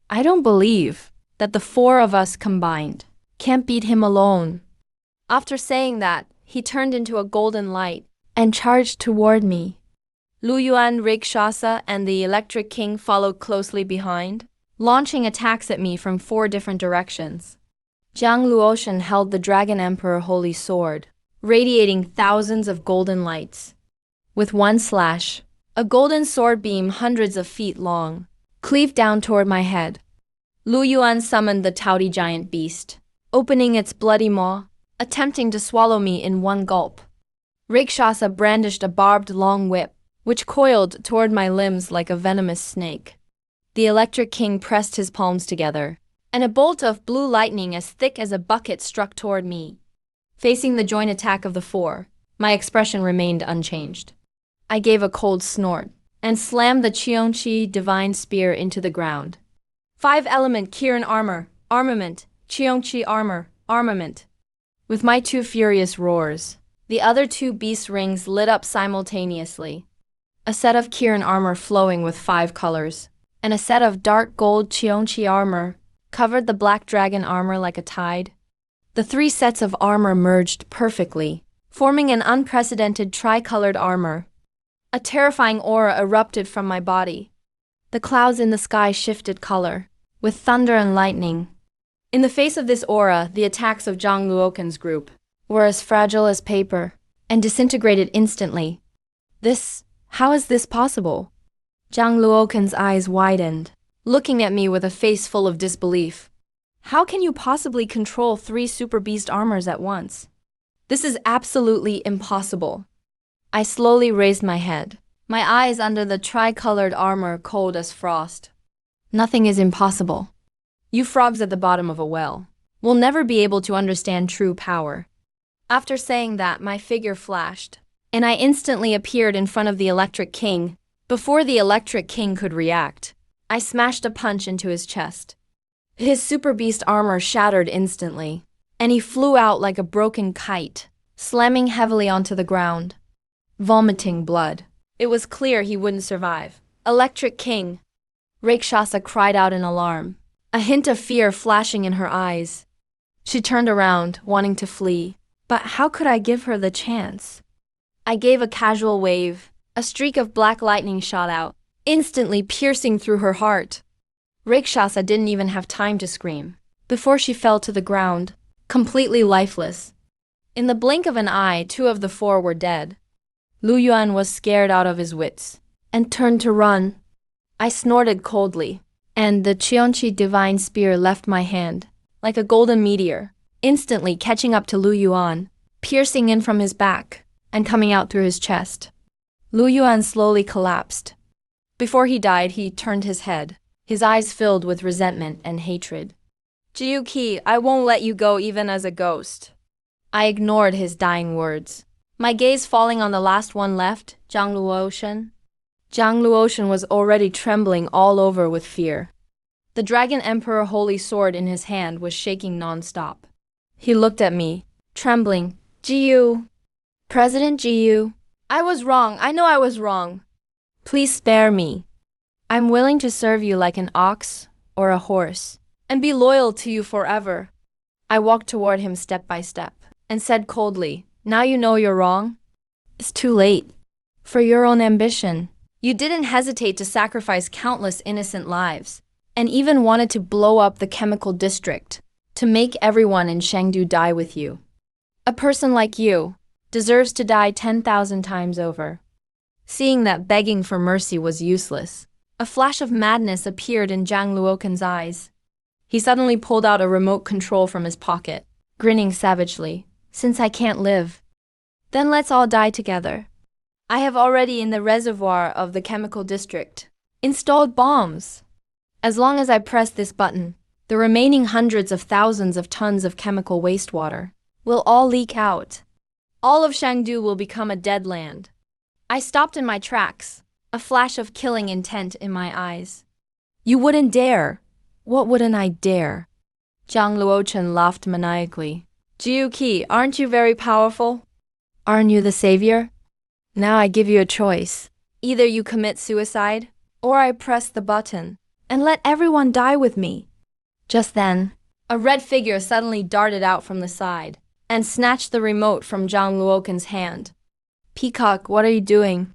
Speaker 2: I don't believe that the 4 of us combined can't beat him alone." After saying that, he turned into a golden light and charged toward me. Lu Yuan, Rakshasa, and the Electric King followed closely behind, launching attacks at me from 4 different directions. Jiang Luoshan held the Dragon Emperor Holy Sword, radiating thousands of golden lights. With one slash, a golden sword beam hundreds of feet long cleaved down toward my head. Lu Yuan summoned the Taudi giant beast, opening its bloody maw, attempting to swallow me in one gulp. Rakshasa brandished a barbed long whip, which coiled toward my limbs like a venomous snake. The Electric King pressed his palms together, and a bolt of blue lightning as thick as a bucket struck toward me. Facing the joint attack of the 4, my expression remained unchanged. I gave a cold snort and slammed the Qiongqi divine spear into the ground. 5-element Kirin armor, armament, Qiongqi armor, armament. With my 2 furious roars, the other 2 beast rings lit up simultaneously. A set of Kirin armor flowing with 5 colors, and a set of dark gold Qiongqi armor covered the black dragon armor like a tide. The 3 sets of armor merged perfectly, forming an unprecedented tricolored armor. A terrifying aura erupted from my body. The clouds in the sky shifted color, with thunder and lightning. In the face of this aura, the attacks of Zhang Luoken's group were as fragile as paper and disintegrated instantly. How is this possible? Zhang Luoken's eyes widened, looking at me with a face full of disbelief. How can you possibly control 3 super beast armors at once? This is absolutely impossible. I slowly raised my head, my eyes under the tricolored armor cold as frost. Nothing is impossible. You frogs at the bottom of a well will never be able to understand true power. After saying that, my figure flashed, and I instantly appeared in front of the Electric King. Before the Electric King could react, I smashed a punch into his chest. His super beast armor shattered instantly, and he flew out like a broken kite, slamming heavily onto the ground, vomiting blood. It was clear he wouldn't survive. Electric King! Rakshasa cried out in alarm, a hint of fear flashing in her eyes. She turned around, wanting to flee, but how could I give her the chance? I gave a casual wave. A streak of black lightning shot out, instantly piercing through her heart. Rakshasa didn't even have time to scream before she fell to the ground, completely lifeless. In the blink of an eye, 2 of the 4 were dead. Lu Yuan was scared out of his wits and turned to run. I snorted coldly, and the Qiongqi divine spear left my hand like a golden meteor, instantly catching up to Lu Yuan, piercing in from his back and coming out through his chest. Lu Yuan slowly collapsed. Before he died, he turned his head, his eyes filled with resentment and hatred. "Jiuqi, I won't let you go even as a ghost." I ignored his dying words, my gaze falling on the last one left, Zhang Luoshen. Zhang Luoshen was already trembling all over with fear. The Dragon Emperor Holy Sword in his hand was shaking non-stop. He looked at me, trembling. Jiyu. President Jiyu. I was wrong, I know I was wrong. Please spare me. I'm willing to serve you like an ox or a horse, and be loyal to you forever. I walked toward him step by step, and said coldly, now you know you're wrong? It's too late. For your own ambition, you didn't hesitate to sacrifice countless innocent lives, and even wanted to blow up the chemical district, to make everyone in Chengdu die with you. A person like you deserves to die 10,000 times over. Seeing that begging for mercy was useless, a flash of madness appeared in Zhang Luoken's eyes. He suddenly pulled out a remote control from his pocket, grinning savagely. Since I can't live, then let's all die together. I have already in the reservoir of the chemical district installed bombs. As long as I press this button, the remaining hundreds of thousands of tons of chemical wastewater will all leak out. All of Chengdu will become a dead land. I stopped in my tracks, a flash of killing intent in my eyes. You wouldn't dare. What wouldn't I dare? Zhang Luochen laughed maniacally. Jiu Qi, aren't you very powerful? Aren't you the savior? Now I give you a choice. Either you commit suicide, or I press the button, and let everyone die with me. Just then, a red figure suddenly darted out from the side, and snatched the remote from Zhang Luoken's hand. Peacock, what are you doing?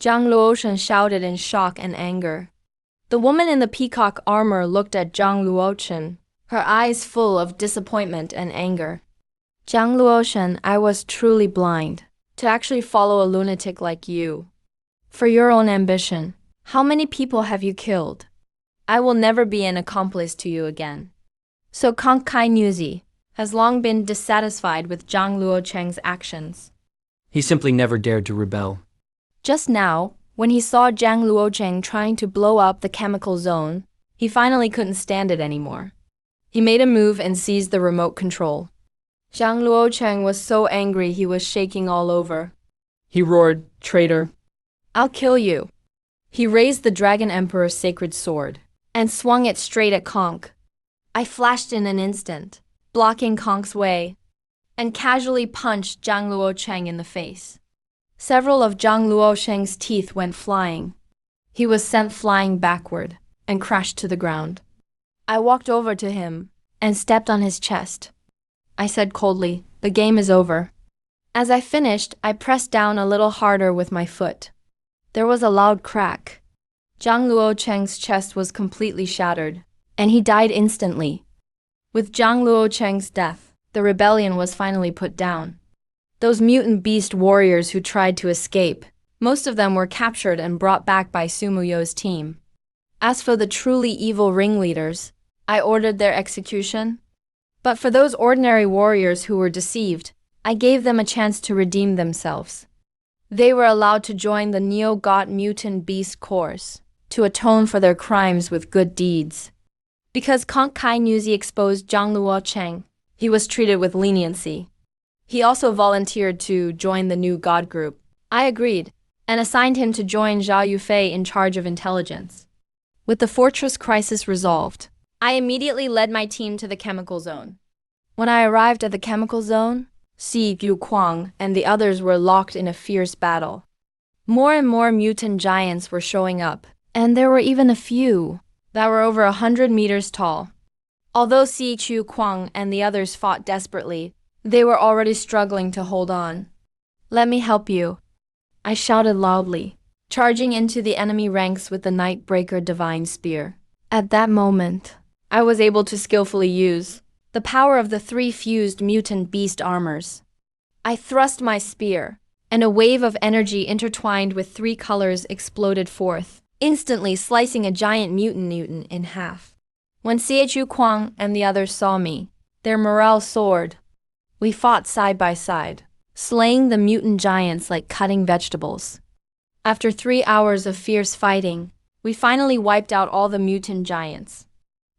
Speaker 2: Zhang Luoshen shouted in shock and anger. The woman in the peacock armor looked at Zhang Luoshen, her eyes full of disappointment and anger. Zhang Luoshen, I was truly blind to actually follow a lunatic like you. For your own ambition, how many people have you killed? I will never be an accomplice to you again. So Kong Kai Nuzi has long been dissatisfied with Zhang Luocheng's actions.
Speaker 3: He simply never dared to rebel.
Speaker 2: Just now, when he saw Zhang Luocheng trying to blow up the chemical zone, he finally couldn't stand it anymore. He made a move and seized the remote control. Zhang Luocheng was so angry he was shaking all over.
Speaker 3: He roared, traitor.
Speaker 2: I'll kill you. He raised the Dragon Emperor's sacred sword and swung it straight at Conk. I flashed in an instant, blocking Conk's way, and casually punched Zhang Luocheng in the face. Several of Zhang Luocheng's teeth went flying. He was sent flying backward and crashed to the ground. I walked over to him and stepped on his chest. I said coldly, the game is over. As I finished, I pressed down a little harder with my foot. There was a loud crack. Zhang Luocheng's chest was completely shattered, and he died instantly. With Zhang Luocheng's death, the rebellion was finally put down. Those mutant beast warriors who tried to escape, most of them were captured and brought back by Sumuyo's team. As for the truly evil ringleaders, I ordered their execution. But for those ordinary warriors who were deceived, I gave them a chance to redeem themselves. They were allowed to join the Neo-God Mutant Beast Corps to atone for their crimes with good deeds. Because Kong Kai Nuzi exposed Zhang Luocheng, he was treated with leniency. He also volunteered to join the new God group. I agreed, and assigned him to join Zhao Yufei in charge of intelligence. With the fortress crisis resolved, I immediately led my team to the chemical zone. When I arrived at the chemical zone, Xi Yuquang and the others were locked in a fierce battle. More and more mutant giants were showing up, and there were even a few that were over 100 meters tall. Although Xi Yuquang and the others fought desperately, they were already struggling to hold on. Let me help you, I shouted loudly, charging into the enemy ranks with the Nightbreaker Divine Spear. At that moment, I was able to skillfully use the power of the 3 fused mutant beast armors. I thrust my spear, and a wave of energy intertwined with 3 colors exploded forth, instantly slicing a giant mutant in half. When Chu Kwang and the others saw me, their morale soared. We fought side by side, slaying the mutant giants like cutting vegetables. After 3 hours of fierce fighting, we finally wiped out all the mutant giants.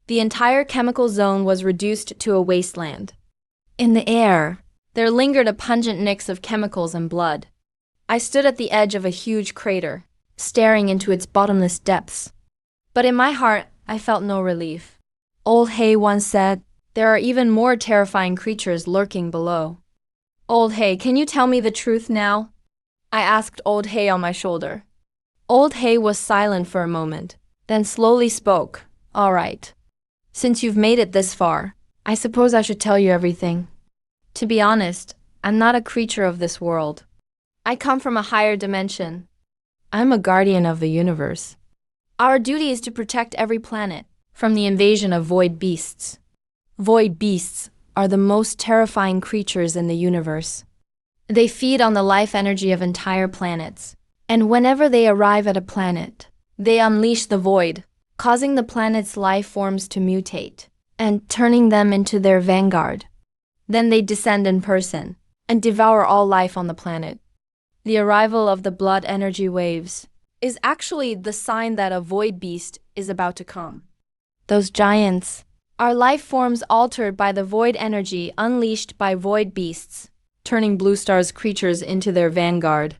Speaker 2: The entire chemical zone was reduced to a wasteland. In the air, There lingered a pungent mix of chemicals and blood. I stood at the edge of a huge crater, staring into its bottomless depths. But in my heart, I felt no relief. Old Hay once said, "There are even more terrifying creatures lurking below." Old Hay, can you tell me the truth now? I asked Old Hay on my shoulder. Old Hay was silent for a moment, then slowly spoke. "All right. Since you've made it this far, I suppose I should tell you everything. To be honest, I'm not a creature of this world. I come from a higher dimension. I'm a guardian of the universe. Our duty is to protect every planet from the invasion of void beasts. Void beasts are the most terrifying creatures in the universe. They feed on the life energy of entire planets, and whenever they arrive at a planet, they unleash the void, causing the planet's life forms to mutate and turning them into their vanguard. Then they descend in person and devour all life on the planet. The arrival of the blood energy waves is actually the sign that a void beast is about to come. Those giants are life forms altered by the void energy unleashed by void beasts, turning Blue Star's creatures into their vanguard.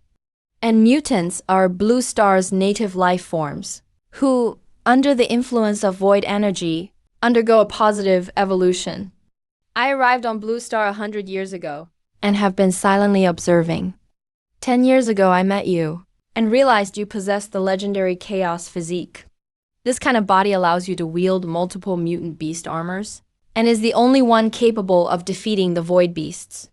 Speaker 2: And mutants are Blue Star's native life forms, who, under the influence of void energy, undergo a positive evolution. I arrived on Blue Star 100 years ago and have been silently observing. 10 years ago I met you and realized you possessed the legendary Chaos physique. This kind of body allows you to wield multiple mutant beast armors and is the only one capable of defeating the void beasts.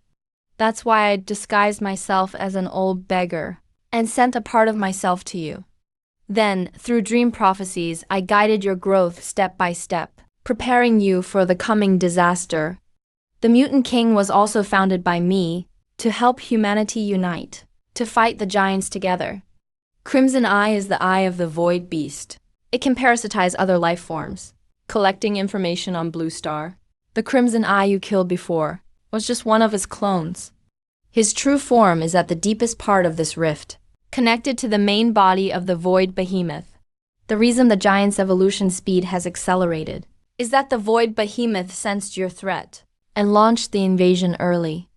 Speaker 2: That's why I disguised myself as an old beggar and sent a part of myself to you. Then, through dream prophecies, I guided your growth step by step, preparing you for the coming disaster. The Mutant King was also founded by me to help humanity unite, to fight the giants together. Crimson Eye is the eye of the void beast. It can parasitize other life forms, collecting information on Blue Star. The Crimson Eye you killed before was just one of his clones. His true form is at the deepest part of this rift, connected to the main body of the void behemoth. The reason the giant's evolution speed has accelerated is that the void behemoth sensed your threat and launched the invasion early.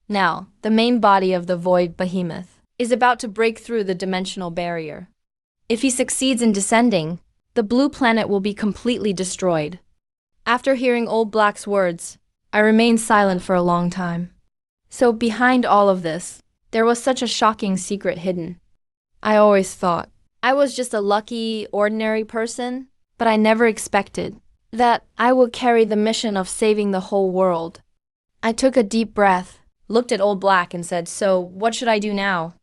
Speaker 2: Now, the main body of the void behemoth is about to break through the dimensional barrier. If he succeeds in descending, the blue planet will be completely destroyed. After hearing Old Black's words, I remained silent for a long time. So behind all of this, there was such a shocking secret hidden. I always thought I was just a lucky, ordinary person, but I never expected that I would carry the mission of saving the whole world. I took a deep breath, looked at Old Black and said, "So, what should I do now?"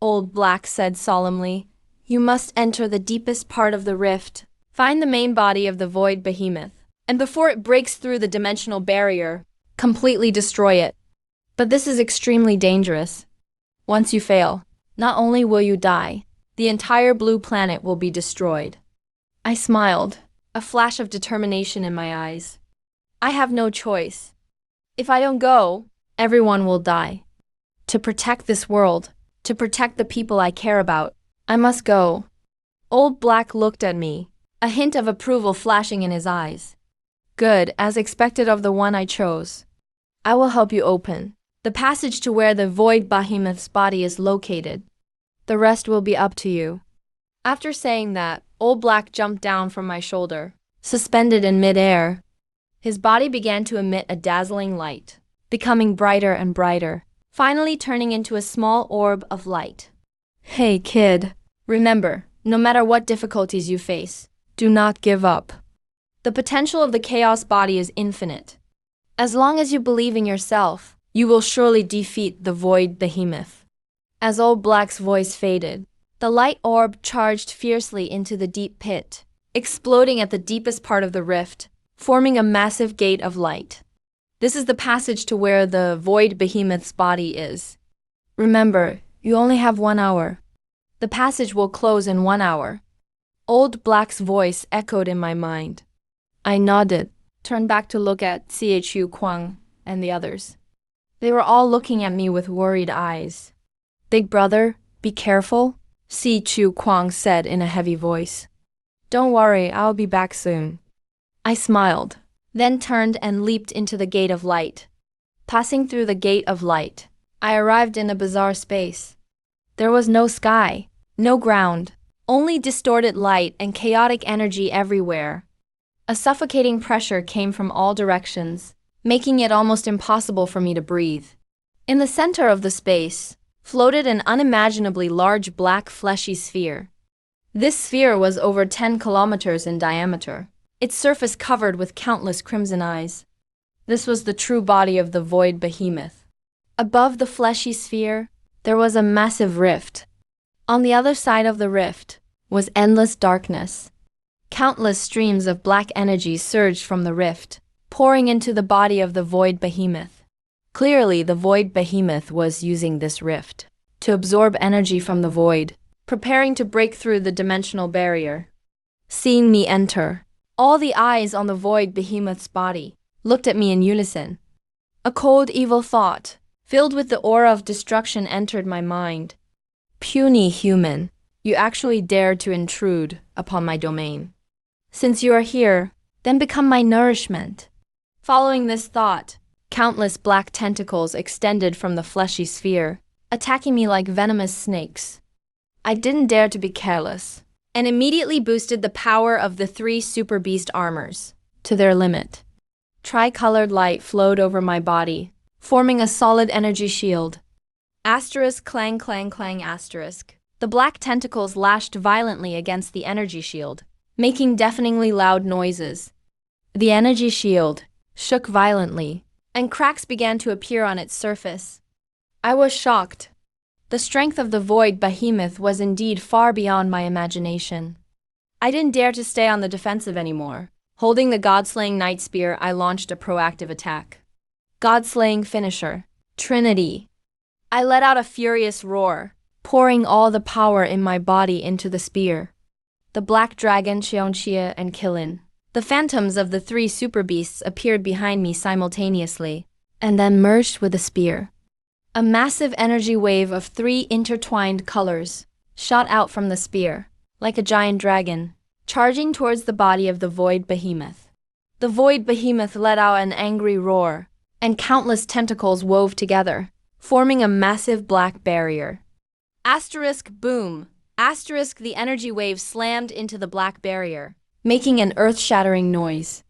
Speaker 2: Old Black said solemnly, "You must enter the deepest part of the rift, find the main body of the void behemoth, and before it breaks through the dimensional barrier, completely destroy it. But this is extremely dangerous. Once you fail, not only will you die, the entire blue planet will be destroyed." I smiled, a flash of determination in my eyes. I have no choice. If I don't go, everyone will die. To protect this world, to protect the people I care about, I must go. Old Black looked at me, a hint of approval flashing in his eyes. Good, as expected of the one I chose. I will help you open the passage to where the void behemoth's body is located. The rest will be up to you. After saying that, Old Black jumped down from my shoulder, suspended in midair. His body began to emit a dazzling light, becoming brighter and brighter, finally turning into a small orb of light. Hey kid, remember, no matter what difficulties you face, do not give up. The potential of the chaos body is infinite. As long as you believe in yourself, you will surely defeat the void behemoth. As Old Black's voice faded, the light orb charged fiercely into the deep pit, exploding at the deepest part of the rift, forming a massive gate of light. This is the passage to where the void behemoth's body is. Remember, you only have 1 hour. The passage will close in 1 hour. Old Black's voice echoed in my mind. I nodded, turned back to look at Chu Kwang and the others. They were all looking at me with worried eyes. Big brother, be careful, Chu Kwang said in a heavy voice. Don't worry, I'll be back soon. I smiled, then turned and leaped into the gate of light. Passing through the gate of light, I arrived in a bizarre space. There was no sky, no ground, only distorted light and chaotic energy everywhere. A suffocating pressure came from all directions, making it almost impossible for me to breathe. In the center of the space floated an unimaginably large black fleshy sphere. This sphere was over 10 kilometers in diameter, its surface covered with countless crimson eyes. This was the true body of the void behemoth. Above the fleshy sphere, there was a massive rift. On the other side of the rift was endless darkness. Countless streams of black energy surged from the rift, pouring into the body of the void behemoth. Clearly, the void behemoth was using this rift to absorb energy from the void, preparing to break through the dimensional barrier. Seeing me enter, all the eyes on the void behemoth's body looked at me in unison. A cold, evil thought, filled with the aura of destruction, entered my mind. Puny human, you actually dared to intrude upon my domain. Since you are here, then become my nourishment. Following this thought, countless black tentacles extended from the fleshy sphere, attacking me like venomous snakes. I didn't dare to be careless, and immediately boosted the power of the 3 super beast armors to their limit. Tricolored light flowed over my body, forming a solid energy shield. Asterisk clang clang clang asterisk. The black tentacles lashed violently against the energy shield, making deafeningly loud noises. The energy shield shook violently, and cracks began to appear on its surface. I was shocked. The strength of the void behemoth was indeed far beyond my imagination. I didn't dare to stay on the defensive anymore. Holding the God-slaying Night Spear, I launched a proactive attack. God-slaying finisher, Trinity. I let out a furious roar, pouring all the power in my body into the spear. The black dragon Cheonchia and Killin, the phantoms of the 3 super beasts, appeared behind me simultaneously, and then merged with the spear. A massive energy wave of 3 intertwined colors shot out from the spear, like a giant dragon, charging towards the body of the void behemoth. The void behemoth let out an angry roar, and countless tentacles wove together, forming a massive black barrier. Asterisk boom! Asterisk, the energy wave slammed into the black barrier, making an earth-shattering noise.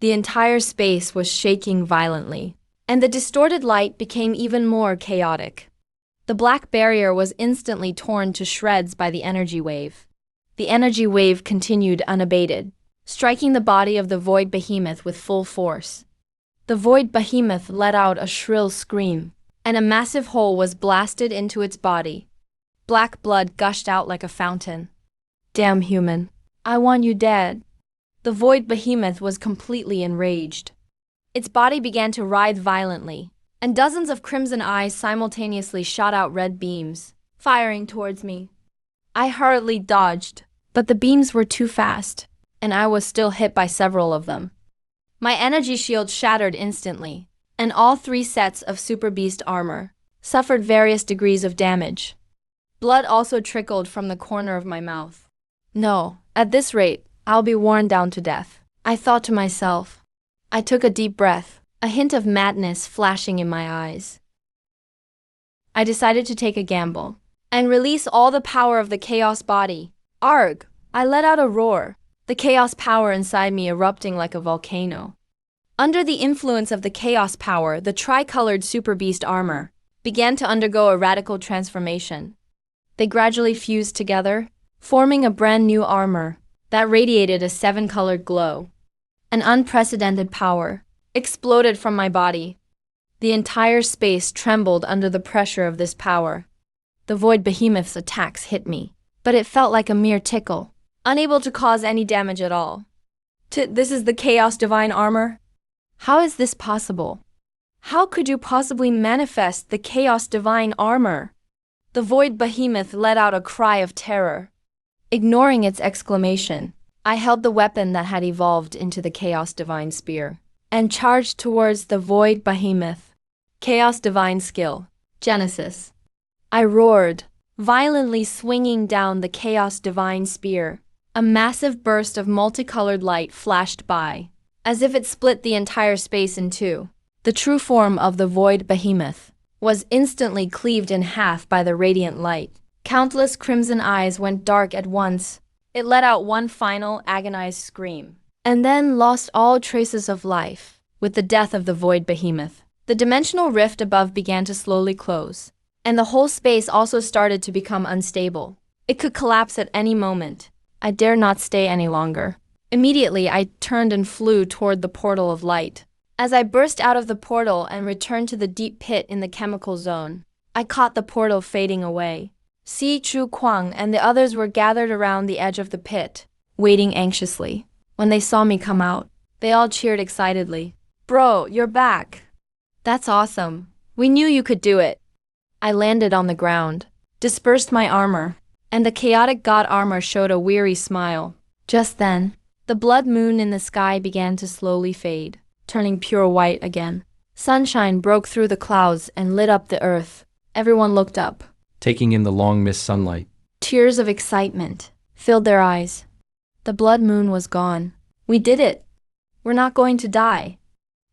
Speaker 2: The entire space was shaking violently, and the distorted light became even more chaotic. The black barrier was instantly torn to shreds by the energy wave. The energy wave continued unabated, striking the body of the void behemoth with full force. The void behemoth let out a shrill scream, and a massive hole was blasted into its body. Black blood gushed out like a fountain. Damn human, I want you dead. The void behemoth was completely enraged. Its body began to writhe violently, and dozens of crimson eyes simultaneously shot out red beams, firing towards me. I hurriedly dodged, but the beams were too fast, and I was still hit by several of them. My energy shield shattered instantly, and all 3 sets of Super Beast armor suffered various degrees of damage. Blood also trickled from the corner of my mouth. No, at this rate, I'll be worn down to death, I thought to myself. I took a deep breath, a hint of madness flashing in my eyes. I decided to take a gamble and release all the power of the chaos body. Arg! I let out a roar, the chaos power inside me erupting like a volcano. Under the influence of the chaos power, the tricolored Super Beast armor began to undergo a radical transformation. They gradually fused together, forming a brand new armor that radiated a 7-colored glow. An unprecedented power exploded from my body. The entire space trembled under the pressure of this power. The void behemoth's attacks hit me, but it felt like a mere tickle, unable to cause any damage at all. This is the Chaos Divine Armor? How is this possible? How could you possibly manifest the Chaos Divine Armor? The void behemoth let out a cry of terror. Ignoring its exclamation, I held the weapon that had evolved into the Chaos Divine Spear and charged towards the void behemoth. Chaos Divine Skill, Genesis. I roared, violently swinging down the Chaos Divine Spear. A massive burst of multicolored light flashed by, as if it split the entire space in two. the true form of the void behemoth, was instantly cleaved in half by the radiant light. Countless crimson eyes went dark at once. It let out one final agonized scream, and then lost all traces of life. With the death of the void behemoth, the dimensional rift above began to slowly close, and the whole space also started to become unstable. It could collapse at any moment. I dare not stay any longer. Immediately, I turned and flew toward the portal of light. As I burst out of the portal and returned to the deep pit in the chemical zone, I caught the portal fading away. Si Chu Kuang and the others were gathered around the edge of the pit, waiting anxiously. When they saw me come out, they all cheered excitedly. "Bro, you're back. That's awesome. We knew you could do it." I landed on the ground, dispersed my armor, and the chaotic god armor showed a weary smile. Just then, the blood moon in the sky began to slowly fade, turning pure white again. Sunshine broke through the clouds and lit up the earth. Everyone looked up.
Speaker 3: Taking in the long mist sunlight.
Speaker 2: Tears of excitement filled their eyes. The blood moon was gone. We did it. We're not going to die.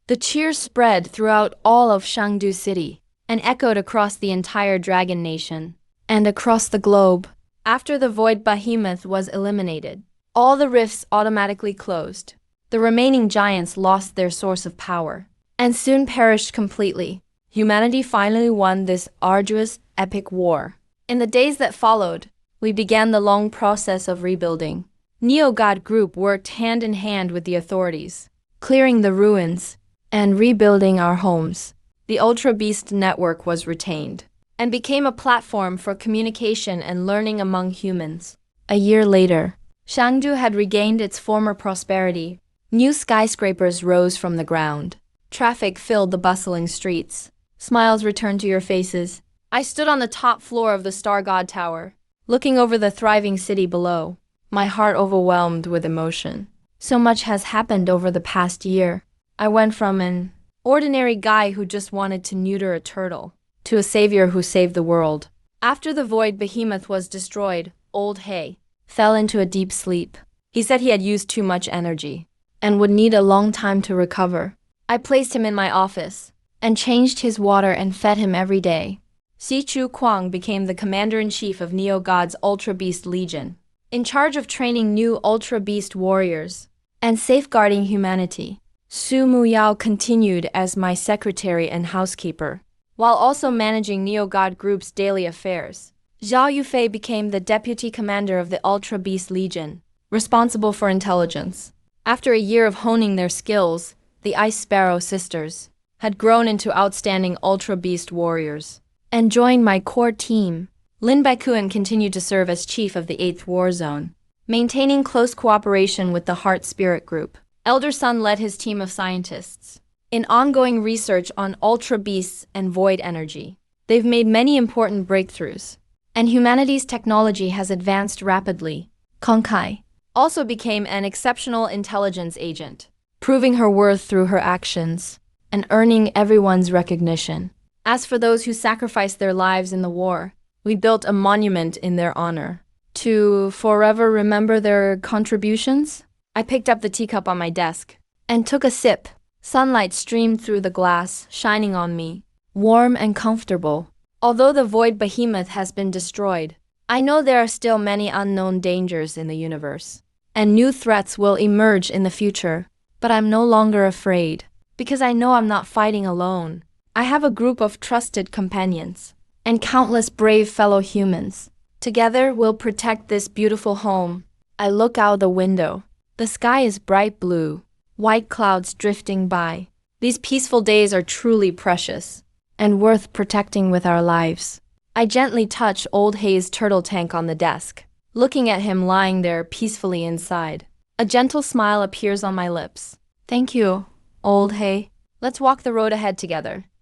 Speaker 2: The cheers spread throughout all of Shangdu City and echoed across the entire Dragon Nation and across the globe. After the void behemoth was eliminated, all the rifts automatically closed. The remaining giants lost their source of power and soon perished completely. Humanity finally won this arduous, epic war. In the days that followed, we began the long process of rebuilding. Neo-God Group worked hand in hand with the authorities, clearing the ruins and rebuilding our homes. The Ultra Beast network was retained and became a platform for communication and learning among humans. A year later, Shangdu had regained its former prosperity. New skyscrapers rose from the ground. Traffic filled the bustling streets. Smiles returned to your faces. I stood on the top floor of the Star God Tower, looking over the thriving city below, my heart overwhelmed with emotion. So much has happened over the past year. I went from an ordinary guy who just wanted to neuter a turtle to a savior who saved the world. After the void behemoth was destroyed, Old Hay fell into a deep sleep. He said he had used too much energy and would need a long time to recover. I placed him in my office and changed his water and fed him every day. Si Chu Kuang became the commander-in-chief of Neo-God's Ultra Beast Legion, in charge of training new Ultra Beast warriors and safeguarding humanity. Su Muyao continued as my secretary and housekeeper, while also managing Neo-God Group's daily affairs. Zhao Yufei became the deputy commander of the Ultra Beast Legion, responsible for intelligence. After a year of honing their skills, the Ice Sparrow sisters had grown into outstanding Ultra Beast warriors and joined my core team. Lin Baikuan continued to serve as chief of the 8th War Zone, maintaining close cooperation with the Heart Spirit Group. Elder Sun led his team of scientists in ongoing research on Ultra Beasts and Void Energy. They've made many important breakthroughs, and humanity's technology has advanced rapidly. Kong Kai also became an exceptional intelligence agent, proving her worth through her actions and earning everyone's recognition. As for those who sacrificed their lives in the war, we built a monument in their honor. To forever remember their contributions, I picked up the teacup on my desk and took a sip. Sunlight streamed through the glass, shining on me, warm and comfortable. Although the void behemoth has been destroyed, I know there are still many unknown dangers in the universe, and new threats will emerge in the future. But I'm no longer afraid, because I know I'm not fighting alone. I have a group of trusted companions and countless brave fellow humans. Together, we'll protect this beautiful home. I look out the window. The sky is bright blue, white clouds drifting by. These peaceful days are truly precious and worth protecting with our lives. I gently touch Old Hay's turtle tank on the desk, looking at him lying there peacefully inside. A gentle smile appears on my lips. Thank you, Old Hay. Let's walk the road ahead together.